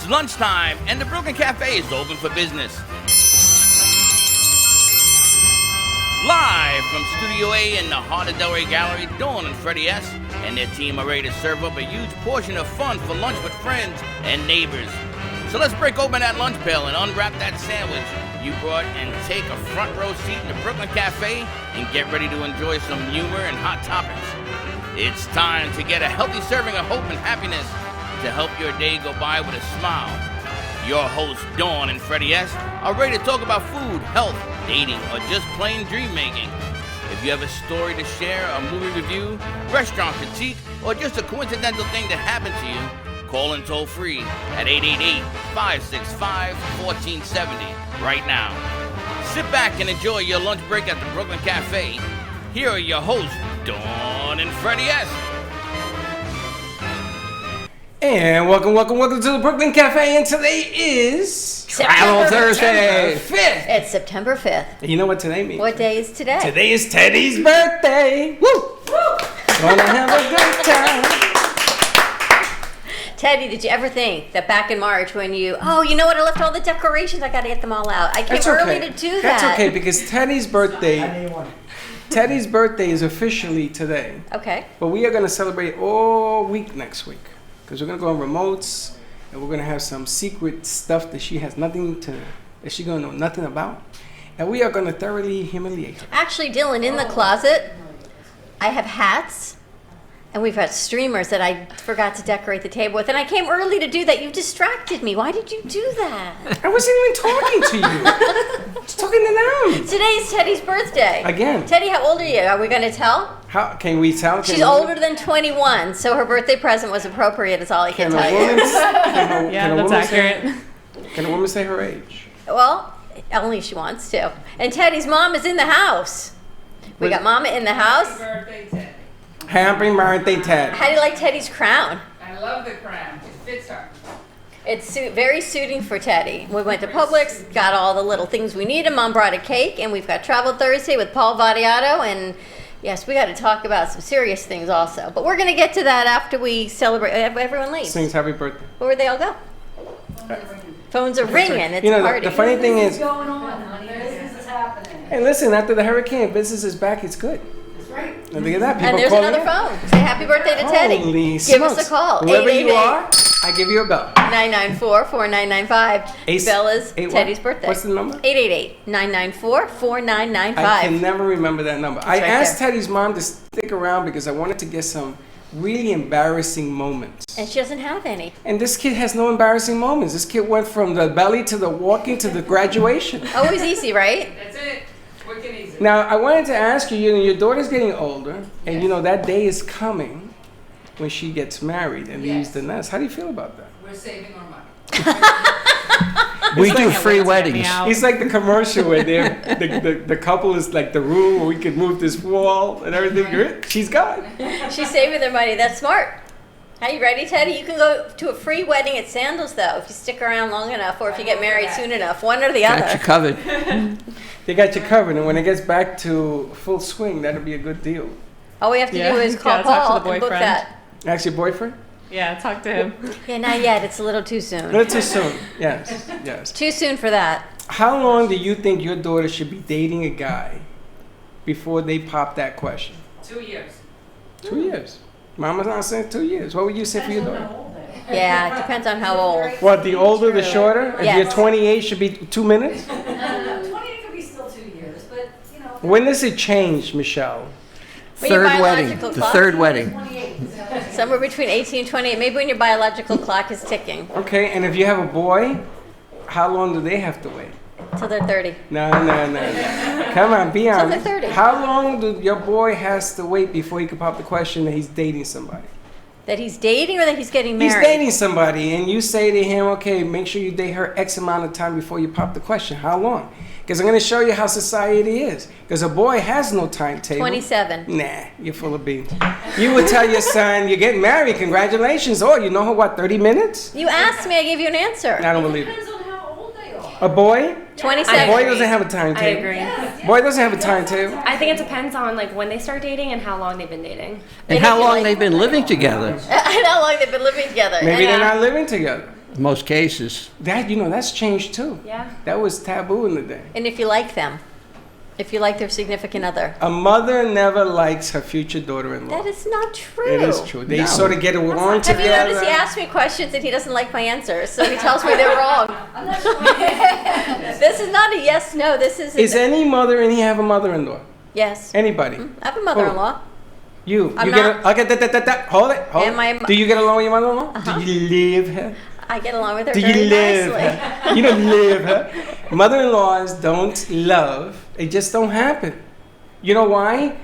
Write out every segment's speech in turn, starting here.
It's lunchtime, and the Brooklyn Cafe is open for business. Live from Studio A in the heart of Delray Gallery, Dawn and Freddie S. and their team are ready to serve up a huge portion of fun for lunch with friends and neighbors. So let's break open that lunch pail and unwrap that sandwich you brought and take a front row seat in the Brooklyn Cafe and get ready to enjoy some humor and hot topics. It's time to get a healthy serving of hope and happiness to help your day go by with a smile. Your hosts, Dawn and Freddie S., are ready to talk about food, health, dating, or just plain dream making. If you have a story to share, a movie review, restaurant critique, or just a coincidental thing that happened to you, call in toll free at 888-565-1470 right now. Sit back and enjoy your lunch break at the Brooklyn Cafe. Here are your hosts, Dawn and Freddie S. And welcome to the Brooklyn Cafe, and today is Travel Thursday, 5th. It's September 5th. And you know what today means? What day is today? Today is Teddy's birthday. Woo! Woo! Gonna have a good time. Teddy, did you ever think that back in March when you know what, I left all the decorations, I gotta get them all out. I came early to do that. That's okay, because Teddy's birthday is officially today. Okay. But we are gonna celebrate all week next week. Because we're going to go on remotes, and we're going to have some secret stuff that she has that she's going to know nothing about. And we are going to thoroughly humiliate her. Actually, Dylan, in the closet, I have hats, and we've got streamers that I forgot to decorate the table with. And I came early to do that. You distracted me. Why did you do that? I wasn't even talking to you. Just talking to them. Today's Teddy's birthday. Again. Teddy, how old are you? Are we going to tell? How can we tell? She's older than 21, so her birthday present was appropriate, is all I can tell you. That's accurate. Can a woman say her age? Well, only if she wants to. And Teddy's mom is in the house. We got Mama in the house. Happy birthday, Teddy. Happy birthday, Ted. How do you like Teddy's crown? I love the crown. It fits her. It's very suiting for Teddy. We went to Publix, got all the little things we needed. Mom brought a cake, and we've got Travel Thursday with Paul Vadiato, and yes, we got to talk about some serious things also. But we're going to get to that after we celebrate. Everyone leaves. Sings happy birthday. Where'd they all go? Phones are ringing. It's a party. The funny thing is, What's going on, honey? Business is happening. hey, listen, after the hurricane, business is back. It's good. That's right. And look at that. People And there's calling another in. phone. Say happy birthday to Teddy. Holy Give us smokes. a call. Whoever you 888. are, I give you a bell. 994-4995. Bella's Teddy's birthday. What's the number? 888-994-4995. I can never remember that number. I right asked there. Teddy's mom to stick around because I wanted to get some really embarrassing moments. And she doesn't have any. And this kid has no embarrassing moments. This kid went from the belly to the walking to the graduation. Always easy, right? That's it. Quick and easy. Now, I wanted to ask you, your daughter's getting older, and that day is coming when she gets married and leaves the nest. How do you feel about that? We're saving our money. We do free weddings. It's like the commercial where the couple is like the room where we could move this wall and everything. She's gone. She's saving their money. That's smart. Are you ready, Teddy? You can go to a free wedding at Sandals, though, if you stick around long enough or if you get married soon enough. One or the Got other. you covered. They got you covered, and when it gets back to full swing, that'll be a good deal. All we have to do is call Yeah, talk to Paul the and book boyfriend. that. Ask your boyfriend? Yeah, talk to him. Yeah, not yet. It's a little too soon. A little too soon. Yes. Too soon for that. How long do you think your daughter should be dating a guy before they pop that question? 2 years. 2 years. Mama's not saying 2 years. What would you say for your daughter? Yeah, it depends on how old. What, the older, the shorter? If Yes. you're 28, should be 2 minutes? 20 could be still 2 years, but, When does it change, Michelle? When your Third wedding. biological The clock- third wedding. 28. Somewhere between 18 and 28. Maybe when your biological clock is ticking. Okay, and if you have a boy, how long do they have to wait? Till they're 30. No. Come on, be honest. they're 30. How long do your boy has to wait before he can pop the question that he's dating somebody? That he's dating or that he's getting married? He's dating somebody, and you say to him, okay, make sure you date her X amount of time before you pop the question. How long? Because I'm going to show you how society is. Because a boy has no timetable. 27. Nah, you're full of beans. You would tell your son, you're getting married, congratulations. Oh, you know her, what, 30 minutes? You asked me, I gave you an answer. I don't believe it. Depends on how old they are. A boy? 27. A boy doesn't have a timetable. I agree. Boy doesn't have a timetable. I think it depends on when they start dating and how long they've been dating. And how long they've been living together. And how long they've been living together. Maybe And, they're not living together. in most cases. That's changed too. Yeah. That was taboo in the day. And if you like them, if you like their significant other. A mother never likes her future daughter-in-law. That is not true. It is true. They No. sort of get along Have together. you noticed he asks me questions and he doesn't like my answers, so he tells me they're wrong. I'm not sure. This is not a yes, no. This is. Is any mother in here have a mother-in-law? Yes. Anybody? I have a mother-in-law. You I'm get not- okay. Hold it. Am I a mo- Do you get along with your mother-in-law? Uh-huh. Do you live her? I get along with her Do very you live nicely. her? You don't live her. Mother-in-laws don't love. It just don't happen. You know why?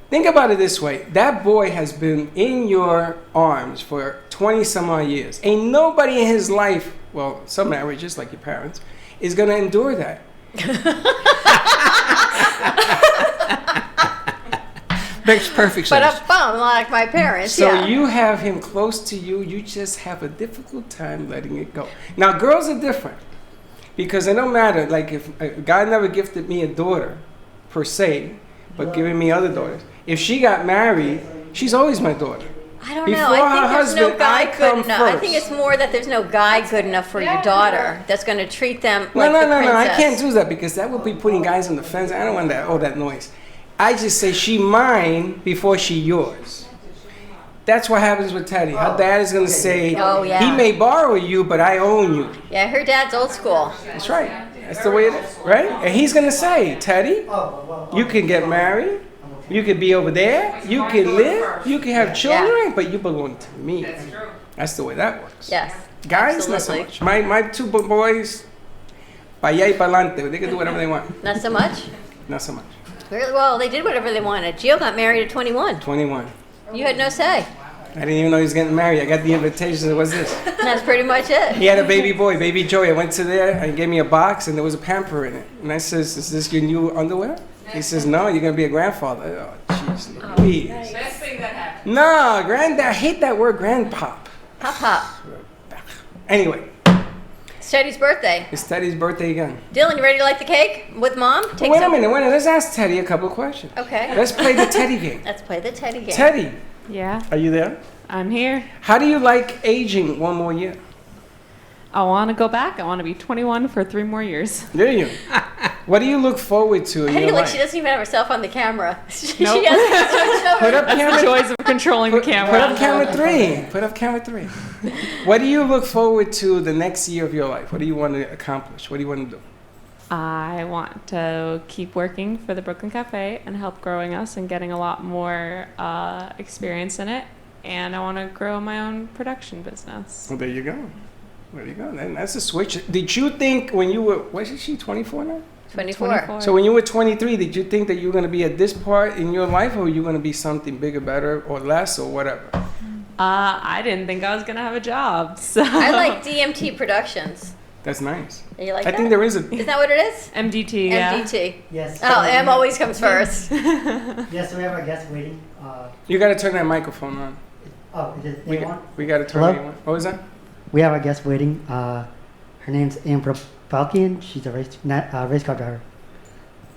Think about it this way. That boy has been in your arms for 20 some odd years. Ain't nobody in his life, well, some marriages like your parents, is going to endure that. Makes perfect But sense. I'm like my parents. So yeah. you have him close to you. You just have a difficult time letting it go. Now, girls are different because it don't matter. Like if God never gifted me a daughter, per se, but giving me other daughters. If she got married, she's always my daughter. I don't Before know. I her think there's no husband, guy I good come enough. I first. think it's more that there's no guy good enough for your daughter that's going to treat them No, like no, the no, princess. no. I can't do that because that would be putting guys on the fence. I don't want that. All that noise. I just say she mine before she yours. That's what happens with Teddy. Her dad is gonna say, Oh, yeah. he may borrow you, but I own you. Yeah, her dad's old school. That's right. That's the way it is, right? And he's gonna say, Teddy, you can get married, you can be over there, you can live, you can have children, but you belong to me. That's the way that works. Yes. Guys, not so absolutely. much. My two boys, pa allá y pa adelante. They can do whatever they want. Not so much? Not so much. Really? Well, they did whatever they wanted. Gio got married at 21. 21. You had no say. I didn't even know he was getting married. I got the invitation. What's this? That's pretty much it. He had a baby boy, baby Joey. I went to there and he gave me a box and there was a pamper in it. And I says, is this your new underwear? He says, no, you're going to be a grandfather. Oh, jeez Louise. Best thing that happened. No, granddad. I hate that word, grandpop. Pop pop. Anyway, It's Teddy's birthday. it's Teddy's birthday again. Dylan, you ready to light the cake with mom? Take Wait a some- minute. Let's ask Teddy a couple of questions. Okay. Let's play the Teddy game. Let's play the Teddy game. Teddy, Yeah, are you there? I'm here. How do you like aging one more year? I want to go back. I want to be 21 for 3 more years. Do you? What do you look forward to in How do your you look? life? She doesn't even have herself on the camera. She Nope. has Put up That's the camera. joys of controlling the camera. Put up camera 3. Put up camera 3. What do you look forward to the next year of your life? What do you want to accomplish? What do you want to do? I want to keep working for the Brooklyn Cafe and help growing us and getting a lot more experience in it. And I want to grow my own production business. Well, there you go. There you go. Then that's a switch. Did you think when you were, what is she, 24 now? 24. 24. So when you were 23, did you think that you were going to be at this part in your life, or were you going to be something bigger, better, or less, or whatever? I didn't think I was going to have a job. So. I like DMT Productions. That's nice. You like I that? think there is a. Isn't that what it is? MDT, yeah. MDT. Yes. Oh, M always comes first. Yes, we have a guest waiting. You got to turn that microphone on. They We, want? we got to turn Hello? it on. What was that? We have a guest waiting. Her name's Amber Falcon. She's a race car driver.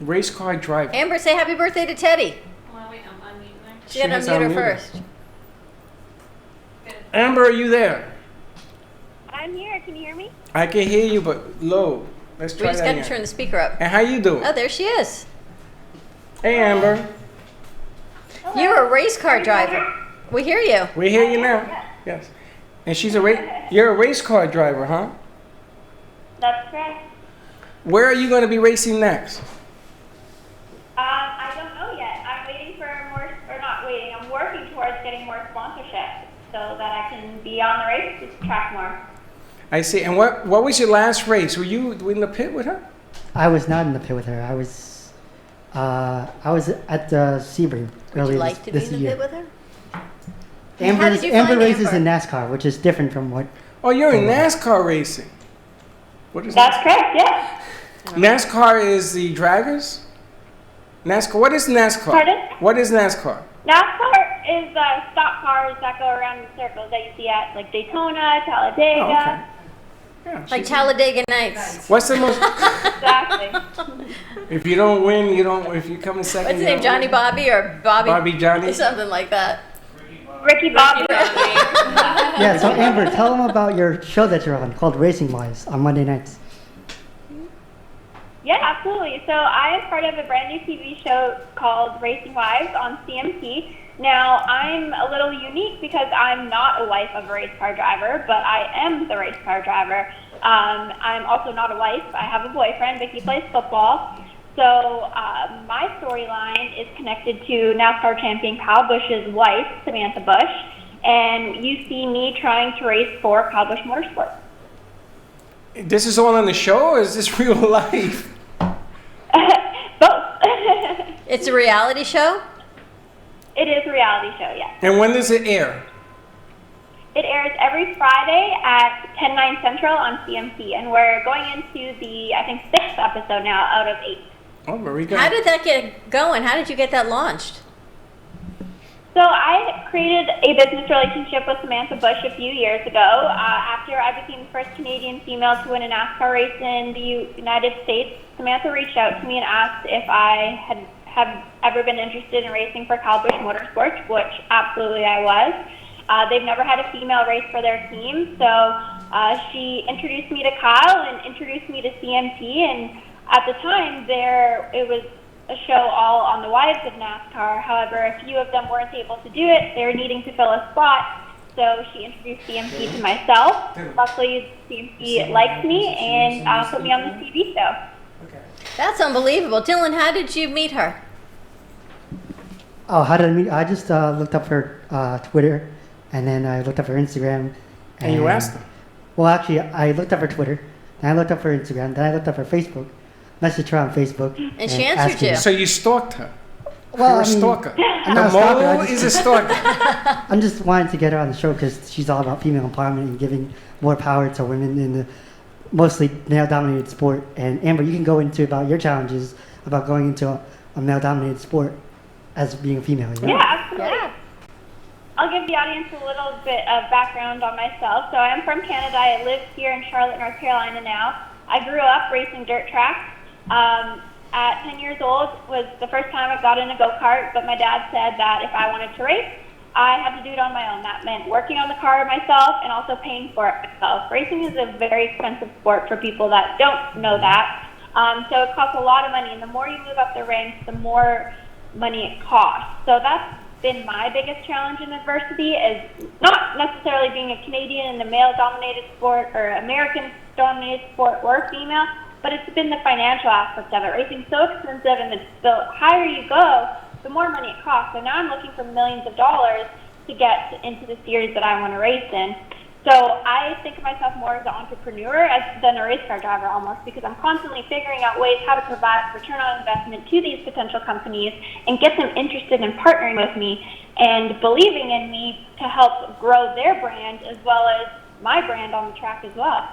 Race car driver. Amber, say happy birthday to Teddy. She got to has unmute her unmuted. first. Amber, are you there? I'm here. Can you hear me? I can hear you, but low. Let's We try just that got to again. turn the speaker up. And how you doing? Oh, there she is. Hey, Amber. You're a race car driver. We hear you. We hear you now. Yes. And she's you're a race car driver, huh? That's correct. Where are you going to be racing next? I don't know yet. I'm waiting for more, or not waiting. I'm working towards getting more sponsorship so that I can be on the race track more. I see. And what was your last race? Were you in the pit with her? I was not in the pit with her. I was at the Sebring Would earlier you like to be this in the year. pit with her? Amber, How did you Amber find races Amber? in NASCAR, which is different from what. Oh, you're in NASCAR racing. What is That's correct, yeah. NASCAR is the draggers? NASCAR. What is NASCAR? Pardon? What is NASCAR? NASCAR is stock cars that go around in circles that you see at like Daytona, Talladega. Oh, okay. Yeah, Like Talladega Nights. what's the most? Exactly. If you don't win, you don't. If you come in second, What's his you name? don't Johnny win. Bobby or Bobby? Bobby Johnny? Something like that. Ricky Bobby. Yeah, so Amber, tell them about your show that you're on called Racing Wise on Monday nights. Yeah, absolutely. So I am part of a brand new TV show called Racing Wives on CMT. Now, I'm a little unique because I'm not a wife of a race car driver, but I am the race car driver. I'm also not a wife. I have a boyfriend, but he plays football. So my storyline is connected to NASCAR champion Kyle Busch's wife, Samantha Busch, and you see me trying to race for Kyle Busch Motorsports. This is all on the show, or is this real life? Both. It's a reality show? It is a reality show, yes. And when does it air? It airs every Friday at 10/9 Central on CMT, and we're going into the, I think, 6th episode now out of 8. Oh, very good. How did that get going? How did you get that launched? So I created a business relationship with Samantha Busch a few years ago. After I became the first Canadian female to win a NASCAR race in the United States, Samantha reached out to me and asked if I have ever been interested in racing for Kyle Busch Motorsports, which absolutely I was. They've never had a female race for their team, so she introduced me to Kyle and introduced me to CMT, and at the time it was a show all on the wives of NASCAR. However, a few of them weren't able to do it. They were needing to fill a spot, so she introduced CMT to myself. Luckily, CMT liked me and put me on the TV show. That's unbelievable. Dylan, how did you meet her? Oh, how did I meet? I just looked up her Twitter, and then I looked up her Instagram. And you asked her? Well, actually, I looked up her Twitter, then I looked up her Instagram, then I looked up her Facebook, messaged her on Facebook. And she answered asked you. her. So you stalked her? Well, You're a I mean, stalker. I'm not A a stalker, I mole just- is a stalker. I'm just wanting to get her on the show because she's all about female empowerment and giving more power to women in the mostly male-dominated sport. And Amber, you can go into about your challenges about going into a male-dominated sport as being a female. You know? Yeah, absolutely. I'll give the audience a little bit of background on myself. So I'm from Canada. I live here in Charlotte, North Carolina now. I grew up racing dirt tracks. At 10 years old was the first time I got in a go-kart, but my dad said that if I wanted to race, I had to do it on my own. That meant working on the car myself and also paying for it myself. Racing is a very expensive sport for people that don't know that. So it costs a lot of money, and the more you move up the ranks, the more money it costs. So that's been my biggest challenge in adversity, is not necessarily being a Canadian in a male-dominated sport or American-dominated sport or female, but it's been the financial aspect of it. Racing's so expensive, and the higher you go, the more money it costs. So now I'm looking for millions of dollars to get into the series that I want to race in. So I think of myself more as an entrepreneur than a race car driver almost, because I'm constantly figuring out ways how to provide return on investment to these potential companies and get them interested in partnering with me and believing in me to help grow their brand as well as my brand on the track as well.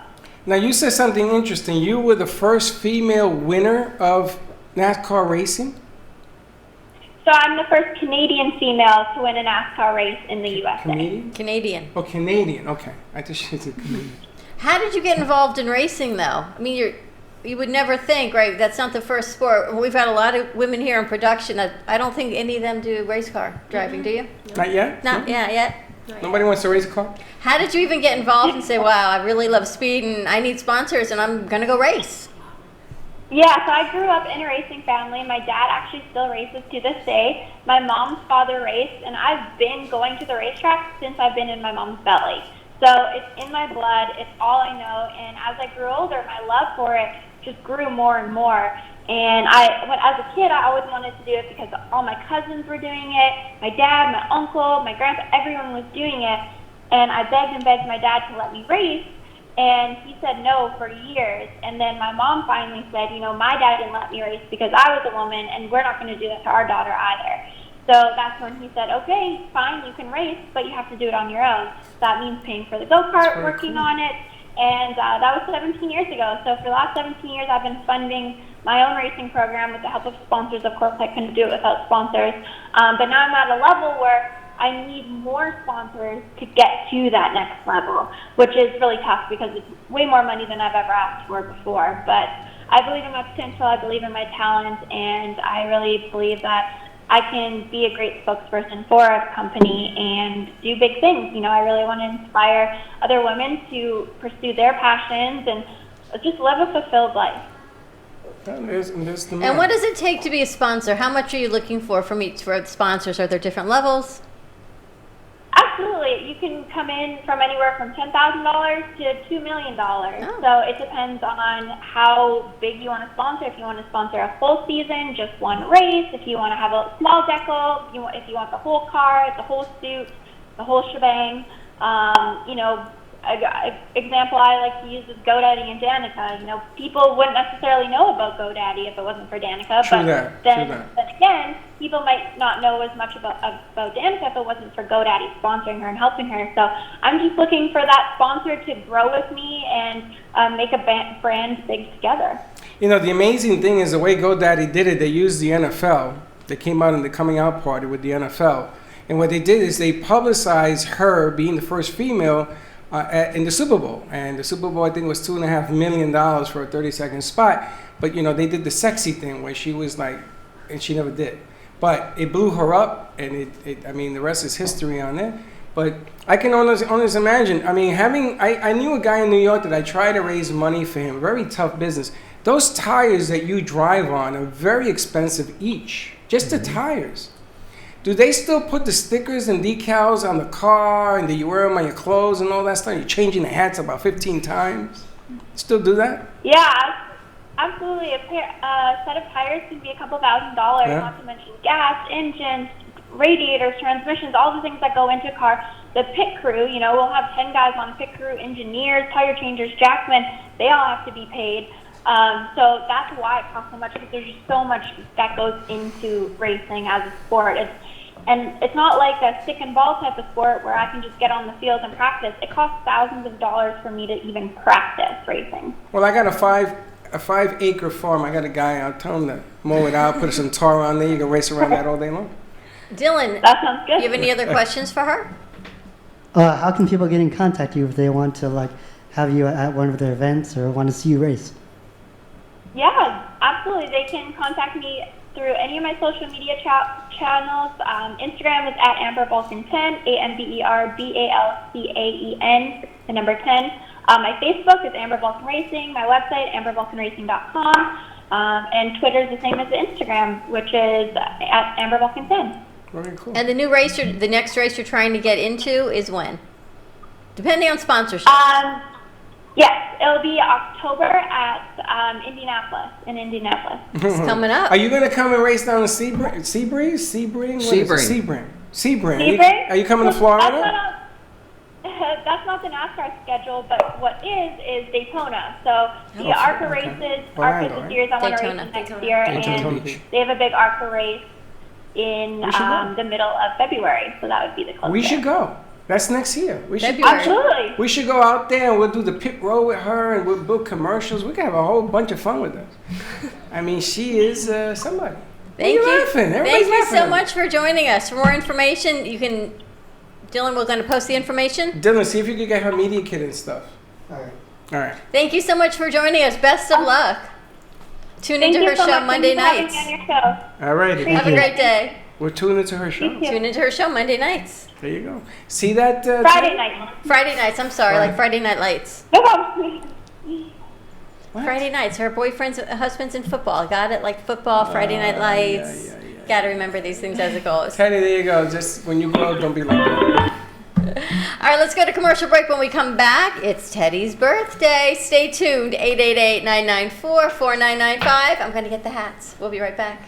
Now, you said something interesting. You were the first female winner of NASCAR racing? So I'm the first Canadian female to win a NASCAR race in the USA. Canadian. Oh, Canadian. Okay. I thought she said Canadian. How did you get involved in racing, though? I mean, you would never think, right? That's not the first sport. We've had a lot of women here in production. I don't think any of them do race car driving, do you? Not yet? Not yet. Nobody wants to race a car? How did you even get involved and say, wow, I really love speed and I need sponsors and I'm going to go race? Yeah, so I grew up in a racing family. My dad actually still races to this day. My mom's father raced, and I've been going to the racetrack since I've been in my mom's belly. So it's in my blood. It's all I know. And as I grew older, my love for it just grew more and more. And as a kid, I always wanted to do it because all my cousins were doing it. My dad, my uncle, my grandpa, everyone was doing it. And I begged and begged my dad to let me race. And he said no for years. And then my mom finally said, you know, my dad didn't let me race because I was a woman, and we're not going to do that to our daughter either. So that's when he said, okay, fine, you can race, but you have to do it on your own. That means paying for the go-kart, working on it. And that was 17 years ago. So for the last 17 years, I've been funding my own racing program with the help of sponsors. Of course, I couldn't do it without sponsors. But now I'm at a level where I need more sponsors to get to that next level, which is really tough because it's way more money than I've ever asked for before. But I believe in my potential, I believe in my talent, and I really believe that I can be a great spokesperson for a company and do big things. You know, I really want to inspire other women to pursue their passions and just live a fulfilled life. And there's the And man. what does it take to be a sponsor? How much are you looking for from each for the sponsors? Are there different levels? Absolutely. You can come in from anywhere from $10,000 to $2 million. Oh. So it depends on how big you want to sponsor. If you want to sponsor a full season, just one race. If you want to have a small decal, if you want the whole car, the whole suit, the whole shebang. You know, example I like to use is GoDaddy and Danica. You know, people wouldn't necessarily know about GoDaddy if it wasn't for Danica. True but that, then, true that. then again, people might not know as much about Danica if it wasn't for GoDaddy sponsoring her and helping her. So I'm just looking for that sponsor to grow with me and make a brand big together. You know, the amazing thing is the way GoDaddy did it, they used the NFL. They came out in the coming out party with the NFL. And what they did is they publicized her being the first female in the Super Bowl. And the Super Bowl, I think, was $2.5 million for a 30-second spot. But, you know, they did the sexy thing where she was like, and she never did. But it blew her up, and I mean, the rest is history on it. But I can honestly imagine, I mean, I knew a guy in New York that I tried to raise money for him, very tough business. Those tires that you drive on are very expensive each, just the tires. Do they still put the stickers and decals on the car, and do you wear them on your clothes and all that stuff? You're changing the hats about 15 times? Still do that? Yeah, absolutely. A set of tires can be a couple $1,000, Yeah. not to mention gas, engines, radiators, transmissions, all the things that go into a car. The pit crew, you know, we'll have 10 guys on the pit crew, engineers, tire changers, jackmen, they all have to be paid. So that's why it costs so much, because there's just so much that goes into racing as a sport. And it's not like a stick and ball type of sport where I can just get on the field and practice. It costs thousands of dollars for me to even practice racing. Well, I got a 5-acre farm. I got a guy, I'll tell him to mow it out, put some tar on there. You can race around that all day long. Dylan, That sounds good. you have any other questions for her? How can people get in contact with you if they want to like have you at one of their events or want to see you race? Yeah, absolutely. They can contact me through any of my social media channels. Instagram is at AmberBalkan10, AmberBalcaen, the number 10. My Facebook is Amber Balkan Racing. My website, amberbalkanracing.com. And Twitter is the same as the Instagram, which is at AmberBalkan10. Very cool. And the next race you're trying to get into is when? Depending on sponsorship. Yes, it'll be October at Indianapolis. It's coming up. Are you going to come and race down the Sebring? Are you coming to Florida? That's not the NASCAR schedule, but what is Daytona. So the ARCA races are for this year's. I want to race next year, Daytona and Beach. they have a big ARCA race in the middle of February. So that would be the closest. We should go. That's next year. We should. February. Absolutely. We should go out there and we'll do the pit road with her and we'll book commercials. We can have a whole bunch of fun with us. I mean, she is somebody. Thank you. Laughing. Everybody's Thank you so laughing. much for joining us. For more information, you can. Dylan, we're going to post the information. Dylan, see if you can get her media kit and stuff. All right. All right. Thank you so much for joining us. Best of luck. Tune Thank into you her so show much. Monday Thank you for nights. having me on your show. All righty. Have a great day. We're tuning into her show. You too. Tune into her show Monday nights. There you go. See that? Friday night. Friday nights, I'm sorry, like Friday Night Lights. No problem. What? Friday nights. Her boyfriend's husband's in football. Got it? Like football, Friday Night Lights. yeah. Got to remember these things as it goes. Teddy, there you go. Just when you grow up, don't be like that. All right, let's go to commercial break. When we come back, it's Teddy's birthday. Stay tuned. 888-994-4995. I'm going to get the hats. We'll be right back.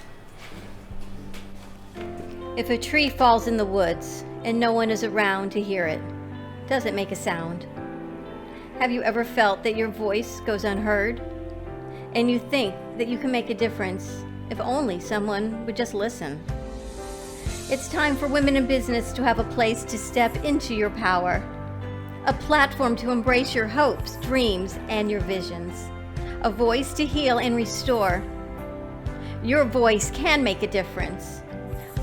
If a tree falls in the woods and no one is around to hear it, does it make a sound? Have you ever felt that your voice goes unheard? And you think that you can make a difference if only someone would just listen? It's time for women in business to have a place to step into your power, a platform to embrace your hopes, dreams, and your visions, a voice to heal and restore. Your voice can make a difference.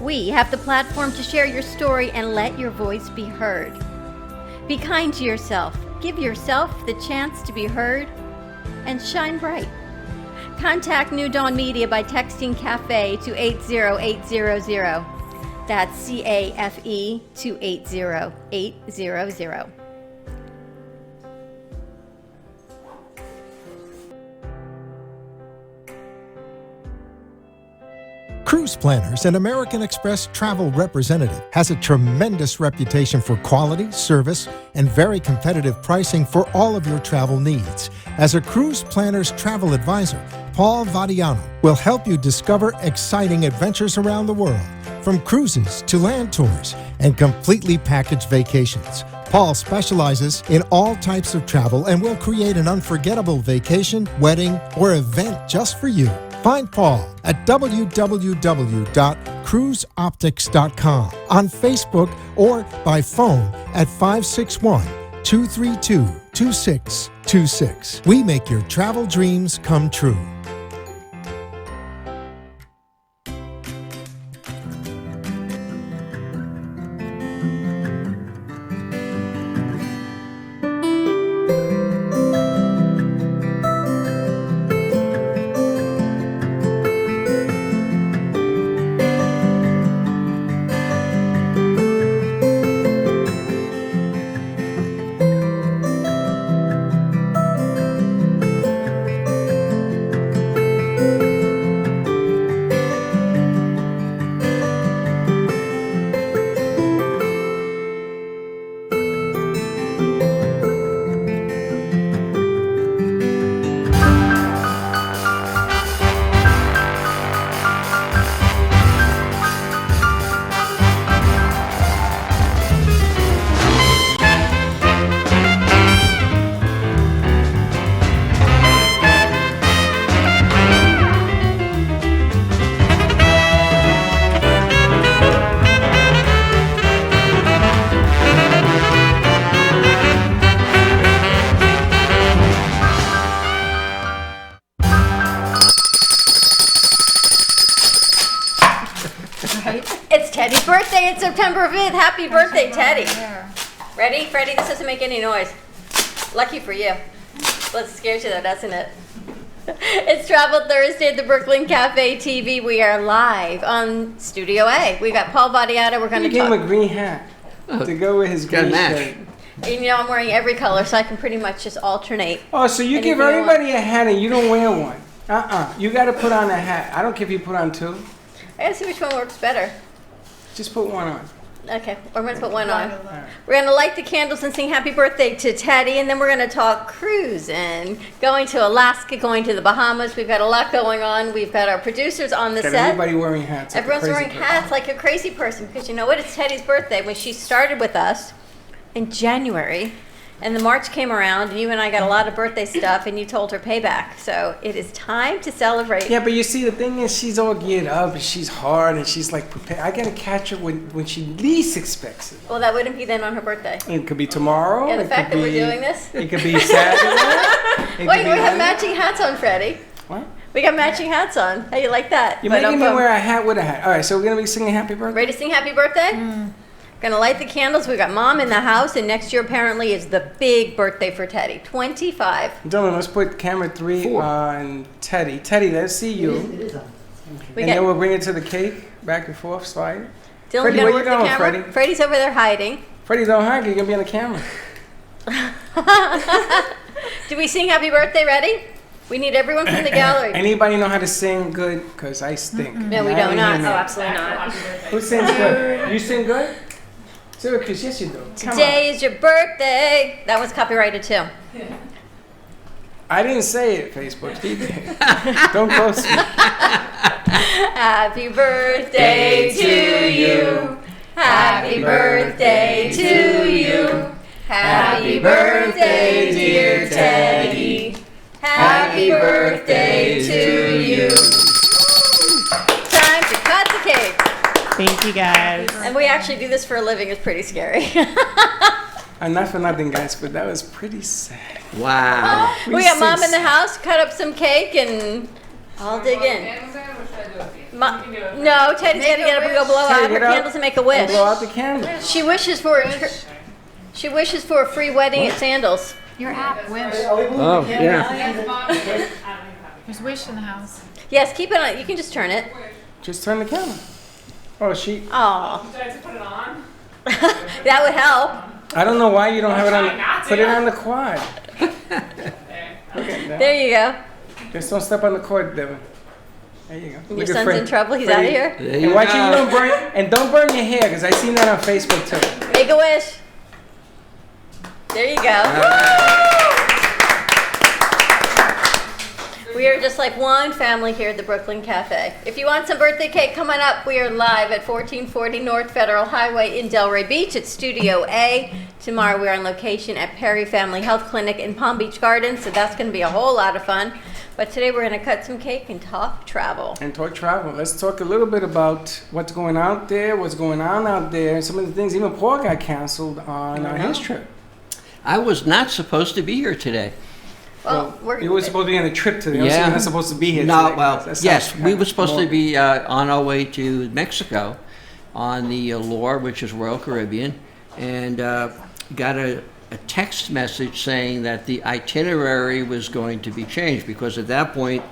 We have the platform to share your story and let your voice be heard. Be kind to yourself. Give yourself the chance to be heard and shine bright. Contact New Dawn Media by texting CAFE to 80800. That's CAFE to 80800. Cruise Planners, an American Express travel representative, has a tremendous reputation for quality, service, and very competitive pricing for all of your travel needs. As a Cruise Planners travel advisor, Paul Vadiano will help you discover exciting adventures around the world, from cruises to land tours and completely packaged vacations. Paul specializes in all types of travel and will create an unforgettable vacation, wedding, or event just for you. Find Paul at www.cruiseoptics.com, on Facebook, or by phone at 561-232-2626. We make your travel dreams come true. It's Teddy's birthday. It's September 5th. Happy birthday, Teddy. Ready? Freddie, this doesn't make any noise. Lucky for you. Well, it scares you though, doesn't it? It's Travel Thursday at the Brooklyn Cafe TV. We are live on Studio A. We got Paul Vadiato. We're going to give talk. him a green hat to go with his green shirt. And you know, I'm wearing every color, so I can pretty much just alternate. Oh, so you give everybody a hat and you don't wear one. You got to put on a hat. I don't care if you put on two. I got to see which one works better. Just put one on. Okay, we're going to put one on. We're going to light the candles and sing happy birthday to Teddy, and then we're going to talk cruising, going to Alaska, going to the Bahamas. We've got a lot going on. We've got our producers on the set. Everybody wearing hats. Everyone's wearing hats like a crazy person, because you know what? It's Teddy's birthday. When she started with us in January, and the March came around, and you and I got a lot of birthday stuff, and you told her payback. So it is time to celebrate. Yeah, but you see, the thing is, she's all geared up, and she's hard, and she's like prepared. I gotta catch her when she least expects it. Well, that wouldn't be then on her birthday. It could be tomorrow. Yeah, the fact that we're doing this. It could be Saturday. Wait, we have matching hats on, Freddie. What? We got matching hats on. How you like that? You're making me wear a hat with a hat. All right, so we're gonna be singing happy birthday. Ready to sing happy birthday? Gonna light the candles. We got Mom in the house, and next year apparently is the big birthday for Teddy. 25. Dylan, let's put camera 3 on Teddy. Teddy, let's see you. It is on. And then we'll bring it to the cake, back and forth, slide. Dylan, Freddie, gonna where work you the going, camera. Freddie? Freddie's over there hiding. Freddie, don't hide. You're gonna be on the camera. Do we sing happy birthday? Ready? We need everyone from the gallery. Anybody know how to sing good? Cause I stink. No, we do not. Oh, absolutely not. Who sings good? You sing good? Syracuse, yes you do. Today is your birthday. That was copyrighted too. I didn't say it, Facebook. He did. Don't post me. Happy birthday to you. Happy birthday to you. Happy birthday, dear Teddy. Happy birthday to you. Time to cut the cake. Thank you, guys. And we actually do this for a living. It's pretty scary. Not for nothing, guys, but that was pretty sad. Wow. We got Mom in the house, cut up some cake, and I'll dig in. No, Teddy's got to get up and go blow out her candles and make a wish. Blow out the candles. She wishes for a free wedding at Sandals. Your app, Wish. Oh, yeah. There's Wish in the house. Yes, keep it on. You can just turn it. Just turn the camera. Oh, she. Oh, Did I have to put it on? that would help. I don't know why you don't have it on. trying not to. Put it on the quad. There. Okay, now. There you go. Just don't step on the cord, Devin. There you go. Your Look at son's Fred- in trouble. He's Freddie. out of here. There And you watch you go. don't burn and don't burn your hair because I seen that on Facebook too. Make a wish. There you go. We are just like one family here at the Brooklyn Cafe. If you want some birthday cake, come on up. We are live at 1440 North Federal Highway in Delray Beach at Studio A. Tomorrow we're on location at Perry Family Health Clinic in Palm Beach Gardens, so that's going to be a whole lot of fun. But today we're going to cut some cake and talk travel. And talk travel. Let's talk a little bit about what's going out there, what's going on out there, and some of the things. Even Paul got canceled on his trip. I was not supposed to be here today. Well, You were supposed to be on a trip today. Yeah. You're not supposed to be here No, today. well, That yes, sounds we kinda were supposed to more- be on our way to Mexico on the Allure, which is Royal Caribbean, and got a text message saying that the itinerary was going to be changed because at that point,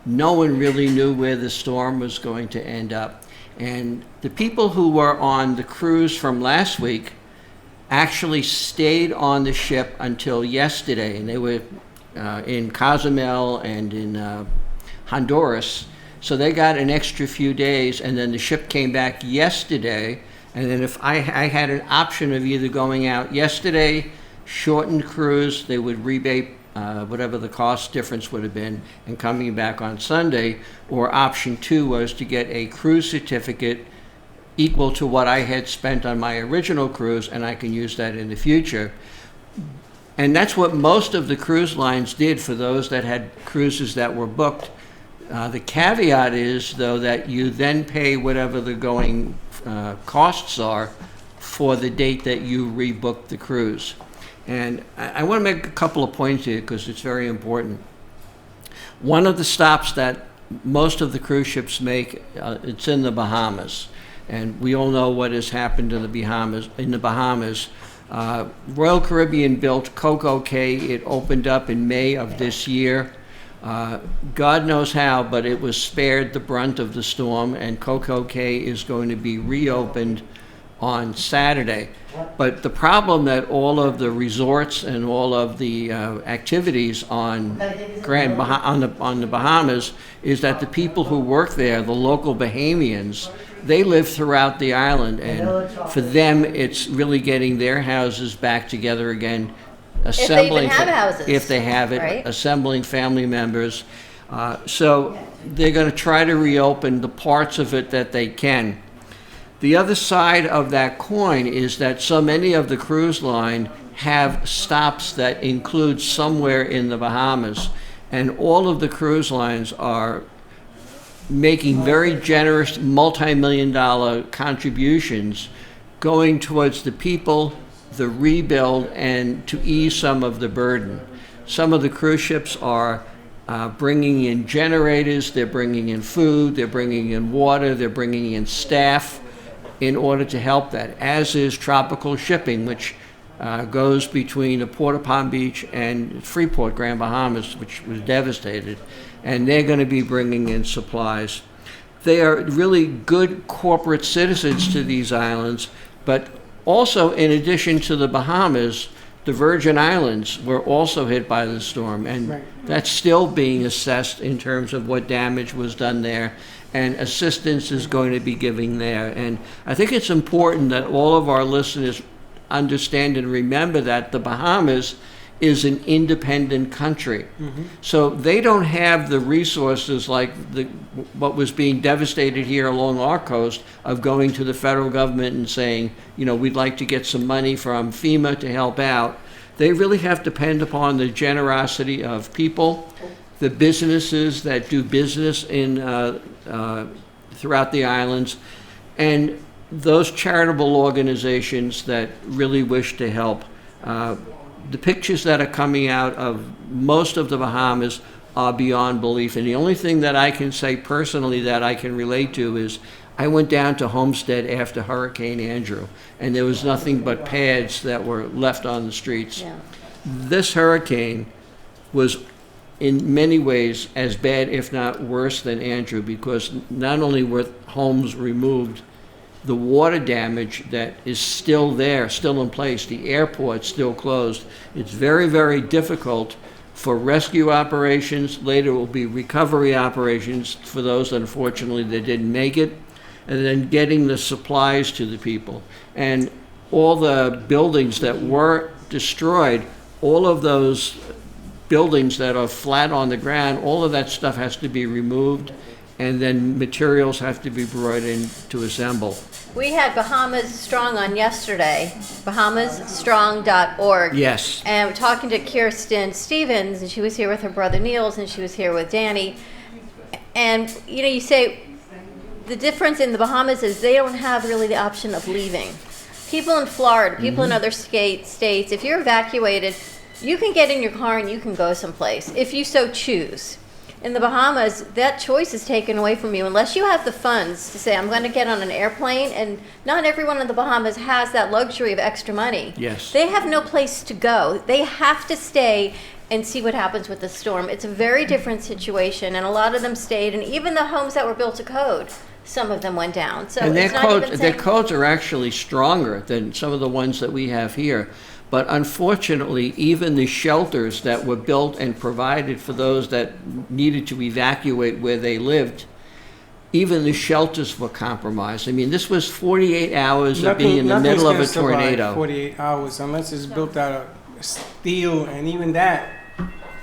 no one really knew where the storm was going to end up. And the people who were on the cruise from last week actually stayed on the ship until yesterday, and they were in Cozumel and in Honduras. So they got an extra few days, and then the ship came back yesterday. And then if I had an option of either going out yesterday, shortened cruise, they would rebate whatever the cost difference would have been, and coming back on Sunday, or option 2 was to get a cruise certificate equal to what I had spent on my original cruise, and I can use that in the future. And that's what most of the cruise lines did for those that had cruises that were booked. The caveat is, though, that you then pay whatever the going costs are for the date that you rebooked the cruise. And I want to make a couple of points here because it's very important. One of the stops that most of the cruise ships make, it's in the Bahamas. And we all know what has happened in the Bahamas. Royal Caribbean built Coco Cay. It opened up in May of this year. God knows how, but it was spared the brunt of the storm, and Coco Cay is going to be reopened on Saturday. But the problem that all of the resorts and all of the activities on on the Bahamas is that the people who work there, the local Bahamians, they live throughout the island, and for them, it's really getting their houses back together again, assembling even have houses, if they have it, right? assembling family members. So they're going to try to reopen the parts of it that they can. The other side of that coin is that so many of the cruise line have stops that include somewhere in the Bahamas, and all of the cruise lines are making very generous multi-million-dollar contributions going towards the people, the rebuild, and to ease some of the burden. Some of the cruise ships are bringing in generators, they're bringing in food, they're bringing in water, they're bringing in staff in order to help that, as is Tropical Shipping, which goes between the Port of Palm Beach and Freeport, Grand Bahamas, which was devastated. And they're going to be bringing in supplies. They are really good corporate citizens to these islands, but also in addition to the Bahamas, the Virgin Islands were also hit by the storm, and that's still being assessed in terms of what damage was done there, and assistance is going to be given there. And I think it's important that all of our listeners understand and remember that the Bahamas is an independent country. So they don't have the resources like what was being devastated here along our coast of going to the federal government and saying, you know, we'd like to get some money from FEMA to help out. They really have to depend upon the generosity of people, the businesses that do business in throughout the islands, and those charitable organizations that really wish to help. The pictures that are coming out of most of the Bahamas are beyond belief. And the only thing that I can say personally that I can relate to is I went down to Homestead after Hurricane Andrew, and there was nothing but pads that were left on the streets. Yeah. This hurricane was in many ways as bad, if not worse, than Andrew, because not only were homes removed, the water damage that is still there, still in place, the airport still closed. It's very, very difficult for rescue operations. Later will be recovery operations for those, unfortunately, that didn't make it, and then getting the supplies to the people. And all the buildings that were destroyed, all of those buildings that are flat on the ground, all of that stuff has to be removed, and then materials have to be brought in to assemble. We had Bahamas Strong on yesterday, bahamasstrong.org. Yes. And we're talking to Kirsten Stevens, and she was here with her brother Niels, and she was here with Danny. And, you know, you say the difference in the Bahamas is they don't have really the option of leaving. People in Florida, people in other states, if you're evacuated, you can get in your car and you can go someplace if you so choose. In the Bahamas, that choice is taken away from you unless you have the funds to say, I'm going to get on an airplane, and not everyone in the Bahamas has that luxury of extra money. Yes. They have no place to go. They have to stay and see what happens with the storm. It's a very different situation, and a lot of them stayed, and even the homes that were built to code, some of them went down. So And it's not even their saying- codes are actually stronger than some of the ones that we have here. But unfortunately, even the shelters that were built and provided for those that needed to evacuate where they lived, even the shelters were compromised. I mean, this was 48 hours of being in the Nothing's middle of gonna a survive tornado. 48 hours, unless it's built out of steel, and even that,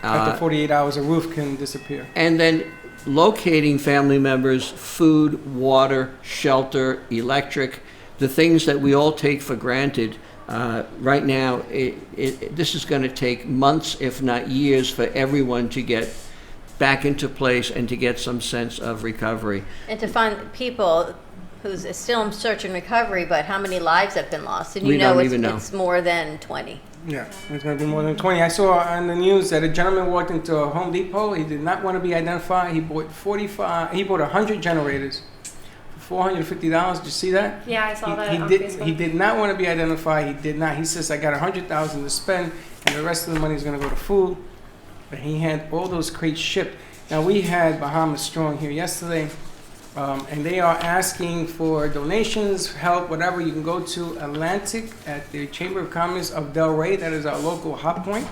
after 48 hours, a roof can disappear. And then locating family members, food, water, shelter, electric, the things that we all take for granted. Right now, this is going to take months, if not years, for everyone to get back into place and to get some sense of recovery. And to find people who's still in search and recovery, but how many lives have been lost? And you We know don't it's, even know. it's more than 20. Yeah, it's going to be more than 20. I saw on the news that a gentleman walked into a Home Depot. He did not want to be identified. He bought 100 generators for $450. Did you see that? Yeah, I saw that He on did. Facebook. He did not want to be identified. He did not. He says, "I got $100,000 to spend, and the rest of the money is going to go to food." But he had all those crates shipped. Now we had Bahamas Strong here yesterday, and they are asking for donations, help, whatever. You can go to Atlantic at the Chamber of Commerce of Delray. That is our local hot point.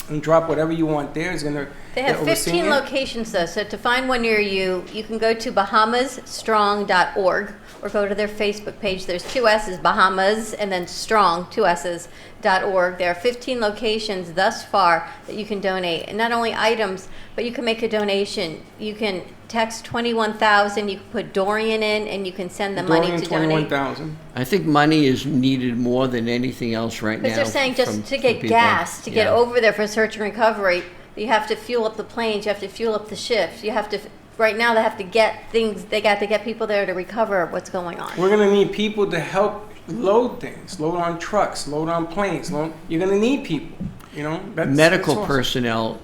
And drop whatever you want there. It's gonna. They have they're overseeing 15 it. locations, though. So to find one near you, you can go to bahamasstrong.org or go to their Facebook page. There's 2 S's, Bahamas, and then Strong, 2 S's.org. There are 15 locations thus far that you can donate. And not only items, but you can make a donation. You can text 21,000. You can put Dorian in, and you can send the money Dorian, to donate. 21,000. I think money is needed more than anything else right now. Because they're saying just from to get people. gas, to get Yeah. over there for search and recovery, you have to fuel up the planes, you have to fuel up the ships, you have to, right now they have to get things, they got to get people there to recover what's going on. We're gonna need people to help load things, load on trucks, load on planes. You're gonna need people. You know, Medical that's awesome. personnel,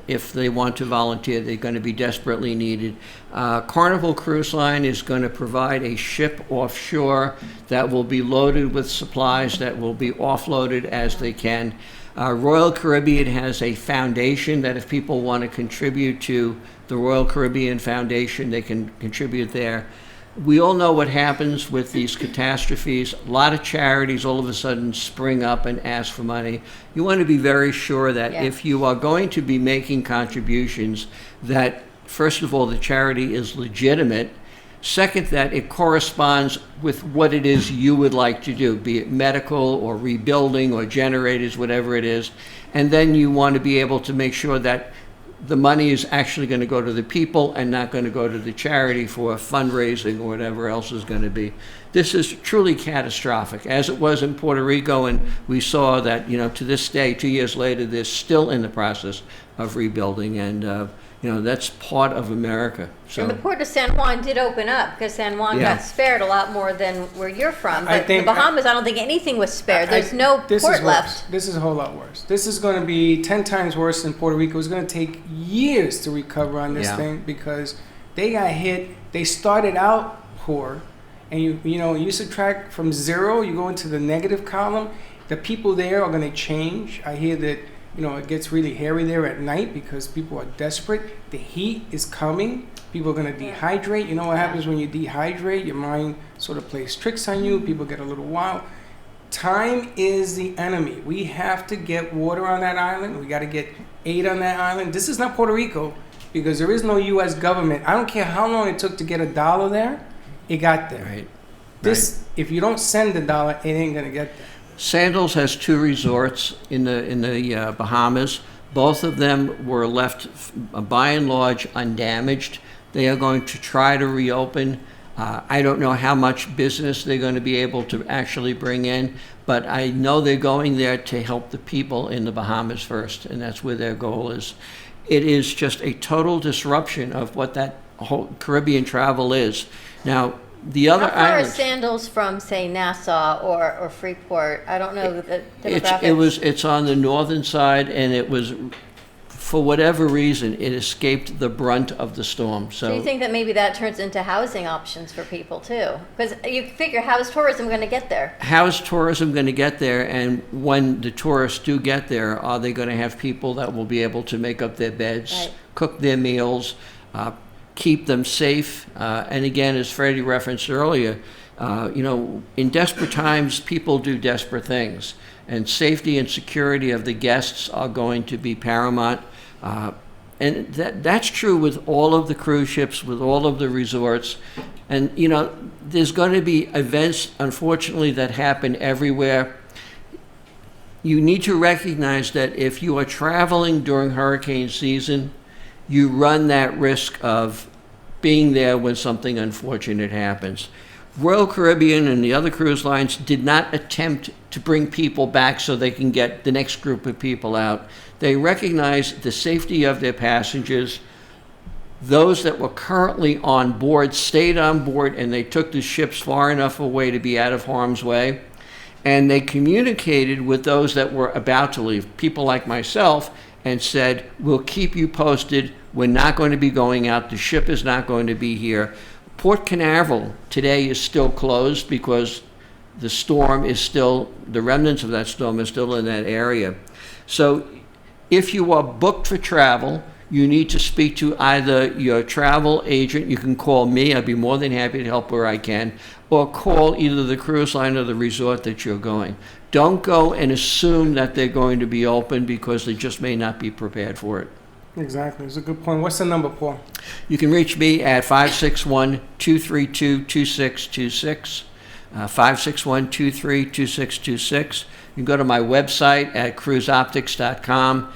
if they want to volunteer, they're going to be desperately needed. Carnival Cruise Line is going to provide a ship offshore that will be loaded with supplies that will be offloaded as they can. Royal Caribbean has a foundation that if people want to contribute to the Royal Caribbean Foundation, they can contribute there. We all know what happens with these catastrophes. A lot of charities all of a sudden spring up and ask for money. You want to be very sure that Yeah. if you are going to be making contributions, that first of all, the charity is legitimate. Second, that it corresponds with what it is you would like to do, be it medical or rebuilding or generators, whatever it is. And then you want to be able to make sure that the money is actually going to go to the people and not going to go to the charity for fundraising or whatever else is going to be. This is truly catastrophic, as it was in Puerto Rico, and we saw that, you know, to this day, 2 years later, they're still in the process of rebuilding, and you know, that's part of America. And the So port of San Juan did open up because San Juan Yeah. got spared a lot more than where you're from. I But think- the Bahamas, I don't think anything was spared. There's no This port is left. worse. This is a whole lot worse. This is going to be 10 times worse than Puerto Rico. It's going to take years to recover on this Yeah. thing because they got hit. They started out poor, and you subtract from zero, you go into the negative column. The people there are going to change. I hear that it gets really hairy there at night because people are desperate. The heat is coming. People are going to dehydrate. You know what happens when you dehydrate? Your mind sort of plays tricks on you. People get a little wild. Time is the enemy. We have to get water on that island. We got to get aid on that island. This is not Puerto Rico because there is no U.S. government. I don't care how long it took to get $1 there. It got there. Right. If you don't send $1, it ain't going to get there. Sandals has 2 resorts in the Bahamas. Both of them were left, by and large, undamaged. They are going to try to reopen. I don't know how much business they're going to be able to actually bring in, but I know they're going there to help the people in the Bahamas first, and that's where their goal is. It is just a total disruption of what that whole Caribbean travel is. Now, the other How far are islands, Sandals from, say, Nassau or Freeport? I don't know the demographics. it's on the northern side, and it was, for whatever reason, it escaped the brunt of the storm. So you think that maybe that turns into housing options for people too? Because you figure, how is tourism going to get there? How is tourism going to get there? And when the tourists do get there, are they going to have people that will be able to make up their beds, Right. cook their meals, keep them safe? And again, as Freddie referenced earlier, in desperate times, people do desperate things. And safety and security of the guests are going to be paramount. And that's true with all of the cruise ships, with all of the resorts. And, there's going to be events, unfortunately, that happen everywhere. You need to recognize that if you are traveling during hurricane season, you run that risk of being there when something unfortunate happens. Royal Caribbean and the other cruise lines did not attempt to bring people back so they can get the next group of people out. They recognized the safety of their passengers. Those that were currently on board stayed on board, and they took the ships far enough away to be out of harm's way. And they communicated with those that were about to leave, people like myself, and said, we'll keep you posted. We're not going to be going out. The ship is not going to be here. Port Canaveral today is still closed because the storm is still, the remnants of that storm is still in that area. So if you are booked for travel, you need to speak to either your travel agent. You can call me. I'd be more than happy to help where I can. Or call either the cruise line or the resort that you're going. Don't go and assume that they're going to be open because they just may not be prepared for it. Exactly. It's a good point. What's the number, Paul? You can reach me at 561-232-2626, 561-232626. You can go to my website at cruiseoptics.com.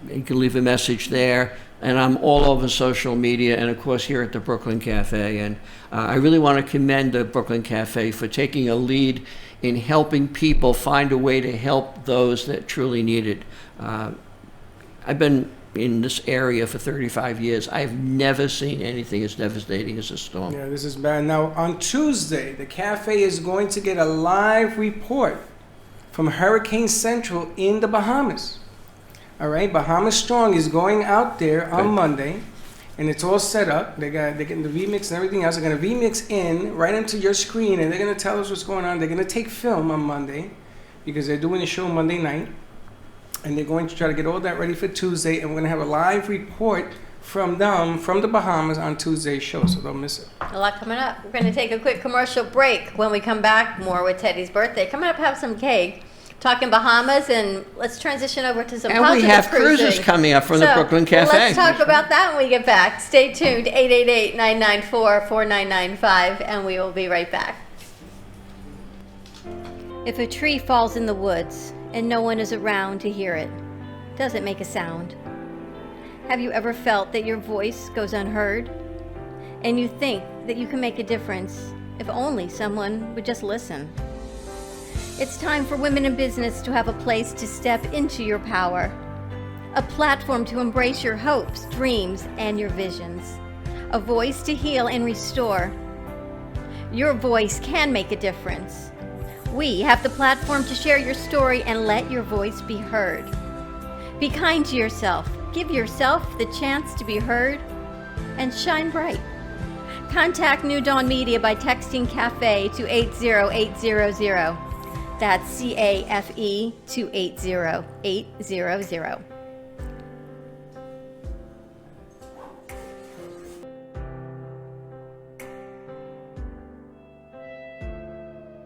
You can leave a message there. And I'm all over social media and, of course, here at the Brooklyn Cafe. And I really want to commend the Brooklyn Cafe for taking a lead in helping people find a way to help those that truly need it. I've been in this area for 35 years. I've never seen anything as devastating as this storm. Yeah, this is bad. Now, on Tuesday, the cafe is going to get a live report from Hurricane Central in the Bahamas. All right, Bahamas Strong is going out there on Monday, and it's all set up. They're getting the vMix and everything else. They're going to vMix in right into your screen, and they're going to tell us what's going on. They're going to take film on Monday because they're doing a show Monday night. And they're going to try to get all that ready for Tuesday. And we're going to have a live report from them, from the Bahamas, on Tuesday's show. So don't miss it. A lot coming up. We're going to take a quick commercial break. When we come back, more with Teddy's birthday. Coming up, have some cake. Talking Bahamas, and let's transition over to some And positive we have cruising. cruises coming up from the Brooklyn Cafe. Let's talk about that when we get back. Stay tuned, 888-994-4995, and we will be right back. If a tree falls in the woods and no one is around to hear it, does it make a sound? Have you ever felt that your voice goes unheard? And you think that you can make a difference if only someone would just listen? It's time for women in business to have a place to step into your power, a platform to embrace your hopes, dreams, and your visions, a voice to heal and restore. Your voice can make a difference. We have the platform to share your story and let your voice be heard. Be kind to yourself. Give yourself the chance to be heard and shine bright. Contact New Dawn Media by texting CAFE to 80800. That's CAFE 280800.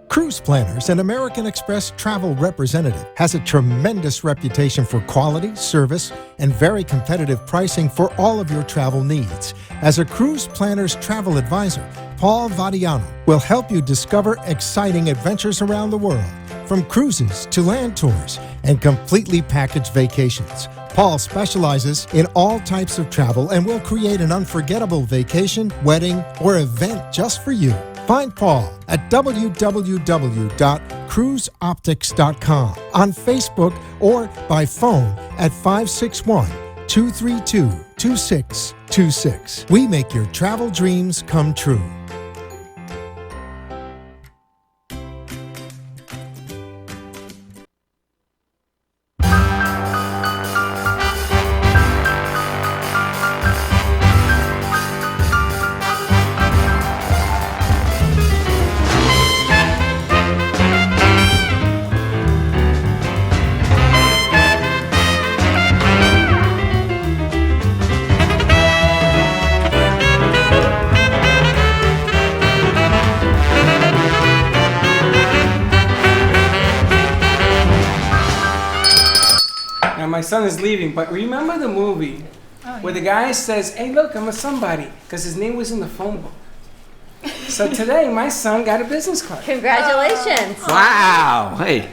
Cruise Planners, an American Express travel representative, has a tremendous reputation for quality, service, and very competitive pricing for all of your travel needs. As a Cruise Planners travel advisor, Paul Vadiano will help you discover exciting adventures around the world, from cruises to land tours and completely packaged vacations. Paul specializes in all types of travel and will create an unforgettable vacation, wedding, or event just for you. Find Paul at www.cruiseoptics.com, on Facebook, or by phone at 561-232-2626. We make your travel dreams come true. Now my son is leaving, but remember the movie where the guy says, "Hey, look, I'm a somebody," because his name was in the phone book. So today, my son got a business card. Congratulations. Wow. Hey.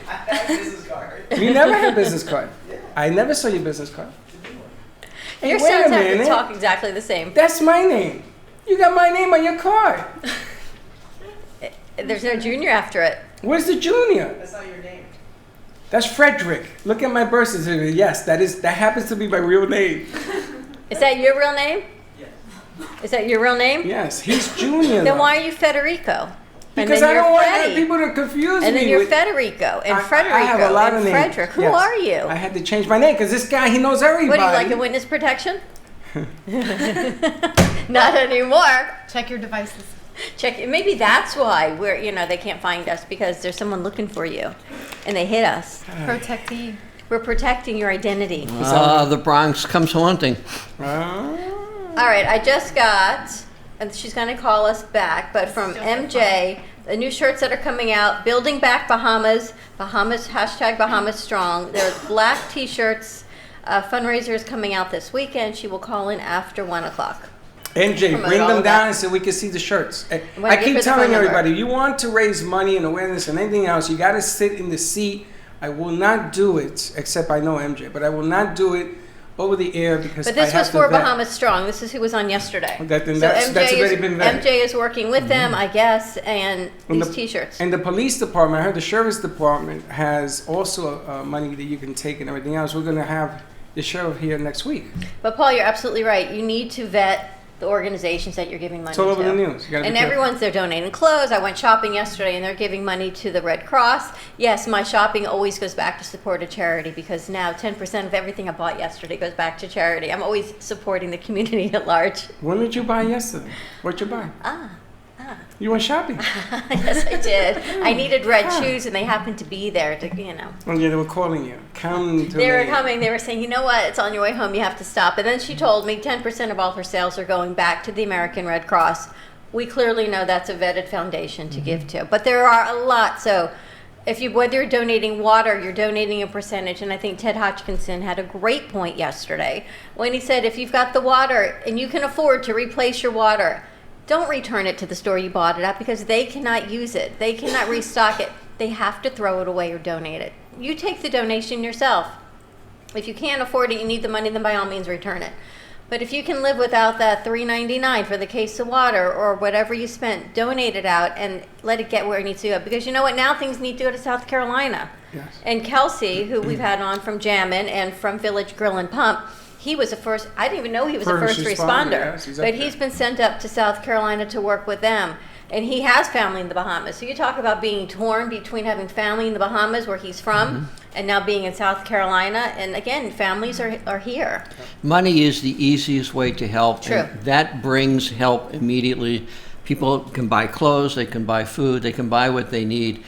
You never had a business card. I never saw your business card. Hey, Your wait a sons have to minute. talk exactly the same. That's my name. You got my name on your card. There's no junior after it. Where's the junior? That's not your name. That's Frederick. Look at my birth certificate. Yes, that happens to be my real name. Is that your real name? Yes. Is that your real name? Yes, he's junior. Then though. why are you Federico? Because I don't want people to confuse me. And then you're with- Federico and Frederico I have a lot and of names. Frederick. Who Yes. are you? I had to change my name because this guy, he knows everybody. What do you like, a witness protection? Not anymore. Check your devices. Check. Maybe that's why they can't find us, because there's someone looking for you, and they hit us. Protectee. We're protecting your identity. The Bronx comes haunting. All right, I just got, and she's going to call us back, but from MJ, the new shirts that are coming out, Building Back Bahamas, hashtag Bahamas Strong. They're black t-shirts. Fundraiser is coming out this weekend. She will call in after 1 o'clock. MJ, Promote bring all them of down that. so we can see the shirts. When I I give keep her the telling phone number. everybody, you want to raise money and awareness and anything else, you got to sit in the seat. I will not do it, except I know MJ, but I will not do it over the air because But this I have was to for vet. Bahamas Strong. This is who was on yesterday. That's MJ already is, been vetted. MJ is working with them, I guess, and And these the- t-shirts. And the police department, I heard the sheriff's department has also money that you can take and everything else. We're going to have the sheriff here next week. But Paul, you're absolutely right. You need to vet the organizations that you're giving money It's all over to. the news. You gotta And be careful. everyone's, they're donating clothes. I went shopping yesterday and they're giving money to the Red Cross. Yes, my shopping always goes back to support a charity, because now 10% of everything I bought yesterday goes back to charity. I'm always supporting the community at large. When did you buy yesterday? What'd you buy? You went shopping? Yes, I did. I needed red shoes and they happened to be there to, Oh, yeah, they were calling you. Come to They were me. coming. They were saying, you know what? It's on your way home. You have to stop. And then she told me 10% of all her sales are going back to the American Red Cross. We clearly know that's a vetted foundation to give to. But there are a lot. So whether you're donating water, you're donating a percentage. And I think Ted Hodgkinson had a great point yesterday when he said, if you've got the water and you can afford to replace your water, don't return it to the store you bought it at, because they cannot use it. They cannot restock it. They have to throw it away or donate it. You take the donation yourself. If you can't afford it, you need the money, then by all means return it. But if you can live without that $3.99 for the case of water or whatever you spent, donate it out and let it get where it needs to go. Because you know what? Now things need to go to South Carolina. Yes. And Kelsey, who we've had on from Jammin' and from Village Grill and Pump, he was I didn't even know he was a First first responder, responder. yes, he's up But there. he's been sent up to South Carolina to work with them. And he has family in the Bahamas. So you talk about being torn between having family in the Bahamas, where he's from, and now being in South Carolina. And again, families are here. Money is the easiest way to help. True. And that brings help immediately. People can buy clothes, they can buy food, they can buy what they need.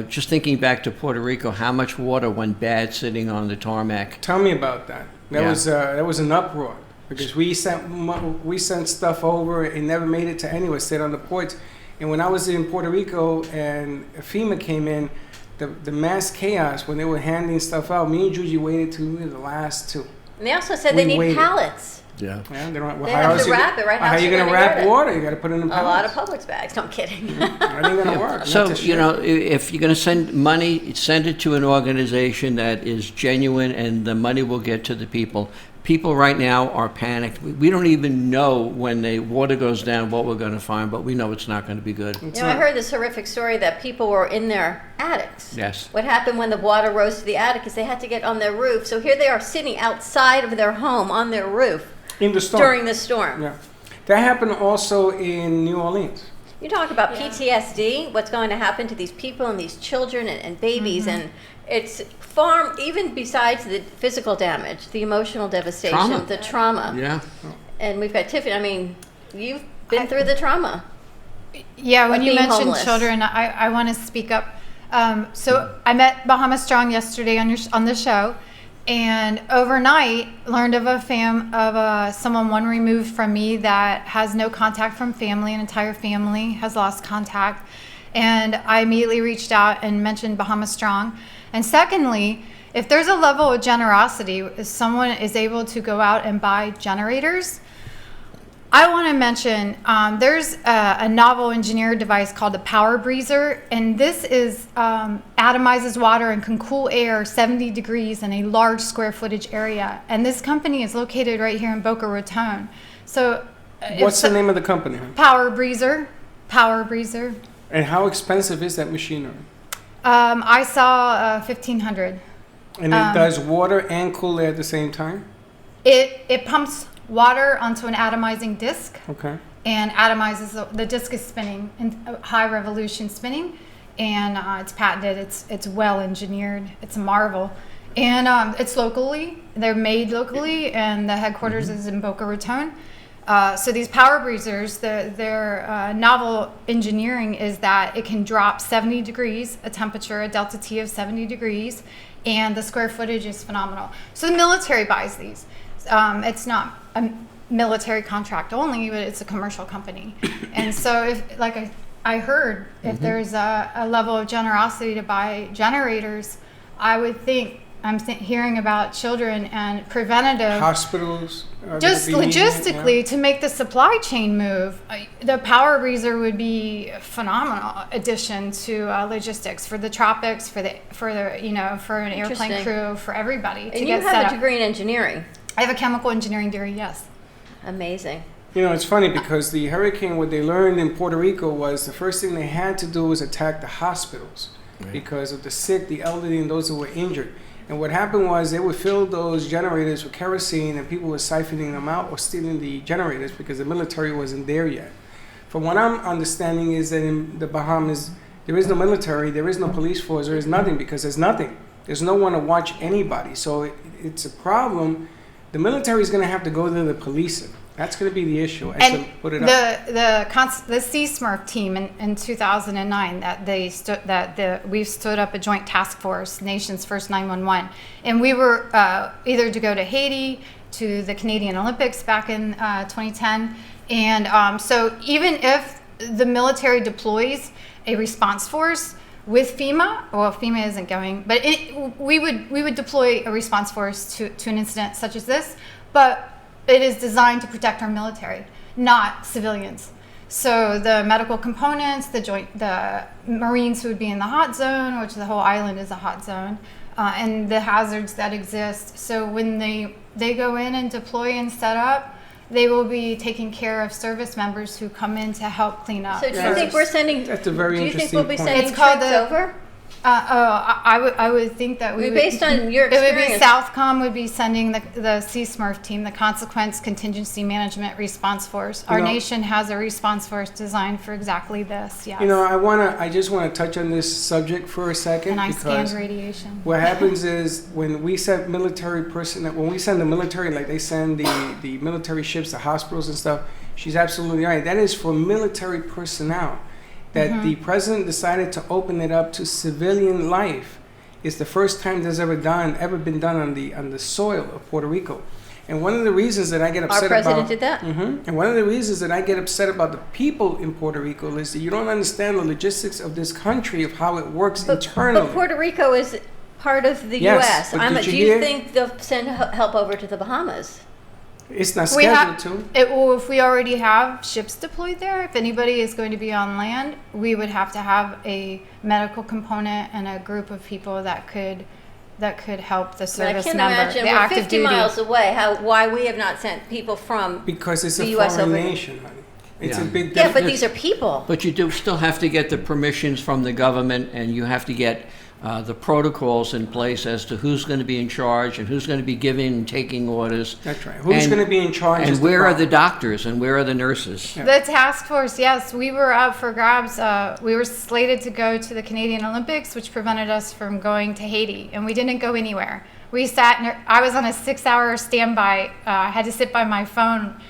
Just thinking back to Puerto Rico, how much water went bad sitting on the tarmac. Tell me about that. Yeah. That was an uproar because we sent stuff over. It never made it to anywhere. Stayed on the ports. And when I was in Puerto Rico and FEMA came in, the mass chaos when they were handing stuff out. Me and Juji waited till the last two. And they also said they need pallets. Yeah. Yeah, they don't. They have to wrap it, right? How are you going to wrap water? You got to put it in pallets. A lot of Publix bags. No, I'm kidding. It ain't going to work. So, if you're going to send money, send it to an organization that is genuine and the money will get to the people. People right now are panicked. We don't even know when the water goes down what we're going to find, but we know it's not going to be good. I heard this horrific story that people were in their attics. Yes. What happened when the water rose to the attic is they had to get on their roof. So here they are sitting outside of their home on their roof. In the storm. During the storm. Yeah. That happened also in New Orleans. You talk about PTSD, what's going to happen to these people and these children and babies, and it's far, even besides the physical damage, the emotional devastation, the trauma. Yeah. And we've got Tiffany, I mean, you've been through the trauma. Yeah, when you mentioned homeless. children, I want to speak up. So I met Bahamas Strong yesterday on the show, and overnight learned of someone one removed from me that has no contact from family. An entire family has lost contact, and I immediately reached out and mentioned Bahamas Strong. And secondly, if there's a level of generosity, if someone is able to go out and buy generators, I want to mention there's a novel engineered device called the Power Breezer, and this is atomizes water and can cool air 70 degrees in a large square footage area. And this company is located right here in Boca Raton. So, what's the name of the company? Power Breezer. Power Breezer. And how expensive is that machinery? I saw $1,500. And it does water and cool air at the same time? It pumps water onto an atomizing disc. Okay. And atomizes the disc is spinning in high revolution spinning, and it's patented. It's well engineered. It's a marvel, and it's they're made locally, and the headquarters is in Boca Raton. So these Power Breezers, their novel engineering is that it can drop 70 degrees, a temperature, a delta T of 70 degrees, and the square footage is phenomenal. So the military buys these. It's not a military contract only, but it's a commercial company. And so if, like I heard, if there's a level of generosity to buy generators, I would think, I'm hearing about children and preventative hospitals. Just logistically to make the supply chain move. The Power Breezer would be a phenomenal addition to logistics for the tropics, for an airplane crew, for everybody. And you have a degree in engineering. I have a chemical engineering degree, yes. Amazing. It's funny because the hurricane, what they learned in Puerto Rico was the first thing they had to do was attack the hospitals because of the sick, the elderly, and those who were injured. And what happened was they would fill those generators with kerosene and people were siphoning them out or stealing the generators because the military wasn't there yet. From what I'm understanding is that in the Bahamas, there is no military, there is no police force, there is nothing because there's nothing. There's no one to watch anybody. So it's a problem. The military is going to have to go to the policing. That's going to be the issue. And put it up. the Sea Smurf team in 2009 we stood up a joint task force, nation's first 911, and we were either to go to Haiti, to the Canadian Olympics back in 2010, and so even if the military deploys a response force with FEMA, well, FEMA isn't going, but we would deploy a response force to an incident such as this, but it is designed to protect our military, not civilians. So the medical components, the Marines who would be in the hot zone, which the whole island is a hot zone, and the hazards that exist. So when they go in and deploy and set up, they will be taking care of service members who come in to help clean up. So do you think we're sending? That's a very interesting Do you think we'll be point. sending troops over? I would think that we would, based on your it would be experience. Southcom would be sending the Sea Smurf team, the Consequence Contingency Management Response Force. Our nation has a response force designed for exactly this. Yes. I just want to touch on this subject for a second. And I because scanned radiation. What happens is when we send military personnel, when we send the military, like they send the military ships to hospitals and stuff, she's absolutely right. That is for military personnel. That the president decided to open it up to civilian life. It's the first time that's ever been done on the soil of Puerto Rico. And one of the reasons that I get upset about... Our president did that. And one of the reasons that I get upset about the people in Puerto Rico is that you don't understand the logistics of this country, of how it works internally. But Puerto Rico is part of the Yes, U.S. but Do you think they'll send help over to the Bahamas? It's not scheduled to. If we already have ships deployed there, if anybody is going to be on land, we would have to have a medical component and a group of people that could help the service I can't member, imagine the we're active 50 duty. miles away. Why we have not sent people from Because it's the a US foreign over here. nation, honey. It's Yeah. a big Yeah, difference. but these are people. But you do still have to get the permissions from the government, and you have to get the protocols in place as to who's going to be in charge and who's going to be giving and taking orders. That's right. Who's going to be in charge? And is where are the problem. doctors and where are the nurses? Yeah. The task force, yes, we were up for grabs. We were slated to go to the Canadian Olympics, which prevented us from going to Haiti, and we didn't go anywhere. We I was on a 6-hour standby. I had to sit by my phone,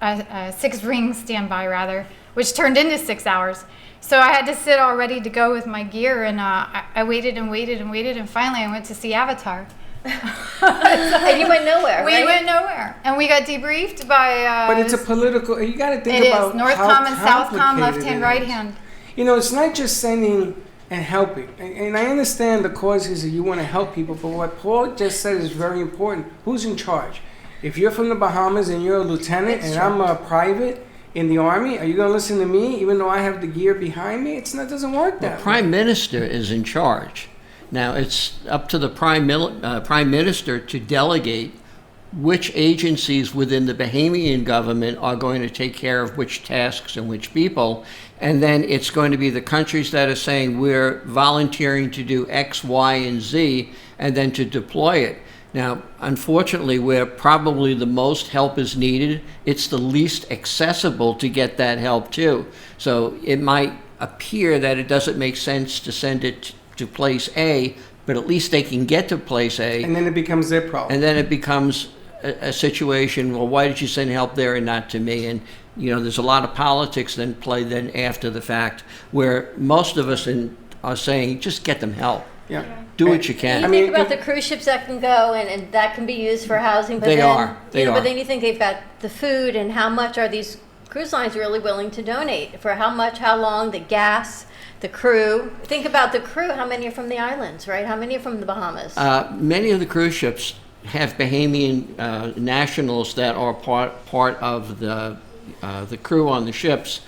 a 6-ring standby rather, which turned into 6 hours. So I had to sit all ready to go with my gear, and I waited and waited and waited, and finally I went to see Avatar. And you went nowhere, We right? went nowhere, and we got debriefed by. But it's a political. You got to think It about is North how Com and South Com, complicated left it hand, is. right hand. You know, it's not just sending and helping. And I understand the causes that you want to help people, but what Paul just said is very important. Who's in charge? If you're from the Bahamas and you're a lieutenant and I'm a private in the Army, are you going to listen to me even though I have the gear behind me? It doesn't work that way. Prime Minister is in charge. Now, it's up to the Prime Minister to delegate which agencies within the Bahamian government are going to take care of which tasks and which people. And then it's going to be the countries that are saying we're volunteering to do X, Y, and Z, and then to deploy it. Now, unfortunately, where probably the most help is needed, it's the least accessible to get that help too. So it might appear that it doesn't make sense to send it to place A, but at least they can get to place A. And then it becomes their problem. And then it becomes a situation, well, why did you send help there and not to me? And, you know, there's a lot of politics then play then after the fact, where most of us are saying, just get them help. Yeah. Do what you can. You think about the cruise ships that can go and that can be used for housing, but They then, are. But then you think they've got the food, and how much are these cruise lines really willing to donate? For how much, how long, the gas, the crew. Think about the crew. How many are from the islands, right? How many are from the Bahamas? Many of the cruise ships have Bahamian nationals that are part of the crew on the ships.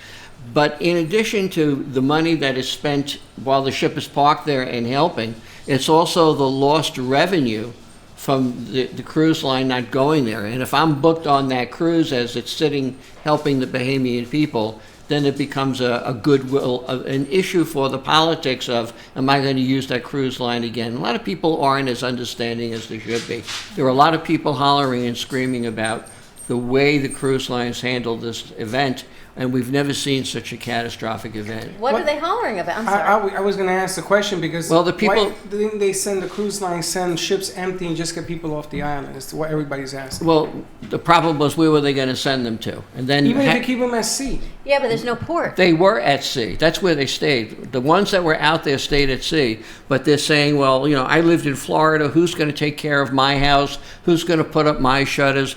But in addition to the money that is spent while the ship is parked there and helping, it's also the lost revenue from the cruise line not going there. And if I'm booked on that cruise as it's sitting helping the Bahamian people, then it becomes a goodwill, an issue for the politics of, am I going to use that cruise line again? A lot of people aren't as understanding as they should be. There are a lot of people hollering and screaming about the way the cruise lines handled this event, and we've never seen such a catastrophic event. What are they hollering about? I'm sorry. I was going to ask the question because Well, the people- why didn't they send the cruise line, send ships empty and just get people off the island? That's what everybody's asking. Well, the problem was, where were they going to send them to? And then Even if you keep them at sea. Yeah, but there's no port. they were at sea. That's where they stayed. The ones that were out there stayed at sea. But they're saying, well, you know, I lived in Florida. Who's going to take care of my house? Who's going to put up my shutters?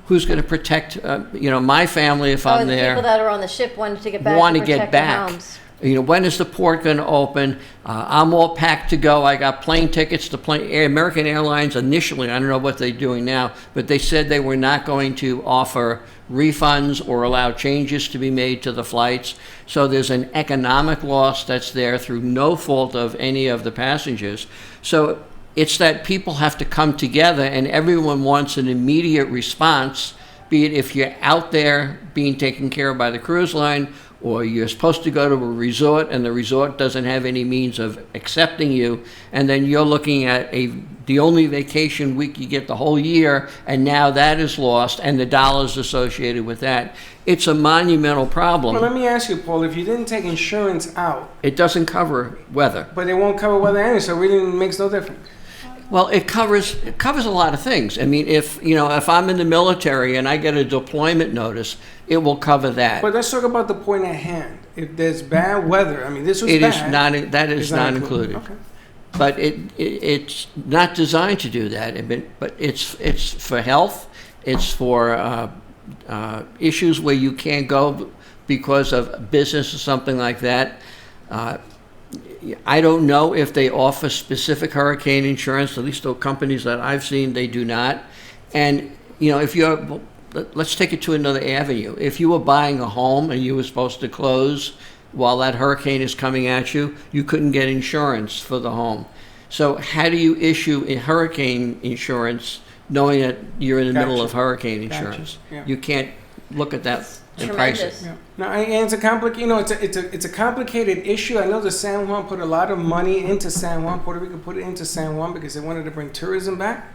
Who's going to protect, my family if I'm the there? people that are on the ship wanted to get back Want to to protect get their back. homes. You know, when is the port going to open? I'm all packed to go. I got plane tickets to American Airlines initially. I don't know what they're doing now, but they said they were not going to offer refunds or allow changes to be made to the flights. So there's an economic loss that's there through no fault of any of the passengers. So it's that people have to come together, and everyone wants an immediate response, be it if you're out there being taken care of by the cruise line, or you're supposed to go to a resort and the resort doesn't have any means of accepting you, and then you're looking at the only vacation week you get the whole year, and now that is lost, and the dollars associated with that. It's a monumental problem. Well, let me ask you, Paul, if you didn't take insurance out, It doesn't cover weather. but it won't cover weather anyway, so it really makes no difference. Well, it covers a lot of things. I mean, if I'm in the military and I get a deployment notice, it will cover that. But let's talk about the point at hand. If there's bad weather, I mean, this was It bad. is not. That is It's not included. Okay. But it's not designed to do that. But it's for health. It's for issues where you can't go because of business or something like that. I don't know if they offer specific hurricane insurance. At least the companies that I've seen, they do not. And if you're, let's take it to another avenue. If you were buying a home and you were supposed to close while that hurricane is coming at you, you couldn't get insurance for the home. So how do you issue a hurricane insurance knowing that you're in the middle of hurricane insurance? Yeah. You can't look at that and price it. Tremendous. Yeah. No, and it's a it's a complicated issue. I know the San Juan put a lot of money into San Juan. Puerto Rico put it into San Juan because they wanted to bring tourism back.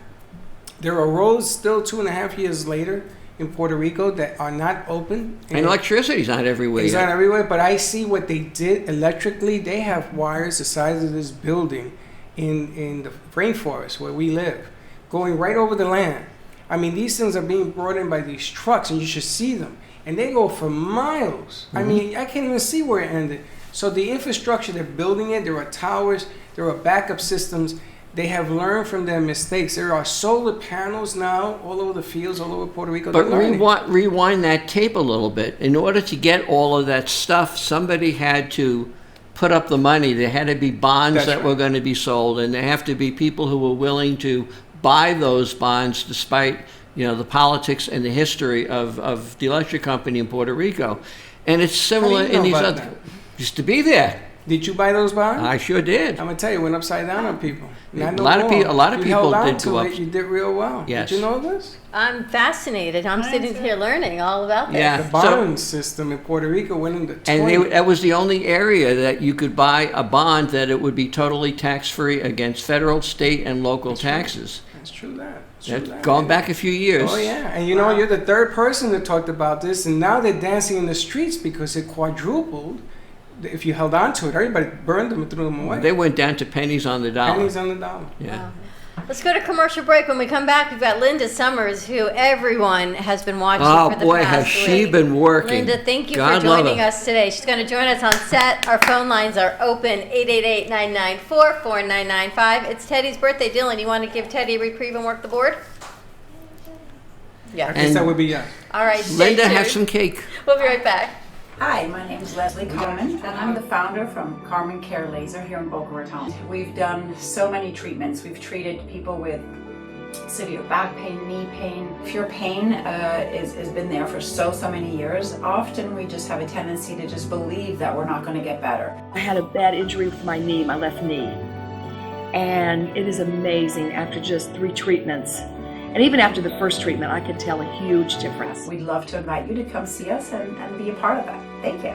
There are roads still 2.5 years later in Puerto Rico that are not open. And electricity's not everywhere. It's yet. not everywhere, but I see what they did electrically. They have wires the size of this building in the rainforest where we live, going right over the land. I mean, these things are being brought in by these trucks, and you should see them. And they go for miles. I mean, I can't even see where it ended. So the infrastructure, they're building it. There are towers. There are backup systems. They have learned from their mistakes. There are solar panels now all over the fields, all over Puerto Rico. But They're learning. rewind that tape a little bit. In order to get all of that stuff, somebody had to put up the money. There had to be bonds That's that right. were going to be sold, and there have to be people who were willing to buy those bonds despite the politics and the history of the electric company in Puerto Rico. And it's similar How do you know in these about other... that? Used to be there. Did you buy those bonds? I sure did. I'm gonna tell you, it went upside down on people. Not no A lot of more. pe- a lot of You people held on did to go it, up- You did real well. Yes. Did you know this? I'm fascinated. I'm sitting here learning all about this. Yeah. The bond system in Puerto Rico went into 20. And that was the only area that you could buy a bond that it would be totally tax-free against federal, state, and local taxes. That's true that. That's That's true that. going back a few years. Oh yeah, and you're the third person that talked about this, and now they're dancing in the streets because it quadrupled. If you held on to it, everybody burned them and threw them away. They went down to pennies on the dollar. Pennies on the dollar. Yeah. Let's go to commercial break. When we come back, we've got Linda Summers, who everyone has been watching Oh, for the boy, past has she week. been working. Linda, thank you God for love joining her. us today. She's going to join us on set. Our phone lines are open, 888-994-4995. It's Teddy's birthday. Dylan, you want to give Teddy a reprieve and work the board? Yeah. I guess that would be yes. All right. stay Linda, have tuned. some cake. We'll be right back. Hi, my name is Leslie Carmen, and I'm the founder from Carmen Care Laser here in Boca Raton. We've done so many treatments. We've treated people with severe back pain, knee pain. If your pain has been there for so many years, often we just have a tendency to just believe that we're not going to get better. I had a bad injury with my knee, my left knee, and it is amazing after just 3 treatments. And even after the first treatment, I could tell a huge difference. We'd love to invite you to come see us and be a part of that. Thank you.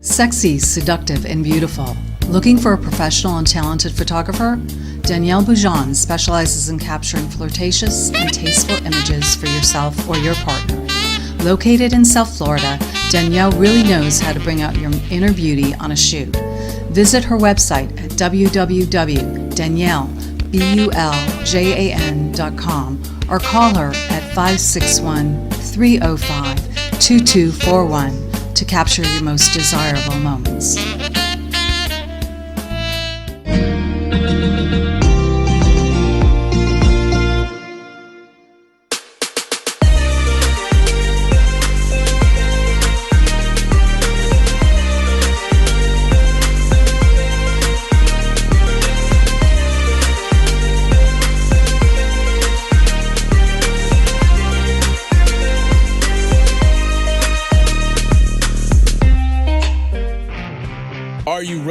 Sexy, seductive, and beautiful. Looking for a professional and talented photographer? Danielle Boujon specializes in capturing flirtatious and tasteful images for yourself or your partner. Located in South Florida, Danielle really knows how to bring out your inner beauty on a shoot. Visit her website at www.daniellebuljan.com or call her at 561-305-2241 to capture your most desirable moments.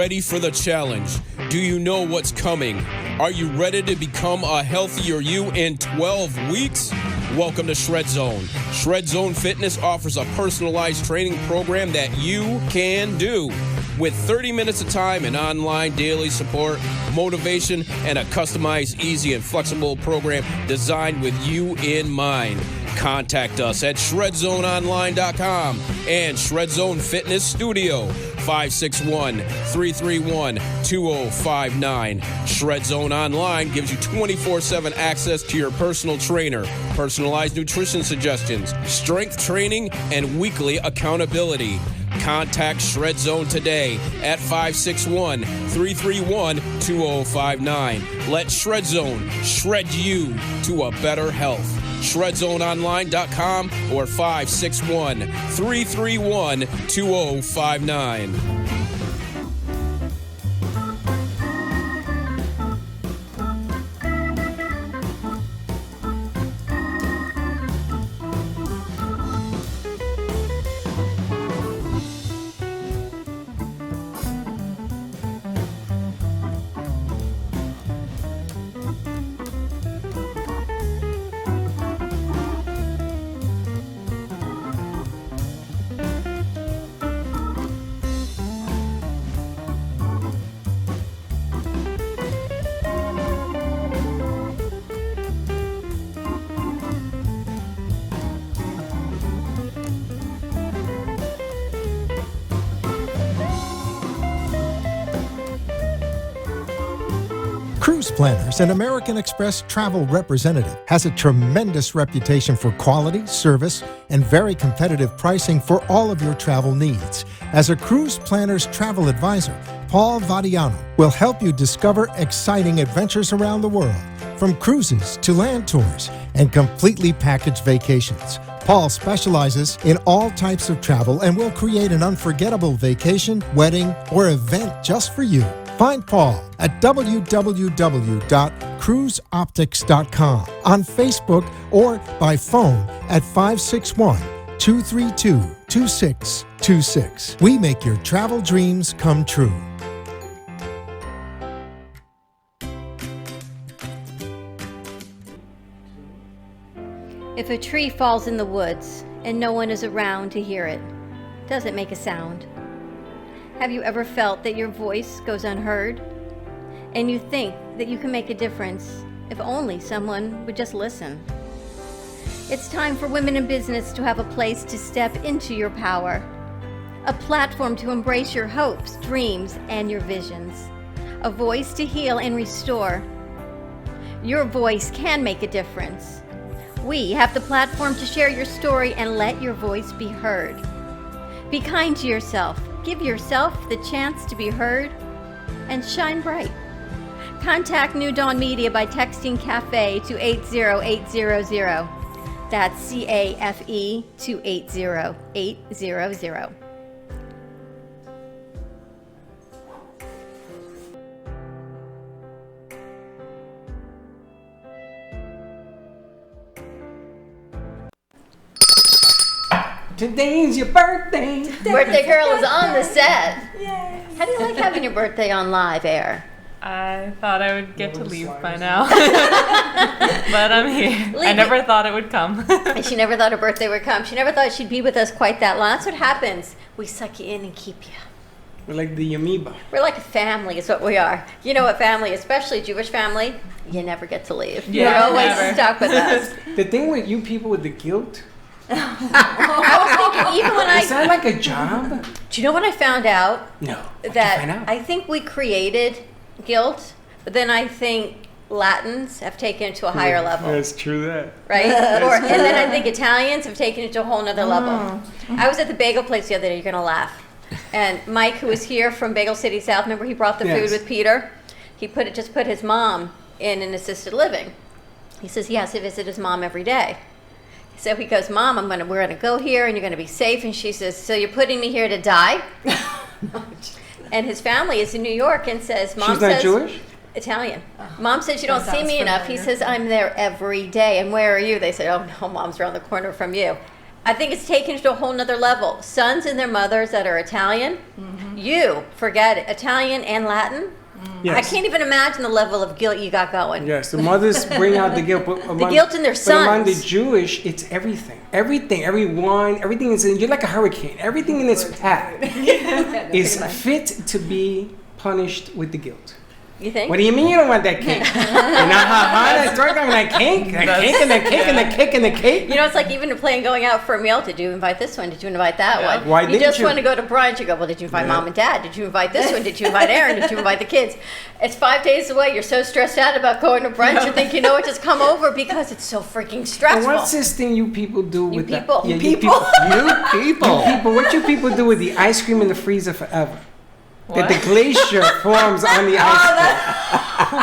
ready for the challenge? Do you know what's coming? Are you ready to become a healthier you in 12 weeks? Welcome to Shred Zone. Shred Zone Fitness offers a personalized training program that you can do. With 30 minutes of time and online daily support, motivation, and a customized, easy, and flexible program designed with you in mind. Contact us at shredzoneonline.com and Shred Zone Fitness Studio, 561-331-2059. Shred Zone Online gives you 24/7 access to your personal trainer, personalized nutrition suggestions, strength training, and weekly accountability. Contact Shred Zone today at 561-331-2059. Let Shred Zone shred you to a better health. ShredZoneOnline.com or 561-331-2059. Cruise Planners, an American Express travel representative, has a tremendous reputation for quality, service, and very competitive pricing for all of your travel needs. As a Cruise Planners travel advisor, Paul Vadiano will help you discover exciting adventures around the world, from cruises to land tours and completely packaged vacations. Paul specializes in all types of travel and will create an unforgettable vacation, wedding, or event just for you. Find Paul at www.cruiseoptics.com, on Facebook, or by phone at 561-232-2626. We make your travel dreams come true. If a tree falls in the woods and no one is around to hear it, does it make a sound? Have you ever felt that your voice goes unheard? And you think that you can make a difference if only someone would just listen? It's time for women in business to have a place to step into your power, a platform to embrace your hopes, dreams, and your visions, a voice to heal and restore. Your voice can make a difference. We have the platform to share your story and let your voice be heard. Be kind to yourself. Give yourself the chance to be heard and shine bright. Contact New Dawn Media by texting CAFE to 80800. That's CAFE to 80800. Today's your birthday. Birthday girl is on the set. Yay. How do you like having your birthday on live air? I thought I would get to leave by now. But I'm here. I never thought it would come. She never thought her birthday would come. She never thought she'd be with us quite that long. That's what happens. We suck you in and keep you. We're like the amoeba. We're like a family is what we are. You know what family, especially Jewish family, you never get to leave. Yeah, You're always never. stuck with us. The thing with you people with the guilt, I was thinking, even when is that like a job? Do you know what I found out? No. That I think we created guilt, but then I think Latins have taken it to a higher level. That's true that. Right? And then I think Italians have taken it to a whole nother level. I was at the bagel place the other day, you're going to laugh. And Mike, who was here from Bagel City South, remember he brought the food with Peter? He just put his mom in an assisted living. He says he has to visit his mom every day. So he goes, Mom, we're gonna go here and you're gonna be safe. And she says, so you're putting me here to die? And his family is in New York and says, Mom She's not Jewish? Italian. Mom says you don't see me enough. He says, I'm there every day. And where are you? They say, oh no, Mom's around the corner from you. I think it's taken it to a whole nother level. Sons and their mothers that are Italian You forget it. Italian and Latin. Yes. I can't even imagine the level of guilt you got going. Yes, the mothers bring out the guilt. But the guilt in their sons. But among the Jewish, it's everything. Everything, every wine, everything is in. You're like a hurricane. Everything in its path is fit to be punished with the guilt. You think? What do you mean you don't want that cake? You know how hard I work on that cake? That cake and the cake and the cake and the cake? You know, it's like even a plan going out for a meal. Did you invite this one? Did you invite that one? Why you didn't just you? want to go to brunch. You go, well, did you invite mom and dad? Did you invite this one? Did you invite Aaron? Did you invite the kids? It's 5 days away. You're so stressed out about going to brunch. You think, you know what, just come over because it's so freaking stressful. And what's this thing you people do with people. that? Yeah, You people. You people. What you people do with the ice cream in the freezer forever? That the glacier forms on the ice cream.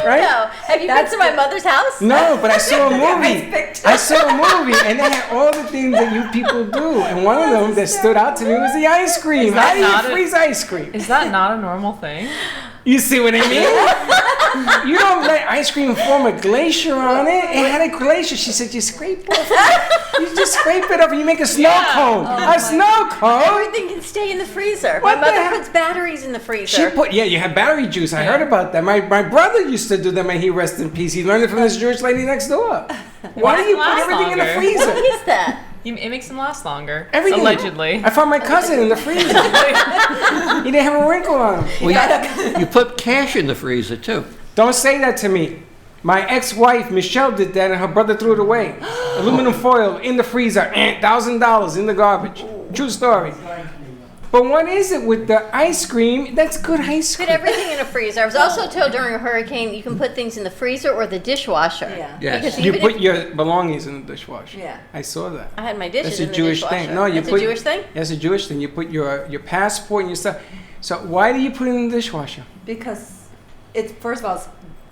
Right? No. Have you been to my mother's house? No, but I saw a movie. I saw a movie, and they had all the things that you people do. And one of them that stood out to me was the ice cream. How do you freeze ice cream? Is that not a normal thing? You see what I mean? You don't let ice cream form a glacier on it. It had a glacier. She said, you scrape off. You just scrape it up and you make a snow cone. A snow cone. Everything can stay in the freezer. What my the mother hell? puts batteries in the freezer. You have battery juice. I heard about that. My brother used to do that, and he rest in peace. He learned it from this Jewish lady next door. Why do you put everything in the freezer? What is that? It makes them last longer. Everything. Allegedly. I found my cousin in the freezer. He didn't have a wrinkle on him. Well, you put cash in the freezer too. Don't say that to me. My ex-wife, Michelle, did that, and her brother threw it away. Aluminum foil in the freezer, $1,000 in the garbage. True story. But what is it with the ice cream? That's good ice cream. Put everything in a freezer. I was also told during a hurricane you can put things in the freezer or the dishwasher. Yeah. Yes. Because You even put if- your belongings in the dishwasher. Yeah. I saw that. I had my dishes That's a in the Jewish dishwasher. thing. No, you That's put a Jewish thing? That's a Jewish thing. You put your passport and your stuff. So why do you put it in the dishwasher? Because it's, first of all, it's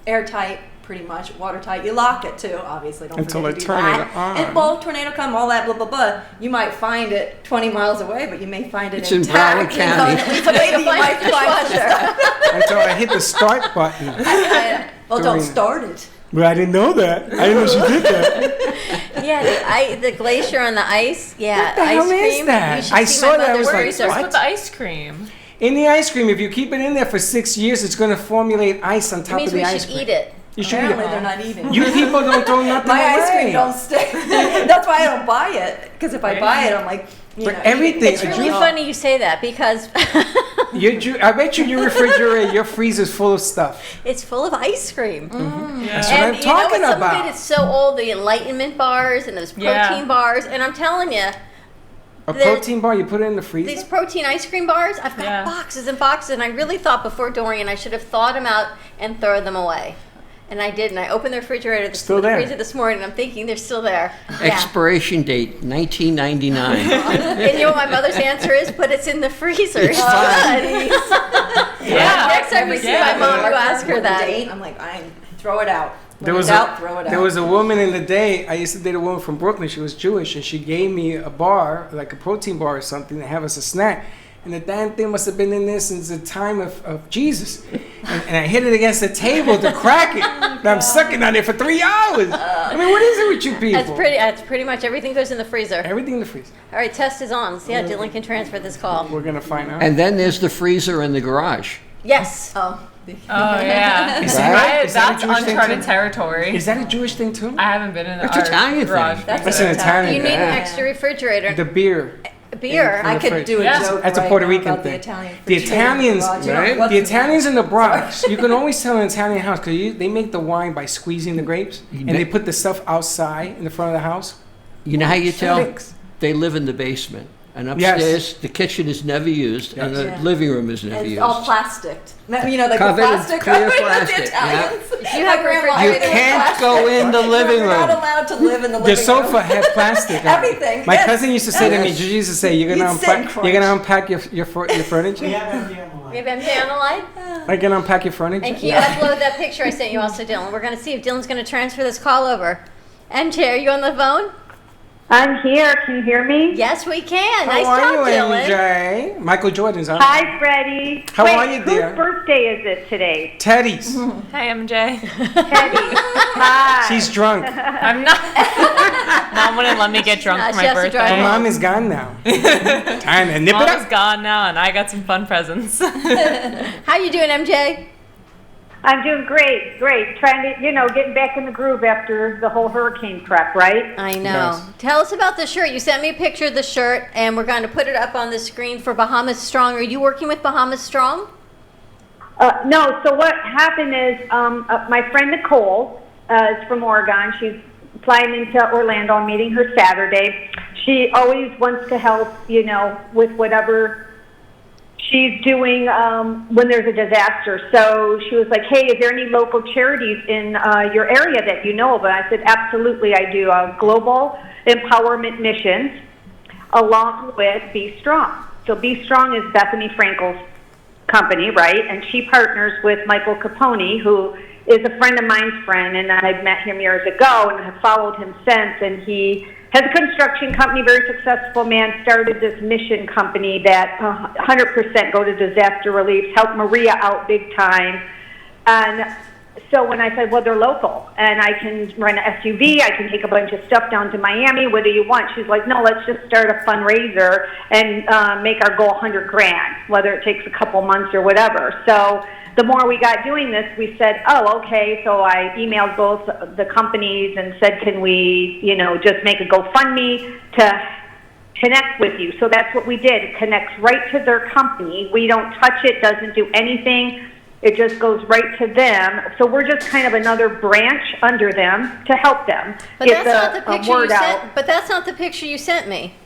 airtight, pretty much, watertight. You lock it too, obviously. Don't Until forget a to do tornado that. on. And well, tornado come, all that, blah, blah, blah. You might find it 20 miles away, but you may find it It's in intact. Broward County. You know, maybe you might find some stuff. Until I hit the start button. Well, don't start it. But I didn't know that. I didn't know she did that. Yeah, the glacier on the ice. Yeah, What the ice hell cream. is that? You should I see saw my that, I was mother's like, freezer. what? With the ice cream. In the ice cream, if you keep it in there for 6 years, it's going to formulate ice on It top means of the we ice should cream. eat it. You should Apparently eat they're it. not eating. You people don't throw nothing My away. ice cream don't stay. That's why I don't buy it. Because if I buy it, I'm like, you But know. everything- It's really funny you say that because I bet you your refrigerator, your freezer's full of stuff. it's full of ice cream. That's what And I'm you know talking what? Some about. of it is so old. The Enlightenment bars and those protein bars. And I'm telling you, A protein bar, you put it in the freezer? these protein ice cream bars, I've got boxes and boxes. And I really thought before Dorian, I should have thawed them out and throw them away. And I did, and I opened the refrigerator, the freezer this morning, and I'm thinking they're still there. Yeah. Expiration date 1999. And you know what my mother's answer is? Put it in the freezer. It's fine. Yeah. Next time you see my mom, you ask her that. I'm like, throw it out. There was, a woman in the day, I used to date a woman from Brooklyn, she was Jewish, and she gave me a bar, like a protein bar or something, to have as a snack. And the damn thing must have been in there since the time of Jesus. And I hit it against the table to crack it. And I'm sucking on it for 3 hours. I mean, what is it with you people? That's pretty much everything goes in the freezer. Everything in the freezer. All right, test is on. See how Dylan can transfer this call. We're going to find out. And then there's the freezer in the garage. Yes. Oh yeah. Is that a That's Jewish thing uncharted too? territory. Is that a Jewish thing too? I haven't been in It's our Italian garage. thing. That's an Italian You need thing. an extra refrigerator. The beer. Beer. in the fridge. That's a right Puerto now Rican about the thing. Italian The refrigerator Italians, garage. You know, right? what's The in Italians in the Bronx, you can always tell an Italian house because they make the wine by squeezing the grapes, and they put the stuff outside in the front of the house. You know how you tell? Stinks. They live in the basement. And Yes. upstairs, the kitchen is never used, and the living room is never It's used. all plasticed. You know, like Covered the in plastic clear covered with plastic, the Italians. If you have My grandma, You everything was can't plastic. go in the living You're not room. allowed to live in the The living room. sofa had plastic on it. Everything, My yes. cousin used to say to me, Yes. Gigi used to say, "You're gonna You'd sit and unpack. You're gonna unpack your furniture. We have MJ on the line. Are you gonna unpack your furniture?" And can you upload that picture I sent you also, Dylan? We're going to see if Dylan's going to transfer this call over. MJ, are you on the phone? I'm here. Can you hear me? Yes, we can. How Nice are job, you, Dylan. MJ? Michael Jordan's on. Hi, Freddie. How Wait, are you, dear? Whose birthday is it today? Teddy's. Hi, MJ. Hi. She's drunk. I'm not. Mom wouldn't let me get drunk not. for She my has to drive birthday. Her mom is gone now. Time to nip it Mom up. is gone now, and I got some fun presents. How you doing, MJ? I'm doing great. Trying to, getting back in the groove after the whole hurricane prep, right? I know. Yes. Tell us about the shirt. You sent me a picture of the shirt, and we're going to put it up on the screen for Bahamas Strong. Are you working with Bahamas Strong? No, so what happened is my friend Nicole is from Oregon. She's flying into Orlando. I'm meeting her Saturday. She always wants to help, with whatever she's doing when there's a disaster. So she was like, hey, is there any local charities in your area that you know of? And I said, absolutely, I do. Global Empowerment Missions, along with Be Strong. So Be Strong is Bethany Frankel's company, right? And she partners with Michael Capone, who is a friend of mine's friend, and I've met him years ago and have followed him since. And he has a construction company, very successful man, started this mission company that 100% go to disaster relief, help Maria out big time. And so when I said, well, they're local, and I can rent an SUV, I can take a bunch of stuff down to Miami, what do you want? She's like, no, let's just start a fundraiser and make our goal $100,000, whether it takes a couple months or whatever. So the more we got doing this, we said, oh, okay. So I emailed both the companies and said, can we, just make a GoFundMe to connect with you? So that's what we did. It connects right to their company. We don't touch it, doesn't do anything. It just goes right to them. So we're just kind of another branch under them to help them. But Get that's not the picture word you out. sent. But that's not the picture you sent me.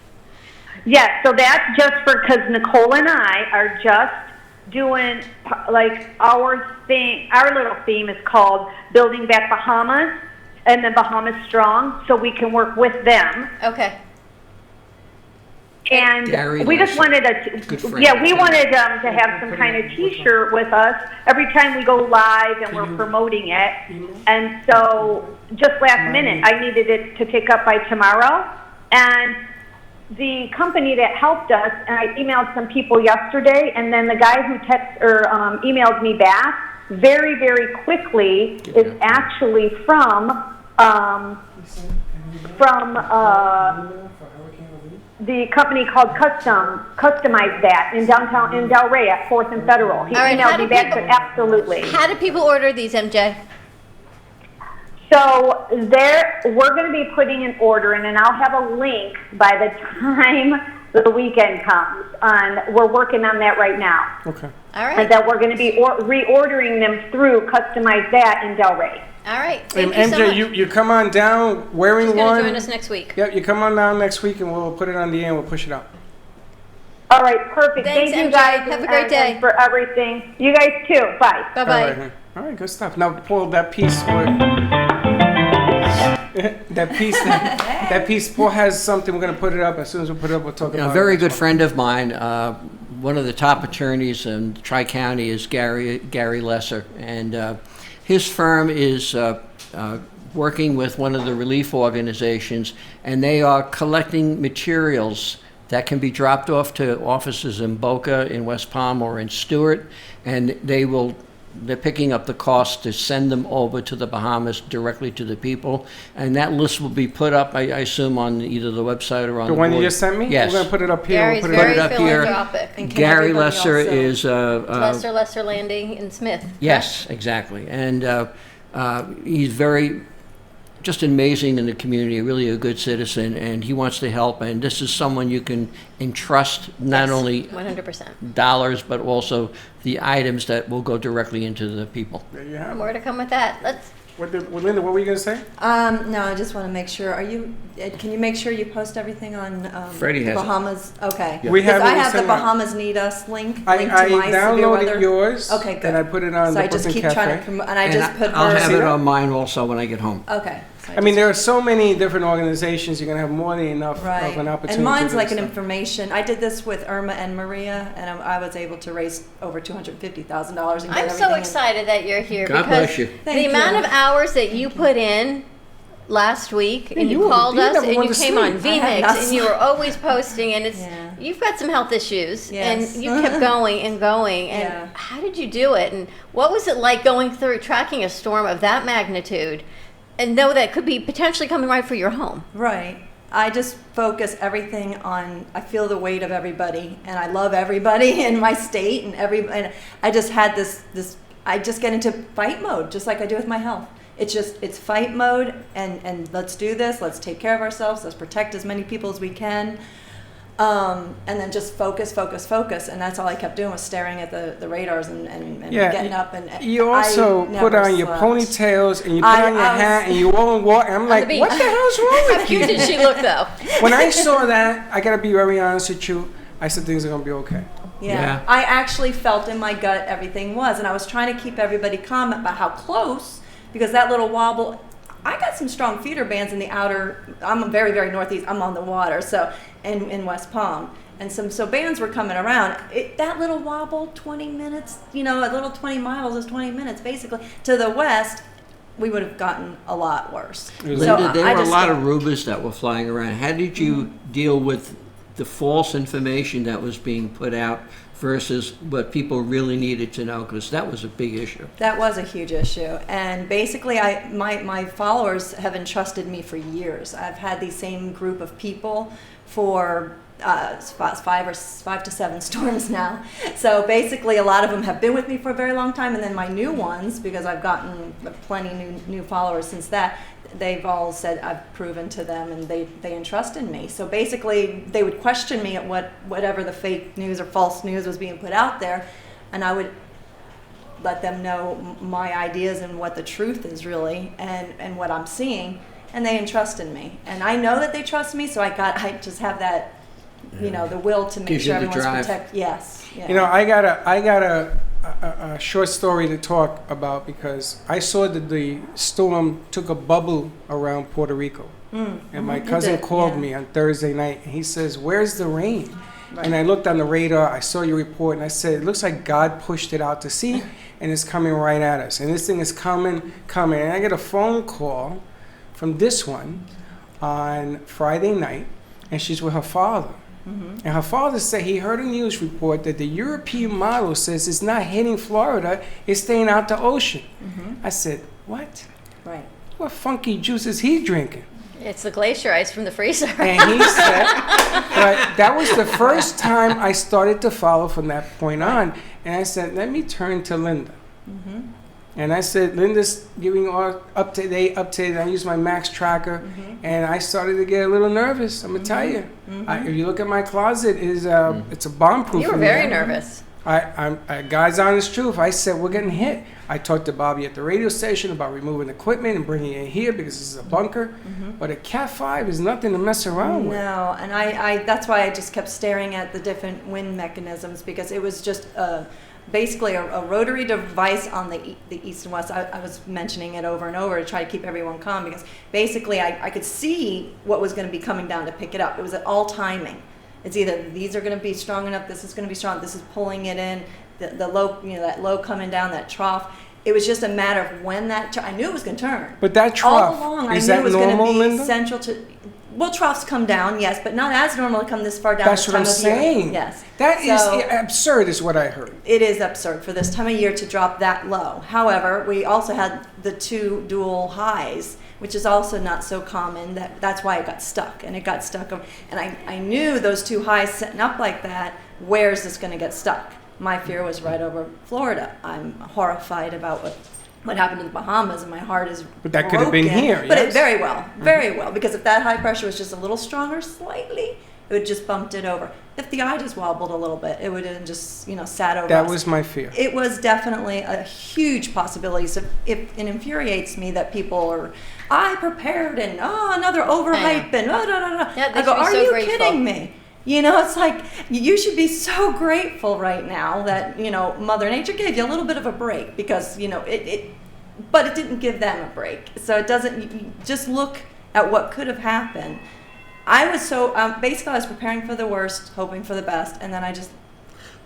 Yeah, so that's just because Nicole and I are just doing like our thing. Our little theme is called Building Back Bahamas, and then Bahamas Strong, so we can work with them. Okay. And Gary we just Lesser. wanted Good friend. we wanted to have some kind of T-shirt with us every time we go live and we're promoting it. And so just last minute, I needed it to pick up by tomorrow. And the company that helped us, and I emailed some people yesterday, and then the guy who emailed me back very, very quickly is actually from the company called Customize That in downtown in Del Rey at 4th and Federal. He All right, emailed me back, said absolutely. How do people order these, MJ? So we're going to be putting an order in, and I'll have a link by the time the weekend comes. We're working on that right now. Okay. All right. And that we're going to be reordering them through Customize That in Del Rey. All right. Hey, Thank you so much. MJ, you come on down wearing She's one. going to join us next week. Yep, you come on down next week and we'll put it on the air and we'll push it out. All right, perfect. Thanks, Thank you MJ. guys. Have a great day. And for everything. You guys too. Bye. Bye-bye. All right, good stuff. Now, Paul, that piece that piece, Paul has something. We're going to put it up. As soon as we put it up, we'll talk about it. A very good friend of mine, one of the top attorneys in Tri-County is Gary Lesser, and his firm is working with one of the relief organizations, and they are collecting materials that can be dropped off to offices in Boca, in West Palm, or in Stewart, and they're picking up the cost to send them over to the Bahamas directly to the people. And that list will be put up, I assume, on either the website or on The the one you board. just sent me? Yes. We're going to put it up here. Gary's We'll put very it up philanthropic. here. Gary Lesser is... Lesser Landing in Smith. Yes, exactly. And he's very... just amazing in the community, really a good citizen, and he wants to help. And this is someone you can entrust not only 100%. dollars, but also the items that will go directly into the people. There you have it. More to come with that. Let's. Linda, what were you going to say? No, I just want to make sure. Can you make sure you post everything on Freddie the has it. Bahamas? Okay. We have Because I it have the sent out. Bahamas Need Us link. I linked to my severe downloaded weather. yours. Okay, good. And I put it on So the I just Brooklyn keep Cafe. trying to promote, and I just put I'll her. have it on mine also when I get home. Okay. So I mean, there are so many different organizations. You're going to have more than enough Right. of an opportunity. And mine's to do like an stuff. information. I did this with Irma and Maria, and I was able to raise over $250,000 and get I'm everything so in. excited that you're here God because bless you. the Thank amount you. of hours that you put in last week, Yeah, and you you called you us, never and went you to came sleep. on I VMix, not and you were always posting, and it's you've got some health issues, Yes. and you kept going and going. And Yeah. how did you do it? And what was it like going through tracking a storm of that magnitude, and know that could be potentially coming right for your home? Right. I just focus everything on, I feel the weight of everybody, and I love everybody in my state, and I just had this, I just get into fight mode, just like I do with my health. It's fight mode, and let's do this, let's take care of ourselves, let's protect as many people as we can. And then just focus, and that's all I kept doing was staring at the radars and getting up. And you also I put never on your slept. ponytails and you put on your hat and you won't walk. I'm like, what the hell's wrong with you? How cute did she look, though? When I saw that, I gotta be very honest with you. I said things are gonna be okay. Yeah. I actually felt in my gut everything was, and I was trying to keep everybody calm about how close, because that little wobble, I got some strong feeder bands in the outer, I'm very, very northeast, I'm on the water, so, in West Palm. And so bands were coming around. That little wobble, 20 minutes, a little 20 miles is 20 minutes, basically. To the west, we would have gotten a lot worse. Linda, there were a lot of rumors that were flying around. How did you deal with the false information that was being put out versus what people really needed to know? Because that was a big issue. That was a huge issue. And basically, my followers have entrusted me for years. I've had the same group of people for 5 to 7 storms now. So basically, a lot of them have been with me for a very long time. And then my new ones, because I've gotten plenty new followers since that, they've all said I've proven to them, and they entrust in me. So basically, they would question me at whatever the fake news or false news was being put out there, and I would let them know my ideas and what the truth is really, and what I'm seeing, and they entrust in me. And I know that they trust me, so I just have that, the will to make Gives sure you the everyone's drive. protected. Yes. Yeah. I got a short story to talk about, because I saw that the storm took a bubble around Puerto Rico. And my cousin called me on Thursday night, and he says, "Where's the rain?" Right. And I looked on the radar, I saw your report, and I said, "It looks like God pushed it out to sea, and it's coming right at us. And this thing is coming. And I get a phone call from this one on Friday night, and she's with her father. And her father said he heard a news report that the European model says it's not hitting Florida, it's staying out the ocean. I said, what? Right. What funky juice is he drinking? It's the glacier ice from the freezer. And he said, but that was the first time I started to follow from that point on. And I said, let me turn to Linda. And I said, Linda's giving all up to date. I use my Max tracker, and I started to get a little nervous. I'm gonna tell you. If you look at my closet, it's a bomb-proof. You were very nervous. God's honest truth. I said, we're getting hit. I talked to Bobby at the radio station about removing equipment and bringing it here because this is a bunker. But a Cat 5 is nothing to mess around with. No, and I that's why I just kept staring at the different wind mechanisms, because it was just basically a rotary device on the east and west. I was mentioning it over and over to try to keep everyone calm, because basically I could see what was going to be coming down to pick it up. It was at all timing. It's either these are going to be strong enough, this is going to be strong, this is pulling it in, the low, that low coming down, that trough. It was just a matter of when that, I knew it was going to turn. But that trough, all along, is I that knew it was going normal, to be Linda? central to. Well, troughs come down, yes, but not as normal to come this far down. That's this what time I'm of year. saying. Yes. That is So- absurd, is what I heard. It is absurd for this time of year to drop that low. However, we also had the 2 dual highs, which is also not so common. That's why it got stuck, and it got stuck. And I knew those 2 highs setting up like that, where's this going to get stuck? My fear was right over Florida. I'm horrified about what happened to the Bahamas, and my heart is But that could have been broken. here, But yes? it very well, because if that high pressure was just a little stronger, slightly, it would just bumped it over. If the eye just wobbled a little bit, it would have just, sat over That us. was my fear. It was definitely a huge possibility. So it infuriates me that people are, I prepared, and another overhype, and Yeah, they I go, should be are so you grateful. kidding me? It's like, you should be so grateful right now that, Mother Nature gave you a little bit of a break, because, but it didn't give them a break. So it doesn't, you just look at what could have happened. I was so, basically I was preparing for the worst, hoping for the best, and then I just.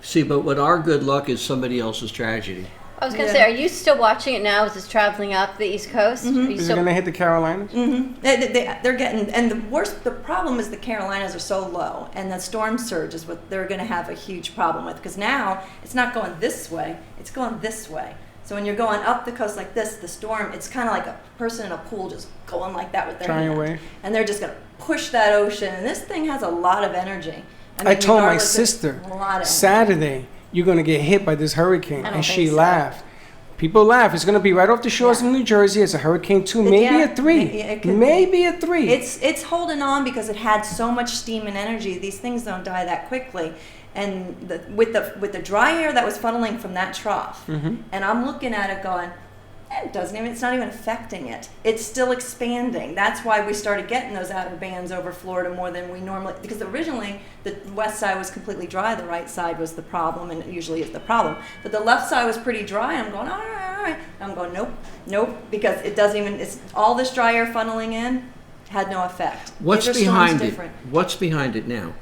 See, but what our good luck is somebody else's tragedy. I was going to say, are you still watching it now as it's traveling up the East Coast? Mm-hmm. Is it going to hit the Carolinas? Mm-hmm. They're getting, and the problem is the Carolinas are so low, and the storm surge is what they're going to have a huge problem with, because now it's not going this way, it's going this way. So when you're going up the coast like this, the storm, it's kind of like a person in a pool just going like that with their hand. Away. And they're just going to push that ocean, and this thing has a lot of energy. I told my sister Saturday, you're going to get hit by this hurricane. And she laughed. People laugh. It's going to be right off the shores of New Jersey. It's a Hurricane 2, maybe a 3. Maybe a 3. It's holding on because it had so much steam and energy. These things don't die that quickly. And with the dry air that was funneling from that trough, and I'm looking at it going, it's not even affecting it. It's still expanding. That's why we started getting those outer bands over Florida more than we normally, because originally the west side was completely dry, the right side was the problem, and it usually is the problem. But the left side was pretty dry, and I'm going, all right. I'm going, nope, because it doesn't even, it's all this dry air funneling in had no effect. What's behind it? What's behind it now?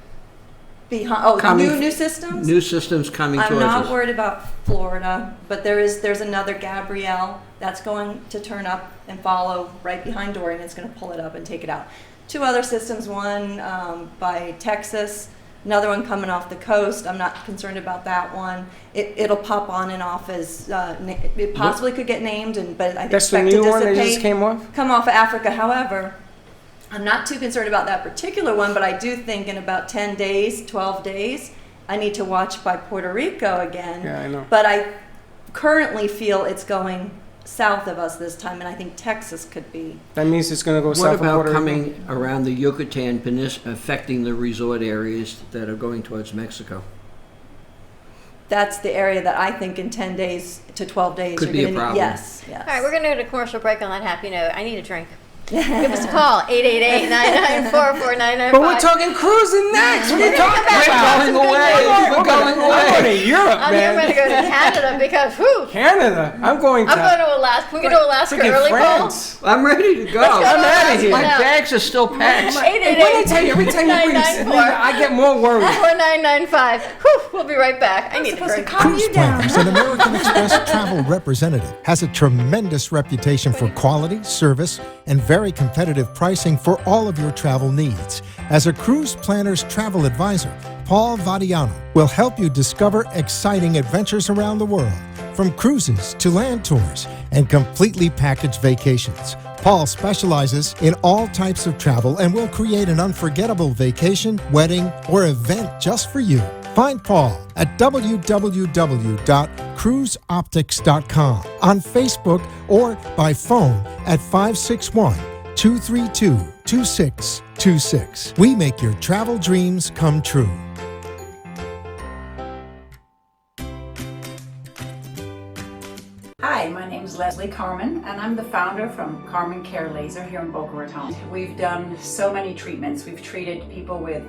New systems? New systems coming towards us. I'm not worried about Florida, but there's another Gabrielle that's going to turn up and follow right behind Dorian. It's going to pull it up and take it out. 2 other systems, one by Texas, another one coming off the coast. I'm not concerned about that one. It'll pop on and off as it possibly could get named, but I that's expect the new to one that dissipate, just came off? Come off of Africa. However, I'm not too concerned about that particular one, but I do think in about 10 days, 12 days, I need to watch by Puerto Rico again. Yeah, I know. But I currently feel it's going south of us this time, and I think Texas could be. That means it's going to go south of Puerto Rico. What about coming around the Yucatan Peninsula, affecting the resort areas that are going towards Mexico? That's the area that I think in 10 days to 12 days could be a problem. Yes. All right, we're going to go to commercial break on that happy note. I need a drink. Give us a call, 888-994-4995. But we're talking cruising next. What are you talking about? We're going away. We're going to Europe, I'm man. going to go to Canada because, Canada? I'm going to Alaska. Can we go to Alaska early, France. I'm ready to go. I'm out of here. My bags are still packed. Every time you bring I get more worried. 4995. Whew, we'll be right back. I need to drink. Cruise Planners, an American Express travel representative, has a tremendous reputation for quality, service, and very competitive pricing for all of your travel needs. As a Cruise Planners travel advisor, Paul Vadiano will help you discover exciting adventures around the world, from cruises to land tours and completely packaged vacations. Paul specializes in all types of travel and will create an unforgettable vacation, wedding, or event just for you. Find Paul at www.cruiseoptics.com, on Facebook, or by phone at 561-232-2626. We make your travel dreams come true. Hi, my name is Leslie Carmen, and I'm the founder from Carmen Care Laser here in Boca Raton. We've done so many treatments. We've treated people with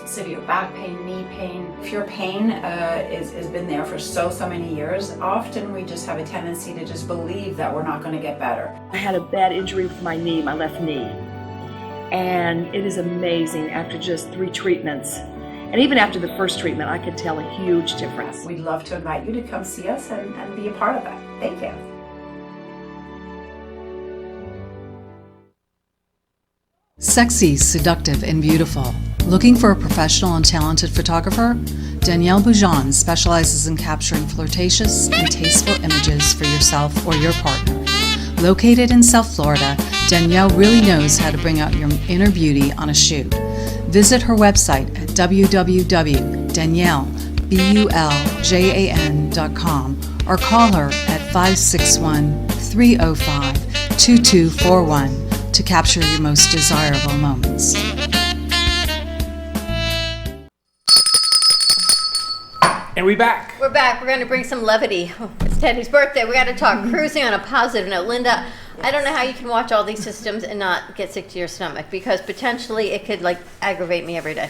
severe back pain, knee pain. If your pain has been there for so many years, often we just have a tendency to just believe that we're not going to get better. I had a bad injury with my knee, my left knee. And it is amazing after just 3 treatments. And even after the first treatment, I could tell a huge difference. We'd love to invite you to come see us and be a part of that. Thank you. Sexy, seductive, and beautiful. Looking for a professional and talented photographer? Danielle Boujon specializes in capturing flirtatious and tasteful images for yourself or your partner. Located in South Florida, Danielle really knows how to bring out your inner beauty on a shoot. Visit her website at www.daniellebuljan.com or call her at 561-305-2241 to capture your most desirable moments. And we're back. We're back. We're going to bring some levity. It's Teddy's birthday. We got to talk cruising on a positive note. Linda, I don't know how you can watch all these systems and not get sick to your stomach, because potentially it could aggravate me every day.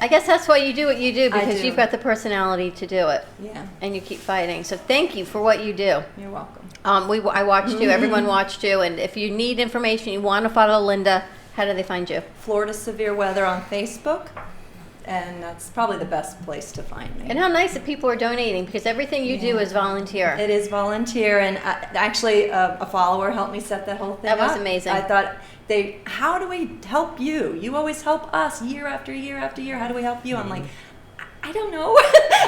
I guess that's why you do what you do, because you've got the personality to do it. Yeah. And you keep fighting. So thank you for what you do. You're welcome. I watched you. Everyone watched you. And if you need information, you want to follow Linda, how do they find you? Florida Severe Weather on Facebook. and that's probably the best place to find me. And how nice that people are donating, because everything you do is volunteer. It is volunteer, and actually a follower helped me set that whole thing up. That was amazing. I thought, how do we help you? You always help us year after year after year. How do we help you? I'm like, I don't know.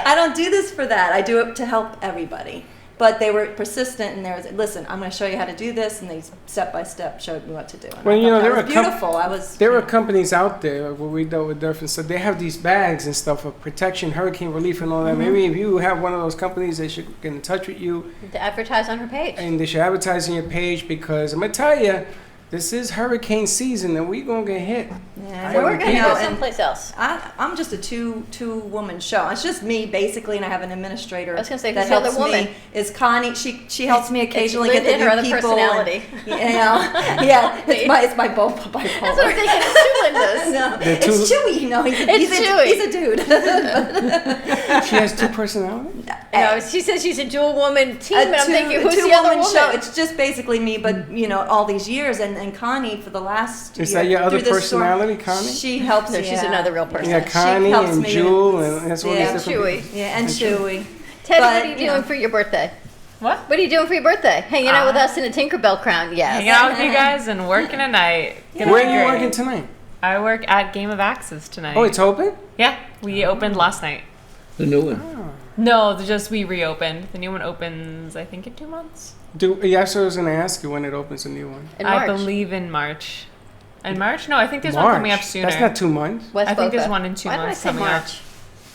I don't do this for that. I do it to help everybody. But they were persistent, and they was, listen, I'm going to show you how to do this, and they step by step showed me what to do. And Well, I you know, thought there that are was beautiful. there are companies out there where we dealt with different stuff. They have these bags and stuff of protection, hurricane relief, and all that. Maybe if you have one of those companies, they should get in touch with you. To advertise on her page. And they should advertise on your page, because I'm gonna tell you, this is hurricane season, and we're gonna get hit. Yeah, So we're going to go someplace else. I'm just a two woman show. It's just me basically, and I have an administrator. I was going to say, that who's the other helps woman? me. Is Connie? She helps me occasionally It's get the Linda, new her other people. personality. Yeah, it's my bipolar. That's what I'm thinking. It's two Lindas. No, They're it's two- Chewy. You know, Chewy. He's a dude. She has two personalities? No, she says she's a dual woman team, and I'm thinking, who's the two-woman other woman? show. It's just basically me, but all these years, and Connie for the last. Is that your other through this storm, personality, Connie? She helps. No, she's another real person. Yeah, Connie She helps and me. Jewel, and that's all Yeah, these different Chewy. people. Yeah, and Chewy. Teddy, But, what are you you doing know. for your birthday? What? What are you doing for your birthday? Hanging out with us in a Tinkerbell crown? Yes. Hanging out with you guys and working a night. Gonna Where be are you great. working tonight? I work at Game of Axes tonight. Oh, it's open? Yeah, we opened last night. The new one. No, just we reopened. The new one opens, I think, in 2 months. Yes, I was going to ask you when it opens a new one. In I March. believe in March. In March? No, I think there's March. one coming up sooner. That's not 2 months. West I think there's Boca. one in 2 Why did I months say coming up. March?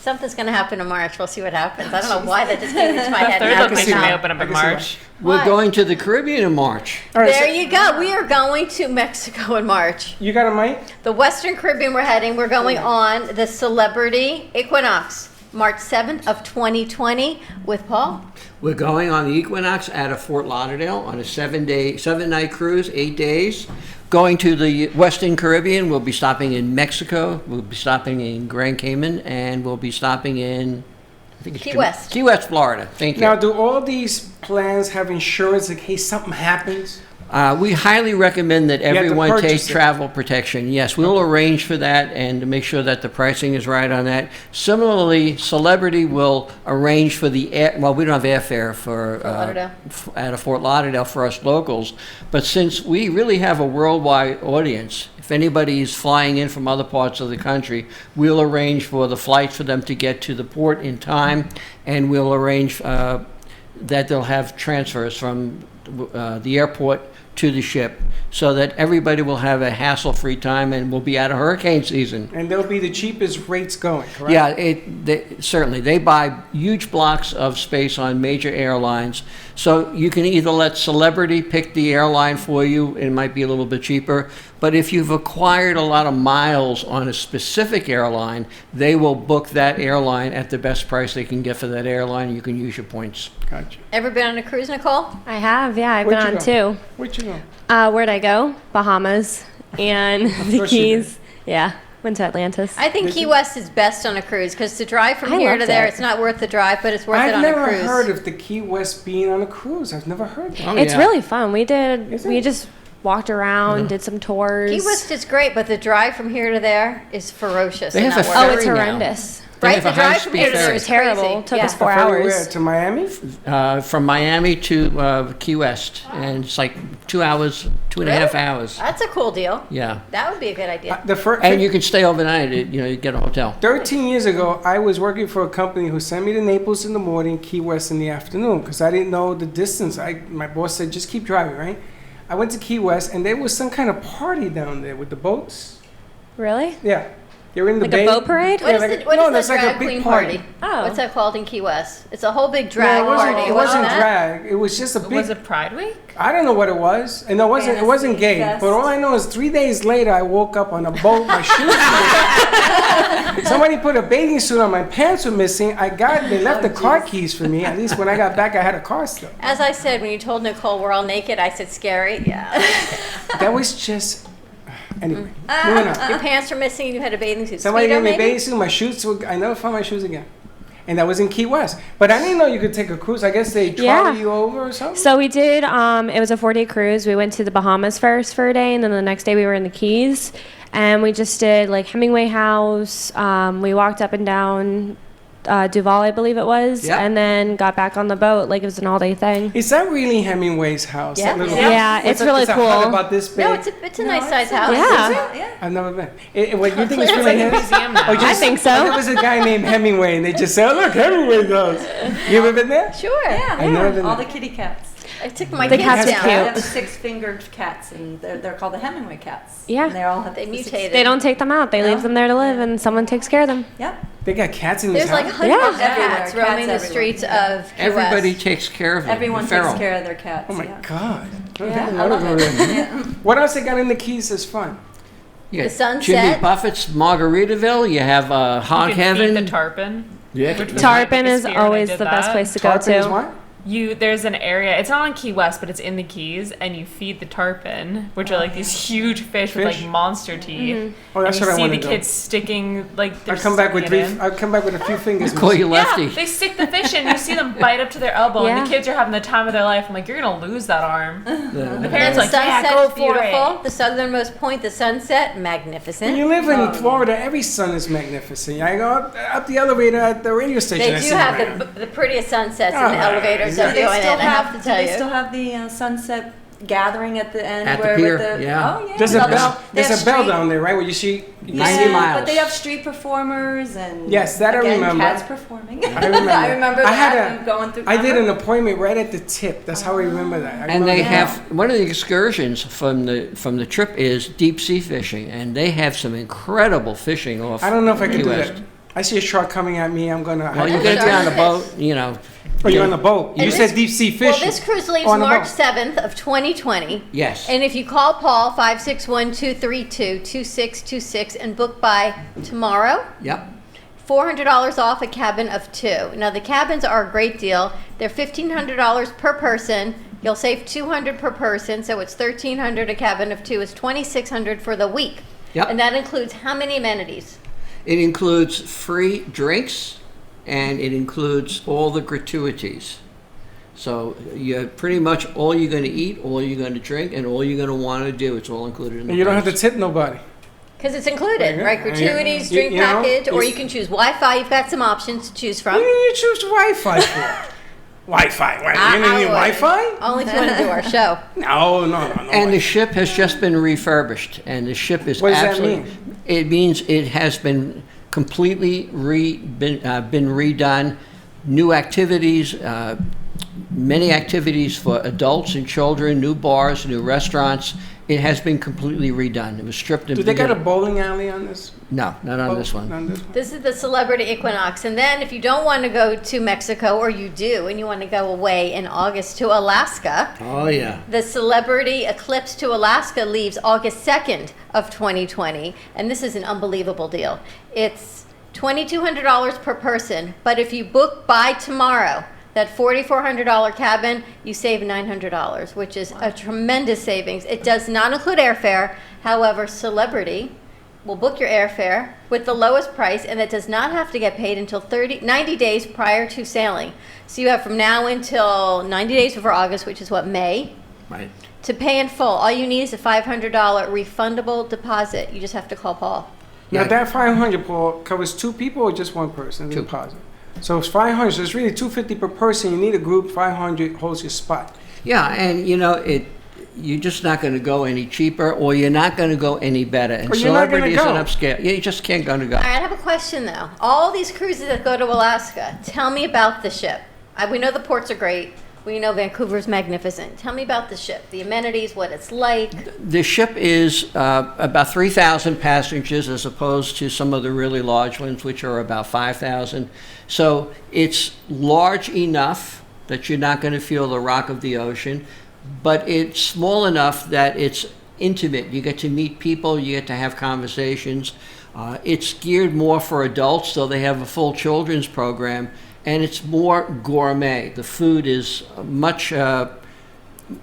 Something's going to happen in March. We'll see what happens. I don't know why that just came into my The head. third now. location may open up I in can see why. March. We're Why? going to the Caribbean in March. All right, There so you go. We are going to Mexico in March. you got a mic? The Western Caribbean we're heading. We're going on the Celebrity Equinox, March 7th of 2020 with Paul. We're going on the Equinox out of Fort Lauderdale on a 7-night cruise, 8 days. Going to the Western Caribbean, we'll be stopping in Mexico, we'll be stopping in Grand Cayman, and we'll be stopping in I think it's Key West. Key West, Florida. Thank you. Now, do all these plans have insurance in case something happens? We highly recommend that have to everyone take purchase it. travel protection. Yes, we'll arrange for that and to make sure that the pricing is right on that. Similarly, Celebrity will arrange for the we don't have airfare for Lauderdale. Out of Fort Lauderdale for us locals, but since we really have a worldwide audience, if anybody's flying in from other parts of the country, we'll arrange for the flights for them to get to the port in time, and we'll arrange that they'll have transfers from the airport to the ship, so that everybody will have a hassle-free time and we'll be out of hurricane season. And they'll be the cheapest rates going, correct? Yeah, certainly. They buy huge blocks of space on major airlines, so you can either let Celebrity pick the airline for you, it might be a little bit cheaper, but if you've acquired a lot of miles on a specific airline, they will book that airline at the best price they can get for that airline, and you can use your points. Gotcha. Ever been on a cruise, Nicole? I have, yeah. I've Where'd been you on go? two. Where'd you go? Where'd I go? Bahamas and the course you did. Keys. Yeah, went to Atlantis. I think Did Key you? West is best on a cruise because to drive from I here loved to there, it. it's not worth the drive, but it's worth it I've on never a cruise. heard of the Key West being on a cruise. I've never heard that. Oh, It's yeah. really fun. We did. Is We it? just walked around, did some tours. Key West is great, but the drive from here to there is ferocious. They and have not a worth Oh, it. it's ferry now. horrendous. They Right, have the a drive from high-speed here to there ferry. is Terrible. crazy. Took Yeah. us 4 Ferry where? hours. To Miami? From Miami to Key West, and it's like 2 hours, 2.5 hours. That's a cool deal. Yeah. That would be a good idea. The first, And you can stay overnight, you get a hotel. 13 years ago, I was working for a company who sent me to Naples in the morning, Key West in the afternoon, because I didn't know the distance. My boss said, just keep driving, right? I went to Key West, and there was some kind of party down there with the boats. Really? Yeah. You're in the Like bay. a boat parade? What is like the, a- what no, is that's the like a drag big queen party. party? Oh. What's that called in Key West? It's a whole big drag No, party. it wasn't that? drag. It was just a big. Was it Pride Week? I don't know what it was, and it wasn't Fantasy gay. Fest. But all I know is 3 days later, I woke up on a boat. My shoes were somebody put a bathing suit on. My pants were missing. They left the car keys for me. At least when I got back, I had a car still. As I said, when you told Nicole we're all naked, I said scary. Yeah. That was just. Anyway, moving on. Your pants were missing and you had a bathing suit. Somebody Speedo, gave me a maybe? bathing suit. My shoes were. I never found my shoes again. And that was in Key West. But I didn't know you could take a cruise. I guess they trolley Yeah. you over or something. So we did. It was a 4-day cruise. We went to the Bahamas first for a day, and then the next day we were in the Keys. And we just did like Hemingway House. We walked up and down Duval, I believe it was, Yep. and then got back on the boat. Like it was an all-day thing. Is that really Hemingway's house? Yeah. That little- Yeah, it's really a hut cool. about this big. No, it's a nice size house. Yeah. I've never been. What you think it's It's really like a him? museum now. Or just- I think so. There was a guy named Hemingway, and they just said, "Oh, look, Hemingway's house." You ever been there? Sure. Yeah, I've never been all there. the kitty cats. I took my The kids cats are down. They cute. have the 6-fingered cats, and they're called the Hemingway cats. Yeah. And they all have They the six- mutated. They don't take them out. They leave them there to live, and someone takes care of them. Yep. They got cats in this There's like house. hundreds of Everywhere, cats cats roaming the everywhere. streets of Key Everybody West. takes care of them. Everyone feral. takes care of their cats. Oh my yeah. God! Yeah, I I love love it. What else they got in the Keys is fun? Yeah, The sunset. Jimmy Buffett's Margaritaville. You have Hog You can Heaven. feed the tarpon. Yeah. which was Tarpon my is biggest fear when I always did the best that. place to go Tarpon is to. what? There's an area. It's not on Key West, but it's in the Keys, and you feed the tarpon, which are like these huge fish with Fish? like monster teeth. Oh, that's and what I you wanna see the do. kids sticking like. I they're come back with sticking three. it in. I come back with a few fingers. Call you lefty. Yeah, they stick the fish in. You see them bite up to their elbow, and Yeah. the kids are having the time of their life. I'm like, you're gonna lose that arm. The And parents the are like, yeah, sunset's go for beautiful. it. The southernmost point, the sunset, magnificent. When you live in Florida, every sun is magnificent. I go up the elevator at the radio station. I They see do have around. the prettiest sunsets in Oh, the elevators yeah. of the ONN, I have to do tell they you. still have the sunset gathering at the end? At the where pier, with the, yeah. Oh, yeah. There's a They bell. have There's a bell street- down there, right? Where you see. You Yeah, 90 miles. but they have street performers and Yes, that I again, remember. cats performing. I remember. I remember I that had and going through. I did an appointment right at the tip. That's how I remember that. I And they remember have one of the excursions from the trip is deep sea fishing, and they have some incredible fishing off. I don't know if I can Key do West. that. I see a shark coming at me. I'm gonna. Well, you're gonna be on a boat, you know. Oh, you're on a boat. You And said this- deep sea Well, fishing. this cruise leaves On a March boat. 7th of 2020. Yes. And if you call Paul 561-232-2626 and book by tomorrow, Yep. $400 off a cabin of 2. Now the cabins are a great deal. They're $1,500 per person. You'll save $200 per person, so it's $1,300 a cabin of 2. It's $2,600 for the week. Yep. And that includes how many amenities? It includes free drinks, and it includes all the gratuities. So you pretty much all you're going to eat, all you're going to drink, and all you're going to want to do. It's all included in the And you don't have to price. tip nobody. Because it's included, Yeah, right? yeah. Gratuities, You- drink you know, package, or you- you can choose Wi-Fi. You've got some options to choose from. What do you choose Wi-Fi for? Wi-Fi. What, you need would. Wi-Fi? Only if you want to do our show. No. And the ship has just been refurbished, and the ship is What does that absolutely. It means it has been completely been redone. New activities, many activities for adults and children, new bars, new restaurants. It has been completely redone. It was stripped. Do they got a bowling alley on this? No, not on this one. On this one? This is the Celebrity Equinox. And then if you don't want to go to Mexico, or you do, and you want to go away in August to Alaska, Oh yeah. the Celebrity Eclipse to Alaska leaves August 2nd of 2020. And this is an unbelievable deal. It's $2,200 per person, but if you book by tomorrow, that $4,400 cabin, you save $900, which is a tremendous savings. It does not include airfare. However, Celebrity will book your airfare with the lowest price, and it does not have to get paid until 90 days prior to sailing. So you have from now until 90 days before August, which is what, May, Right. to pay in full. All you need is a $500 refundable deposit. You just have to call Paul. Now that 500, Paul, covers 2 people or just 1 person? The Two. deposit. So it's 500. So it's really $250 per person. You need a group. 500 holds your spot. Yeah, and you know you're just not going to go any cheaper, or you're not going to go any better. And Or you're not gonna Celebrity is an go. upscale. You just can't go. All right, I have a question though. All these cruises that go to Alaska, tell me about the ship. We know the ports are great. We know Vancouver's magnificent. Tell me about the ship, the amenities, what it's like. The ship is about 3,000 passengers as opposed to some of the really large ones, which are about 5,000. So it's large enough that you're not going to feel the rock of the ocean, but it's small enough that it's intimate. You get to meet people, you get to have conversations. It's geared more for adults, so they have a full children's program, and it's more gourmet. The food is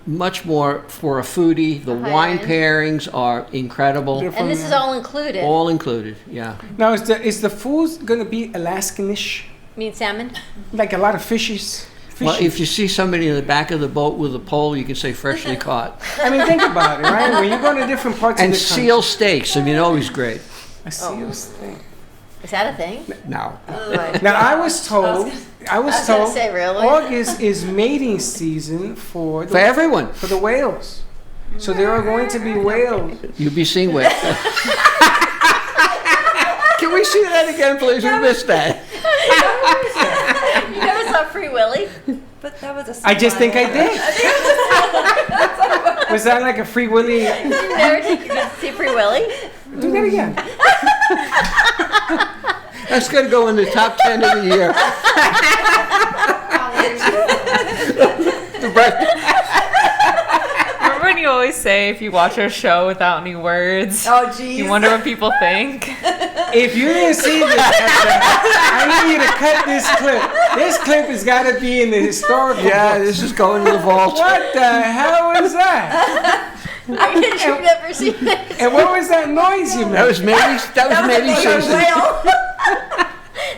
much more for a foodie. The higher wine end. pairings are incredible. And this is all included. All included, yeah. Now, is the food going to be Alaskanish? You mean salmon? Like a lot of fishes? Well, Fishy. if you see somebody in the back of the boat with a pole, you can say freshly caught. I mean, think about it, right? When you go to different parts And of the country. seal steaks, I mean, always great. A seal steak. Is that a thing? No. Now I was told. I was was gonna told. say, really? August is mating season for For everyone. For the whales. So there are going to be whales. You'll be seeing whales. Can we see that again, please? We missed that. You never saw Free Willy? But that was a I just think I did. Was that like a Free Willy? You never did see Free Willy? Do that again. That's going to go in the top 10 of the year. Remember when you always say if you watch a show without any words, Oh, geez. you wonder what people think? If you didn't see this, I need you to cut this clip. This clip has got to be in the historical Yeah, books. this is going to the vault. What the hell was that? You've never seen this. And what was that noise you made? That was maybe Susan.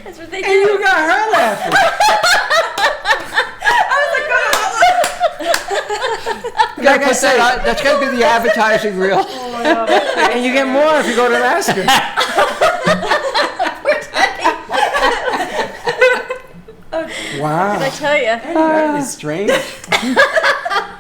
That's what they do. And you got her laughing. Like I said, that's going to be the advertising reel. And you get more if you go to Alaska. Wow. Did I tell you? That is strange.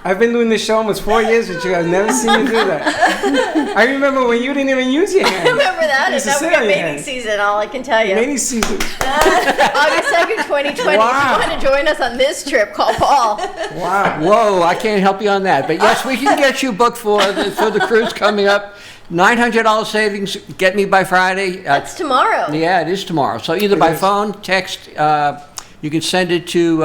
I've been doing this show almost 4 years with you. I've never seen you do that. I remember when you didn't even use your hands. I remember that. You used And to now we sit got on your mating hands. season, all I can tell you. Mating season. August 2nd, 2020. Wow. If you want to join us on this trip, call Paul. Wow. Whoa, I can't help you on that. But yes, we can get you booked for the cruise coming up. $900 savings, get me by Friday. That's tomorrow. Yeah, it is tomorrow. So either by phone, text, you can send it to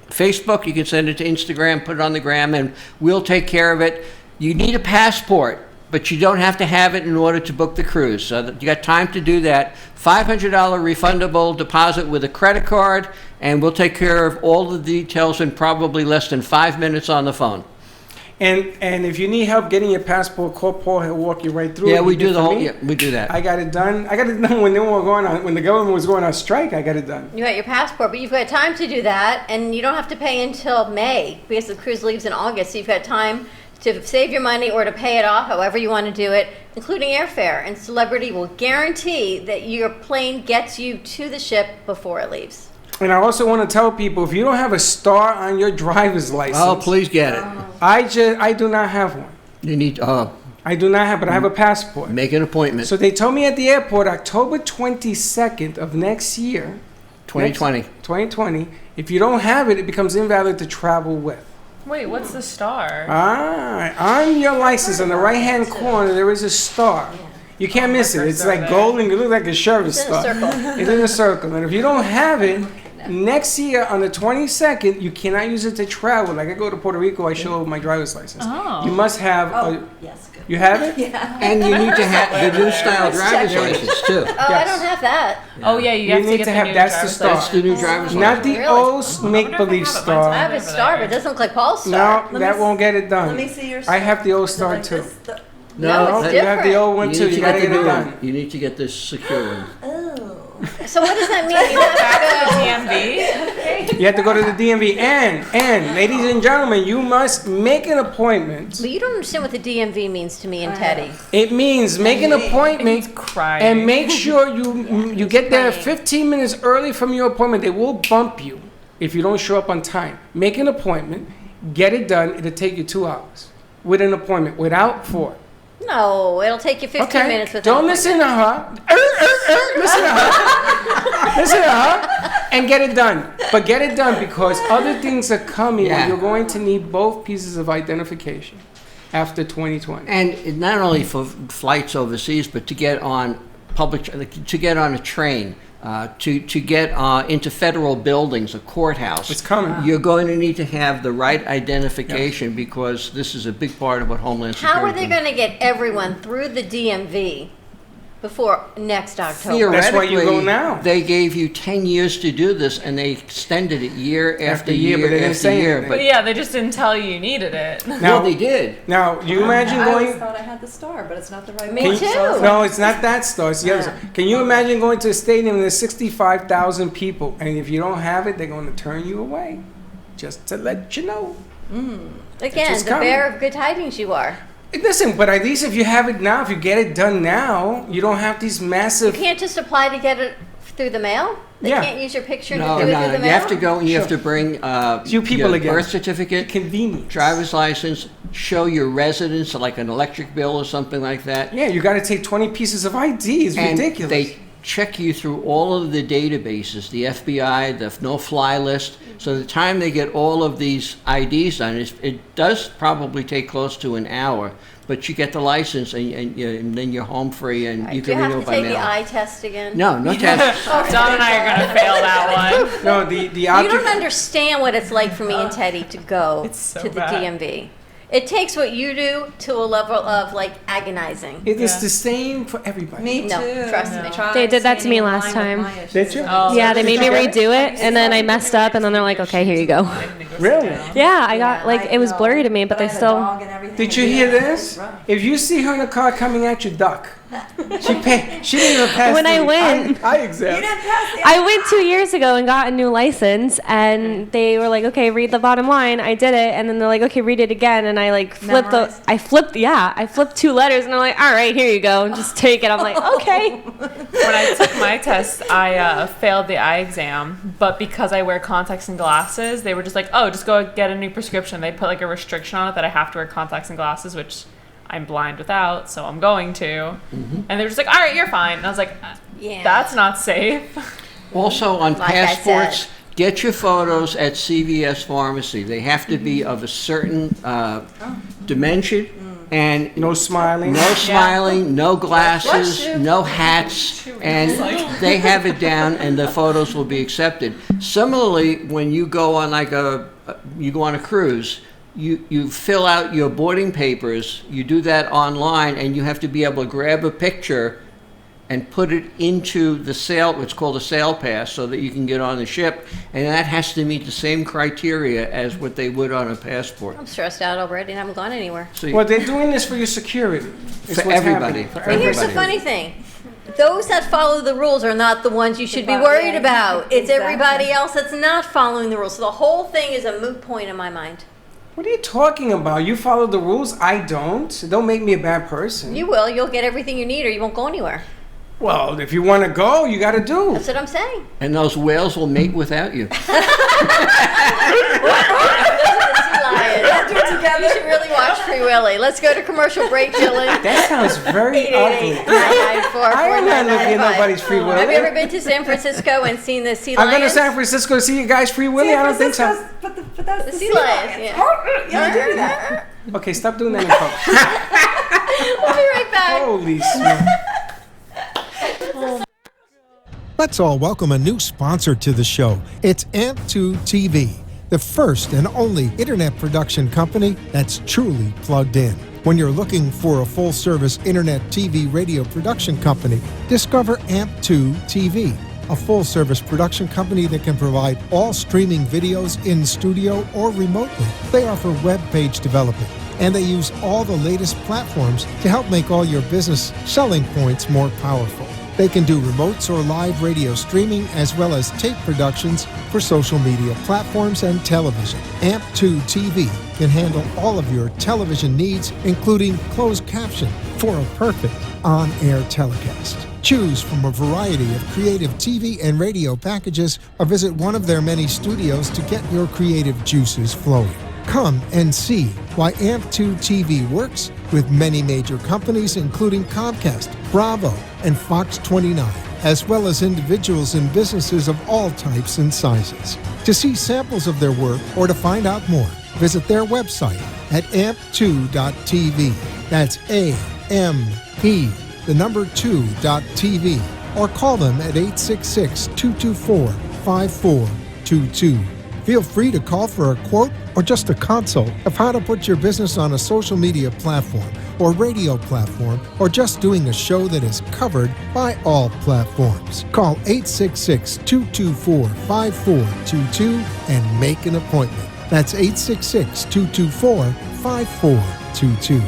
Facebook, you can send it to Instagram, put it on the gram, and we'll take care of it. You need a passport, but you don't have to have it in order to book the cruise. So that you got time to do that. $500 refundable deposit with a credit card, and we'll take care of all the details in probably less than 5 minutes on the phone. And if you need help getting your passport, call Paul. He'll walk you right through it. Yeah, we He do did the for whole. me. Yeah, we do that. I got it done. I got it done when they were going on. When the government was going on strike, I got it done. You got your passport, but you've got time to do that, and you don't have to pay until May because the cruise leaves in August. So you've got time to save your money or to pay it off, however you want to do it, including airfare. And Celebrity will guarantee that your plane gets you to the ship before it leaves. And I also want to tell people, if you don't have a star on your driver's license, Oh, please get it. I do not have one. You need. I do not have, but I have a passport. Make an appointment. So they told me at the airport, October 22nd of next year, 2020. 2020. If you don't have it, it becomes invalid to travel with. Wait, what's the star? On your license, in the right-hand corner, there is a star. You can't miss it. It's like gold and it looks like a service It's in a star. circle. It's in a circle. And if you don't have it, next year on the 22nd, you cannot use it to travel. Like I go to Puerto Rico, I show my driver's license. Oh. You must have. Yes, good. You have it? Yeah. And you need to have the new style driver's license too. Oh, I don't have that. Oh yeah, you have to need get to the have. new That's the driver's star. That's the new driver's Not license. the Really? old make-believe I star. have a star, but it doesn't look like Paul's No, star. that won't get it done. Let me see your I have the old star Like too. this, No, it's you have the different. old one You too. need You to gotta get get the it new done. one. You need to get this secure one. So what does that mean? You have to go DMV. You have to go to the DMV. And ladies and gentlemen, you must make an appointment. But you don't understand what the DMV means to me and Teddy. It means make an appointment Crying. and make sure you get there 15 minutes early from your appointment. They will bump you if you don't show up on time. Make an appointment, get it done. It'll take you 2 hours with an appointment, without 4. No, it'll take you 15 minutes with Don't an listen to her. Listen to her. Listen to her. And get it done. But get it done because other things are coming. Yeah. And you're going to need both pieces of identification after 2020. And not only for flights overseas, but to get on to get on a train, to get into federal buildings, a courthouse. It's coming. You're going to need to have the right identification because this is a big part of what Homeland Security. How are they going to get everyone through the DMV before next October? Theoretically, That's why you go now. They gave you 10 years to do this, and they extended it year after year, year, but they didn't after say year. anything. But yeah, they just didn't tell you needed it. Well, they did. Now, you imagine I always going. thought I had the star, but it's not the right Me one. too. No, it's not that star. It's the other star. Can you imagine going to a stadium and there's 65,000 people, and if you don't have it, they're going to turn you away? Just to let you know. Again, It's the coming. bearer of good tidings you are. Listen, but at least if you have it now, if you get it done now, you don't have these You massive. can't just apply to get it through the mail? They Yeah. can't use your picture No, to do it no, through the you mail? have to go and you have Sure. to bring You people your again. birth certificate, Convenience. driver's license, show your residence, like an electric bill or something like that. Yeah, you got to take 20 pieces of ID. It's And ridiculous. they check you through all of the databases, the FBI, the no-fly list. So the time they get all of these IDs done, it does probably take close to an hour. But you get the license, and then you're home free, and you Do you can have renew to it by take the mail. eye test again? No, no test. Don and I are going to fail that one. No, the You object. don't understand what it's like for me and Teddy to go so to the bad. DMV. It takes what you do to a level of like agonizing. It is the same for everybody. Me No, too. trust me. They did that to me last time. Did you? Yeah, they made me redo it, and then I messed up, and then they're like, "Okay, here you go." Really? Yeah, I got like it was blurry to me, but they still. Did you hear this? If you see her in a car coming at you, duck. She didn't even pass When I the went- eye exam. I went 2 years ago and got a new license, and they were like, "Okay, read the bottom line." I did it, and then they're like, "Okay, read it again." And I like flipped I flipped 2 letters, and I'm like, "All right, here you go, and just take it." I'm like, "Okay." When I took my test, I failed the eye exam, but because I wear contacts and glasses, they were just like, "Oh, just go get a new prescription." They put like a restriction on it that I have to wear contacts and glasses, which I'm blind without, so I'm going to. And they were just like, "All right, you're fine." And I was like, Yeah. "That's not safe." Also, on Like I passports, said. get your photos at CVS Pharmacy. They have to be of a certain dimension and No smiling. no smiling, no glasses, no hats, and they have it down, and the photos will be accepted. Similarly, when you go on you go on a cruise, you fill out your boarding papers. You do that online, and you have to be able to grab a picture and put it into the sail, what's called a sail pass, so that you can get on the ship, and that has to meet the same criteria as what they would on a passport. I'm stressed out already and I haven't gone anywhere. So Well, they're doing this for your security. It's For what's everybody. happening. For But here's the Everybody. funny thing. Those that follow the rules are not the ones you should be worried about. It's everybody else that's not following the rules. So the whole thing is a moot point in my mind. What are you talking about? You follow the rules. I don't. Don't make me a bad person. You will. You'll get everything you need or you won't go anywhere. Well, if you want to go, you got to do. That's what I'm saying. And those whales will mate without you. Those are the sea lions. You should really watch Free Willy. Let's go to commercial break, Jillian. That sounds very ugly. I am not looking at nobody's Free Willy. Have you ever been to San Francisco and seen the sea I've lions? been to San Francisco to see you guys Free Willy. I don't think so. But that's The sea lions, yeah. You don't do that. Okay, stop doing that in public. We'll be right back. Holy smokes. Let's all welcome a new sponsor to the show. It's AMP2 TV, the first and only internet production company that's truly plugged in. When you're looking for a full-service internet TV radio production company, discover AMP2 TV, a full-service production company that can provide all streaming videos in studio or remotely. They offer web page development, and they use all the latest platforms to help make all your business selling points more powerful. They can do remotes or live radio streaming as well as tape productions for social media platforms and television. AMP2 TV can handle all of your television needs, including closed caption for a perfect on-air telecast. Choose from a variety of creative TV and radio packages or visit one of their many studios to get your creative juices flowing. Come and see why AMP2 TV works with many major companies, including Comcast, Bravo, and Fox 29, as well as individuals and businesses of all types and sizes. To see samples of their work or to find out more, visit their website at amp2.tv. That's A-M-P, the number 2.tv, or call them at 866-224-5422. Feel free to call for a quote or just a consult of how to put your business on a social media platform or radio platform, or just doing a show that is covered by all platforms. Call 866-224-5422 and make an appointment. That's 866-224-5422.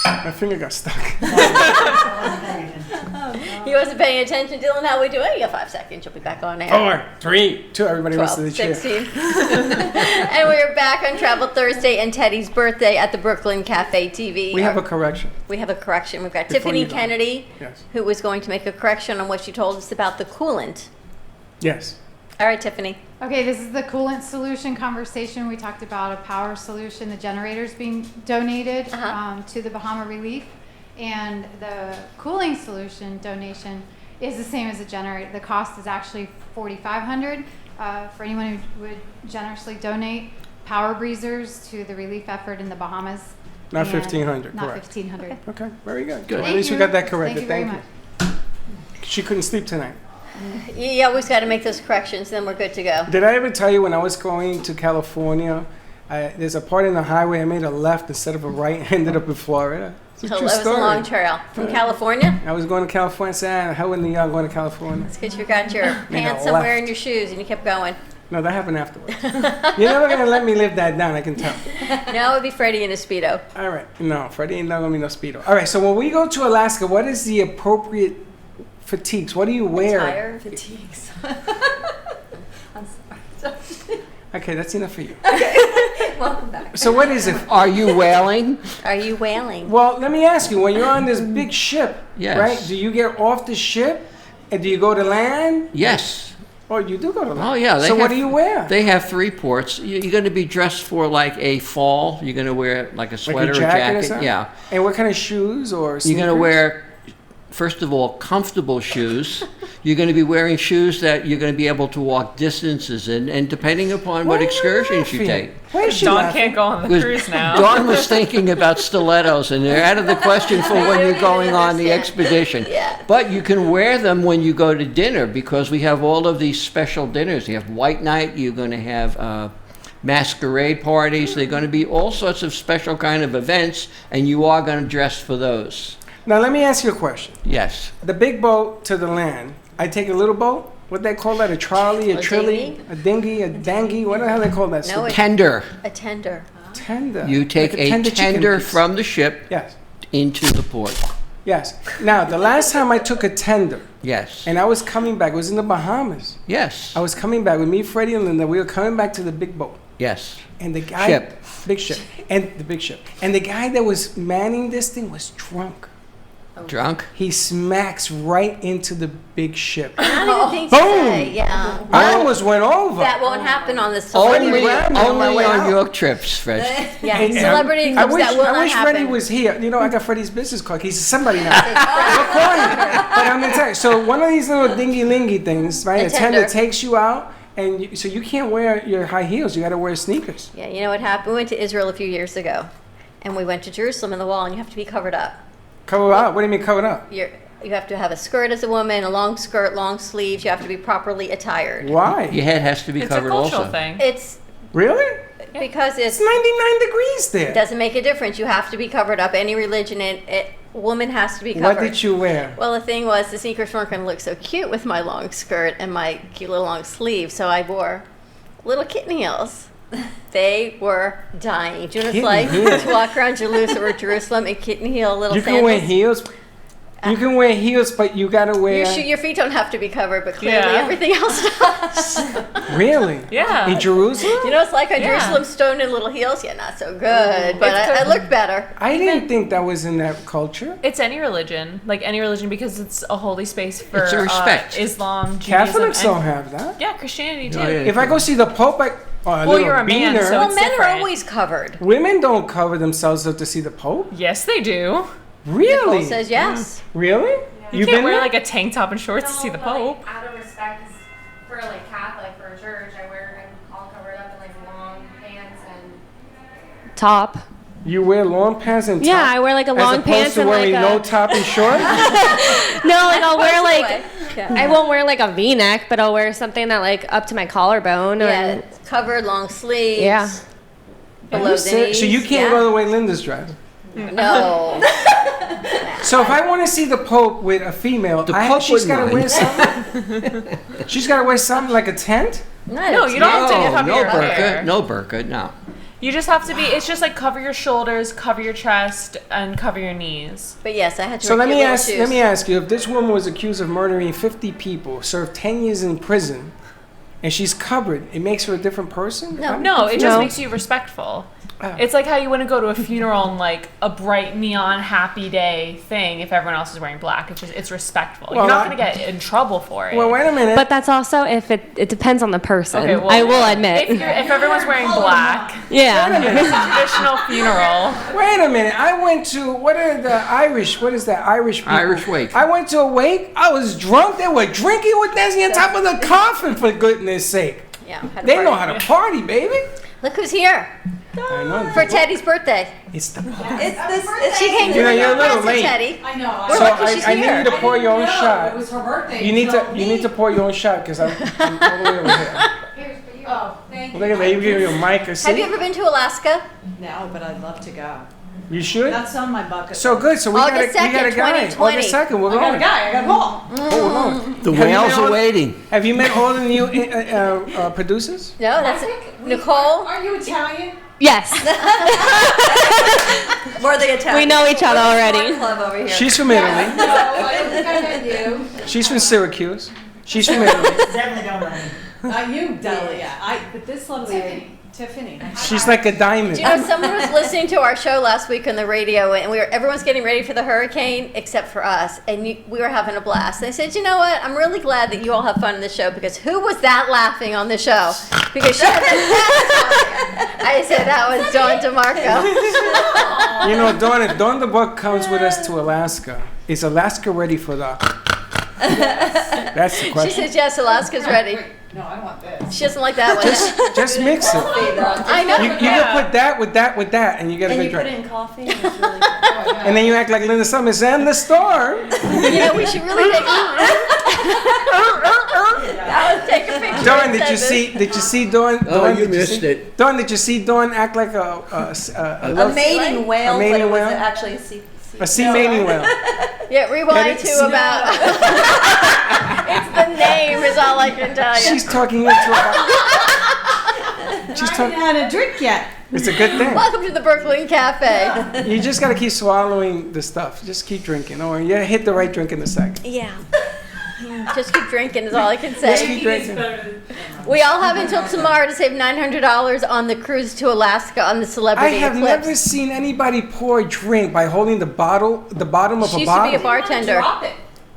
My finger got stuck. He wasn't paying attention, Dylan. How we doing? You got 5 seconds. You'll be back on air. 4, 3, 2. Everybody 12, runs to the chair. 16. And we're back on Travel Thursday and Teddy's birthday at the Brooklyn Cafe TV. We have a correction. We have a correction. We've got Before Tiffany you go. Kennedy, Yes. who was going to make a correction on what she told us about the coolant. Yes. All right, Tiffany. Okay, this is the coolant solution conversation. We talked about a power solution, the generators being donated to the Bahama Relief. And the cooling solution donation is the same as a generator. The cost is actually $4,500 for anyone who would generously donate power breezers to the relief effort in the Bahamas. Not And 1,500, Not correct. 1,500. Okay, very good. Good. Well, at least we got that corrected. Thank you very much. She couldn't sleep tonight. You always got to make those corrections, then we're good to go. Did I ever tell you when I was going to California, there's a part in the highway I made a left instead of a right and ended up in Florida? It's a So true that was story. a long trail. From California? I was going to California. I said, hell in the I'm going to California. It's because you got your Made a pants somewhere left. in your shoes and you kept going. No, that happened afterwards. You're never going to let me live that down, I can tell. Now it would be Freddie in a Speedo. All right. No, Freddie ain't not going to be no Speedo. All right, so when we go to Alaska, what is the appropriate fatigues? What do you wear? Attire, fatigues. I'm sorry. Okay, that's enough for you. Welcome back. So what is it? Are you whaling? Are you whaling? Well, let me ask you, when you're on this big ship, Yes. right, do you get off the ship and do you go to land? Yes. Oh, you do go to land. Oh, yeah. So what do you wear? They have 3 ports. You're going to be dressed for like a fall. You're going to wear like a sweater like a or jacket, or jacket. something? Yeah. And what kind of shoes or sneakers? You're going to wear, first of all, comfortable shoes. You're going to be wearing shoes that you're going to be able to walk distances in, and depending upon what excursions you take. Why is she Dawn laughing? can't go on the Because cruise now. Dawn was thinking about stilettos, and they're out of the question for when you're going on the expedition. Yeah. But you can wear them when you go to dinner, because we have all of these special dinners. You have white night, you're going to have masquerade parties. They're going to be all sorts of special kind of events, and you are going to dress for those. Now, let me ask you a question. Yes. The big boat to the land, I take a little boat? What they call that? A trolley, a A trilly, dinghy? a dinghy, a dangy? What the hell they call that? No, stuff? Tender. A tender. Tender. You take Like a tender chicken tender piece. from the ship Yes. into the port. Yes. Now, the last time I took a tender, Yes. and I was coming back, it was in the Bahamas. Yes. I was coming back with me, Freddie, and Linda. We were coming back to the big boat. Yes. And the guy, Ship. big ship, and the big ship, and the guy that was manning this thing was drunk. Drunk? He smacks right into the big ship. Not even things to Boom! say. Yeah. I almost went over. That won't happen on the Only celebrity. grabbed me on my Only way on out. your trips, Fred. Yeah, And, celebrity I trips, wish, that will I not wish happen. Freddie was here. You know, I got Freddie's business card. He's somebody now. We're calling him. But I'm gonna tell you. So one of these little dingy-lingy things, right? A A tender tender. takes you out, and so you can't wear your high heels. You got to wear sneakers. Yeah, you know what happened? We went to Israel a few years ago, and we went to Jerusalem in the wall, and you have to be covered up. Cover up. What do you mean covered up? You have to have a skirt as a woman, a long skirt, long sleeves. You have to be properly attired. Why? Your head has to be It's a covered cultural also. thing. It's Really? because It's 99 degrees there. It doesn't make a difference. You have to be covered up. Any religion, woman has to be covered. What did you wear? Well, the thing was, the sneakers weren't going to look so cute with my long skirt and my cute little long sleeve, so I wore little kitten heels. They were dying. Do you know what it's Kitten like heels? to walk around Jerusalem in kitten heel little You sandals? can wear heels. You can wear heels, but you gotta wear. Your feet don't have to be covered, but clearly Yeah. everything else does. Really? Yeah. In Jerusalem? You know, it's like on Yeah. Jerusalem stone in little heels. Yeah, not so good, but It's I good. looked better. I didn't think that was in that culture. It's any religion, because it's a holy space for It's a respect. Islam, Judaism, Catholics and- don't have that. Yeah, Christianity too. Oh, yeah. If I go see the Pope, Well, you're a man, beaner. so Well, it's men are different. always covered. Women don't cover themselves up to see the Pope. Yes, they do. Really? Nicole says yes. Really? You You've can't been wear there? like a tank top and shorts to see the Pope. Out of respect for like Catholic, for a church, I wear I'm all covered top. You wear long pants and top? Yeah, I wear like a long pants as opposed to and wearing like no top and short? No, like I'll wear like Yeah. I won't wear like a V-neck, but I'll wear something that like up to my collarbone. Yeah, and, it's covered, long sleeves. Yeah. Below the knees. So you can't go the way Linda's dressed? No. So if I want to see the Pope with a female, Pope she's wouldn't got to mind. wear something? She's got to wear something like a tent? No, you don't have to cover No your burqa. hair. No burqa. No. You just have to be. It's just like cover your shoulders, cover your chest, and cover your knees. But yes, I had to. So wear let cute me little ask. shoes. Let me ask you: if this woman was accused of murdering 50 people, served 10 years in prison, and she's covered, it makes her a different person? No, it just makes you respectful. It's like how you wouldn't go to a funeral on like a bright neon happy day thing if everyone else is wearing black. It's respectful. Well, You're not going to get in trouble for it. Well, wait a minute. But that's also if it depends on the person. Okay, well, I will admit. if everyone's wearing black, Yeah. Wait a minute. it's a traditional funeral. Wait a minute. I went to what is that Irish people? Irish wake. I went to a wake. I was drunk. They were drinking with Nancy on top of the coffin, for goodness sake. Yeah. had a They know party. how to party, baby. Look who's here I know. for Teddy's birthday. It's the She came to You know, you're a the little present, late. Teddy. I know. We're So lucky she's I need here. you to pour your own shot. It was her birthday. You need so to you need to pour your own shot because I'm all the way over here. Oh, thank you. Look at that. You give me a mic or Have seat. you ever been to Alaska? No, but I'd love to go. You should. That's on my bucket. So good. So we got August a guy. 2nd, August 2nd. We're I got going. a guy. I got a ball. Oh, we're going. The Have you whales met are all- waiting. Have you met all the new producers? No, that's Nicole. Are you Italian? Yes. We're the Italian. We know each other already. Club over here. She's from Italy. No, I don't think I met you. She's from Syracuse. She's from Italy. Definitely don't know me. You definitely, yeah. But this lovely Tiffany. She's like a diamond. Do you know someone was listening to our show last week on the radio, and everyone's getting ready for the hurricane except for us, and we were having a blast. They said, "You know what? I'm really glad that you all have fun in the show because who was that laughing on the show? Because she had I said that was Dawn DeMarco. You know, Dawn the Buck comes with us to Alaska. Is Alaska ready for the? That's the She question. says yes, Alaska's ready. No, I want this. She doesn't like that one. Just mix it. I know. You can put that with that with that, and you get a And good you put drink. it in coffee, and it's really good. And then you act like Linda Summers and the storm. You know, we should really take take a picture. Dawn, and did you send see? Did you see Dawn? Oh, Dawn, you did missed see- it. Dawn, did you see Dawn act like a A mating whale, A mating but it whale? was actually a sea. A sea mating whale. Yeah, rewind Get it? to about. It's the name is all I can tell you. She's talking into a. She's I talking. haven't had a drink yet. It's a good thing. Welcome to the Brooklyn Cafe. You just gotta keep swallowing the stuff. Just keep drinking. Or you hit the right drink in a second. Yeah. Just keep drinking is all I can Just say. keep drinking. We all have until tomorrow to save $900 on the cruise to Alaska on the I Celebrity have Eclipse. never seen anybody pour a drink by holding the bottom of She a used bottle. to be a bartender.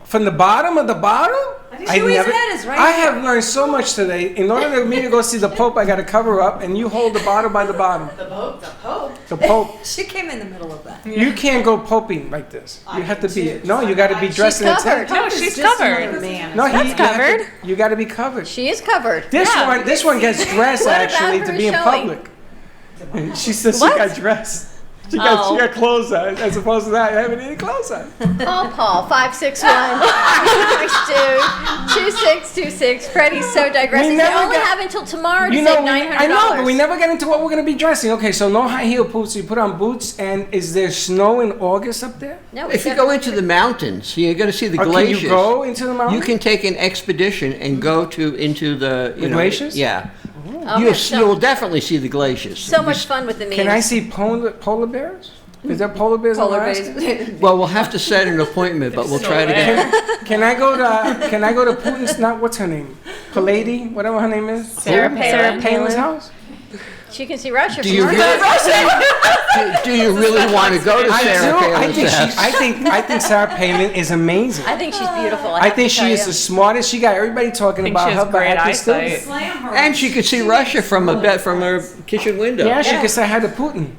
From the bottom of the bottle? She always had is right I here. have learned so much today. In order for me to go see the Pope, I got to cover up, and you hold the bottle by the bottom. The Pope. The Pope. She came in the middle of that. You can't go poping like this. You have to be. No, you got to be dressed in a tent. No, she's covered. No, That's covered. You got to be covered. She is covered. This one gets dressed What about actually to her be in showing? public. And she says What? she got dressed. She Oh. got clothes on as opposed to not having any clothes on. Call Paul 561-262-2626. Freddie's so digressing. They never only got- have until tomorrow to You save know, $900. I know, but we never get into what we're gonna be dressing. Okay, so no high heel boots. You put on boots, and is there snow in August up there? No, If you go into the mountains, you're going to see the Or glaciers. can you go into the mountains? You can take an expedition and go into the The glaciers? Yeah. Oh, You'll, so- you'll definitely see the glaciers. So much fun with the memes. Can I see polar bears? Is there polar bears in Polar Alaska? bears. Well, we'll have to set an appointment, but we'll try to get. Can I go to Putin's? Not what's her name? Palady, whatever her name is. Sarah Palin. Sarah Palin's house. She can see Russia. Do from you her really, house. do you really want to go to I Sarah do. Palin's house? I think Sarah Palin is amazing. I think she's beautiful. I think she is the smaltest. She got everybody talking think about she her. has but great I can still- eyesight. Slam her. And she could see Russia from her kitchen window. Yeah, she could say hi to Putin.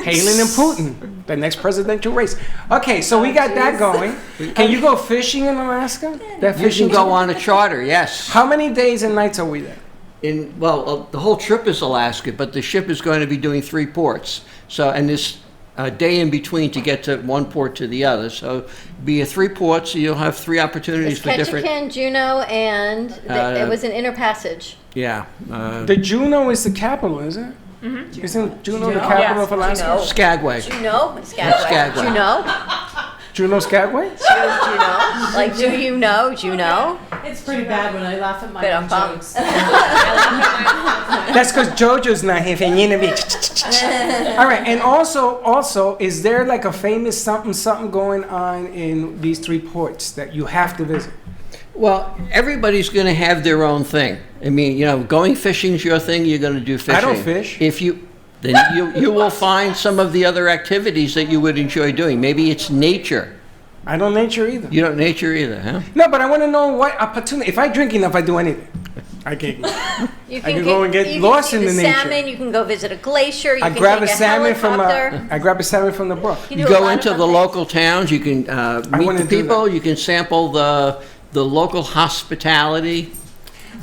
Palin and Putin, the next presidential race. Okay, so we got that going. Can you go fishing in Alaska? That You fishing can go too? on a charter, yes. How many days and nights are we there? The whole trip is Alaska, but the ship is going to be doing 3 ports. So, and this day in between to get to one port to the other. So, be 3 ports. So you'll have 3 opportunities It's for different. Ketchikan, Juneau, and it was an inner passage. Yeah. The Juneau is the capital, is it? Mm-hmm. Isn't Juneau the capital of Alaska? Skagway. Juneau, Skagway. Juneau. Juneau, Skagway? Juneau. Like, do you know Juneau? It's pretty bad when I laugh at my But own jokes. That's because JoJo's not here. All right, and also, is there like a famous something going on in these 3 ports that you have to visit? Well, everybody's going to have their own thing. I mean, going fishing's your thing. You're going to do fishing. I don't fish. Then you will find some of the other activities that you would enjoy doing. Maybe it's nature. I don't nature either. You don't nature either, huh? No, but I want to know what opportunity. If I drink enough, I do anything. I can go and get lost in the nature. Salmon. You can go visit a glacier. I grab a salmon from the brook. You go into the local towns. You can meet the people. You can sample the local hospitality.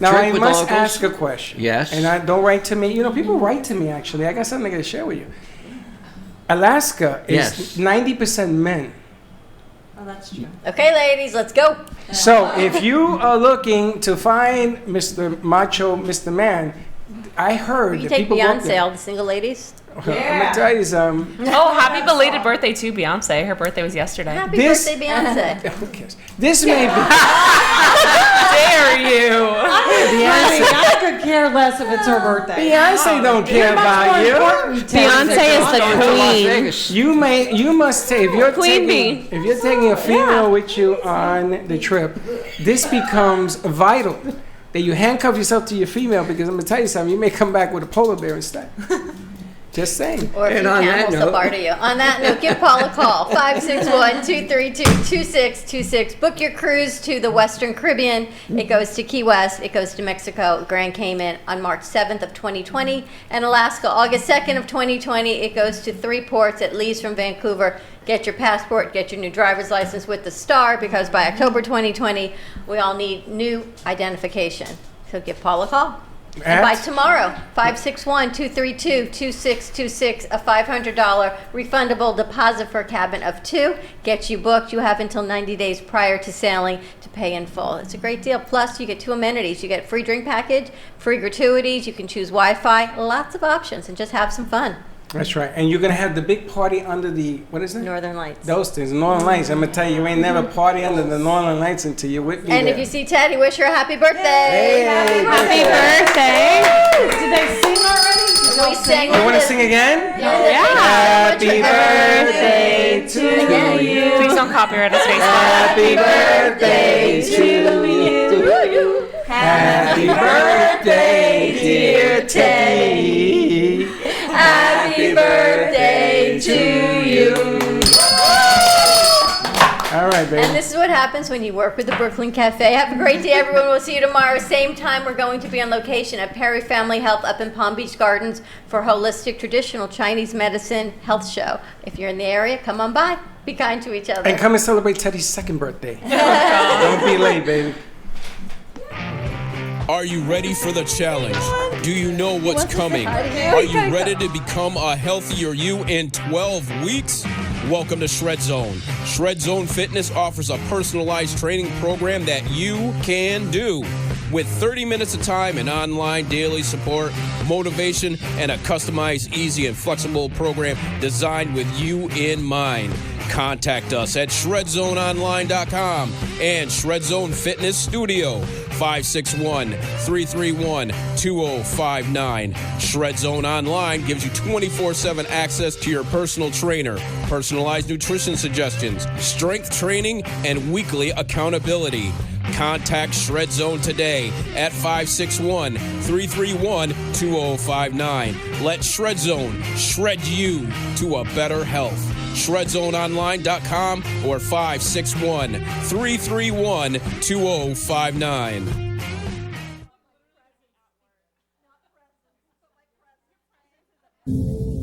Now, drink I with must locals. ask a question. Yes. And don't write to me. People write to me, actually. I got something I got to share with you. Alaska is 90% men. Oh, that's true. Okay, ladies, let's go. So, if you are looking to find Mr. Macho, Mr. Man, I heard We can that take people go up Beyonce, there. all the single ladies. I'm going to tell you something. Oh, happy belated birthday to Beyonce. Her birthday was yesterday. Happy birthday, Beyonce. Who cares? This may be... Dare you? I could care less if it's her birthday. Beyonce don't care about you. Beyonce is the queen. You must say, if you're Queen taking a female with you on the trip, this becomes vital. That you handcuff yourself to your female, because I'm gonna tell you something, you may come back with a polar bear instead. Just saying. Or if you can, we'll barter you. On that note, give Paul a call, 561-232-2626. Book your cruise to the Western Caribbean. It goes to Key West. It goes to Mexico, Grand Cayman on March 7th of 2020. And Alaska, August 2nd of 2020. It goes to 3 ports. It leaves from Vancouver. Get your passport, get your new driver's license with the star, because by October 2020, we all need new identification. So give Paul a call. And by tomorrow, 561-232-2626, a $500 refundable deposit for a cabin of 2 gets you booked. You have until 90 days prior to sailing to pay in full. It's a great deal. Plus, you get 2 amenities. You get free drink package, free gratuities. You can choose Wi-Fi, lots of options, and just have some fun. That's right. And you're going to have the big party under the, what is it? Northern Lights. Those things, Northern Lights. I'm going to tell you, you ain't never party under the Northern Lights until you're with me. And there. if you see Teddy, wish her a happy birthday. Hey, happy birthday. Did they sing already? We sang You want to sing again? Yeah. Happy birthday to you. Please don't copyright us, Facebook. Happy birthday to you. Happy birthday, dear Teddy. Happy birthday to you. All right, baby. And this is what happens when you work with the Brooklyn Cafe. Have a great day, everyone. We'll see you tomorrow. Same time, we're going to be on location at Perry Family Health up in Palm Beach Gardens for holistic traditional Chinese medicine health show. If you're in the area, come on by. Be kind to each other. And come and celebrate Teddy's 2nd birthday. Don't be late, baby. Are you ready for the challenge? Do you know what's coming? out of here. Are you ready to become a healthier you in 12 weeks? Welcome to Shred Zone. Shred Zone Fitness offers a personalized training program that you can do. With 30 minutes of time and online daily support, motivation, and a customized, easy, and flexible program designed with you in mind. Contact us at shredzoneonline.com and Shred Zone Fitness Studio, 561-331-2059. Shred Zone Online gives you 24/7 access to your personal trainer, personalized nutrition suggestions, strength training, and weekly accountability. Contact Shred Zone today at 561-331-2059. Let Shred Zone shred you to a better health. ShredZoneOnline.com or 561-331-2059.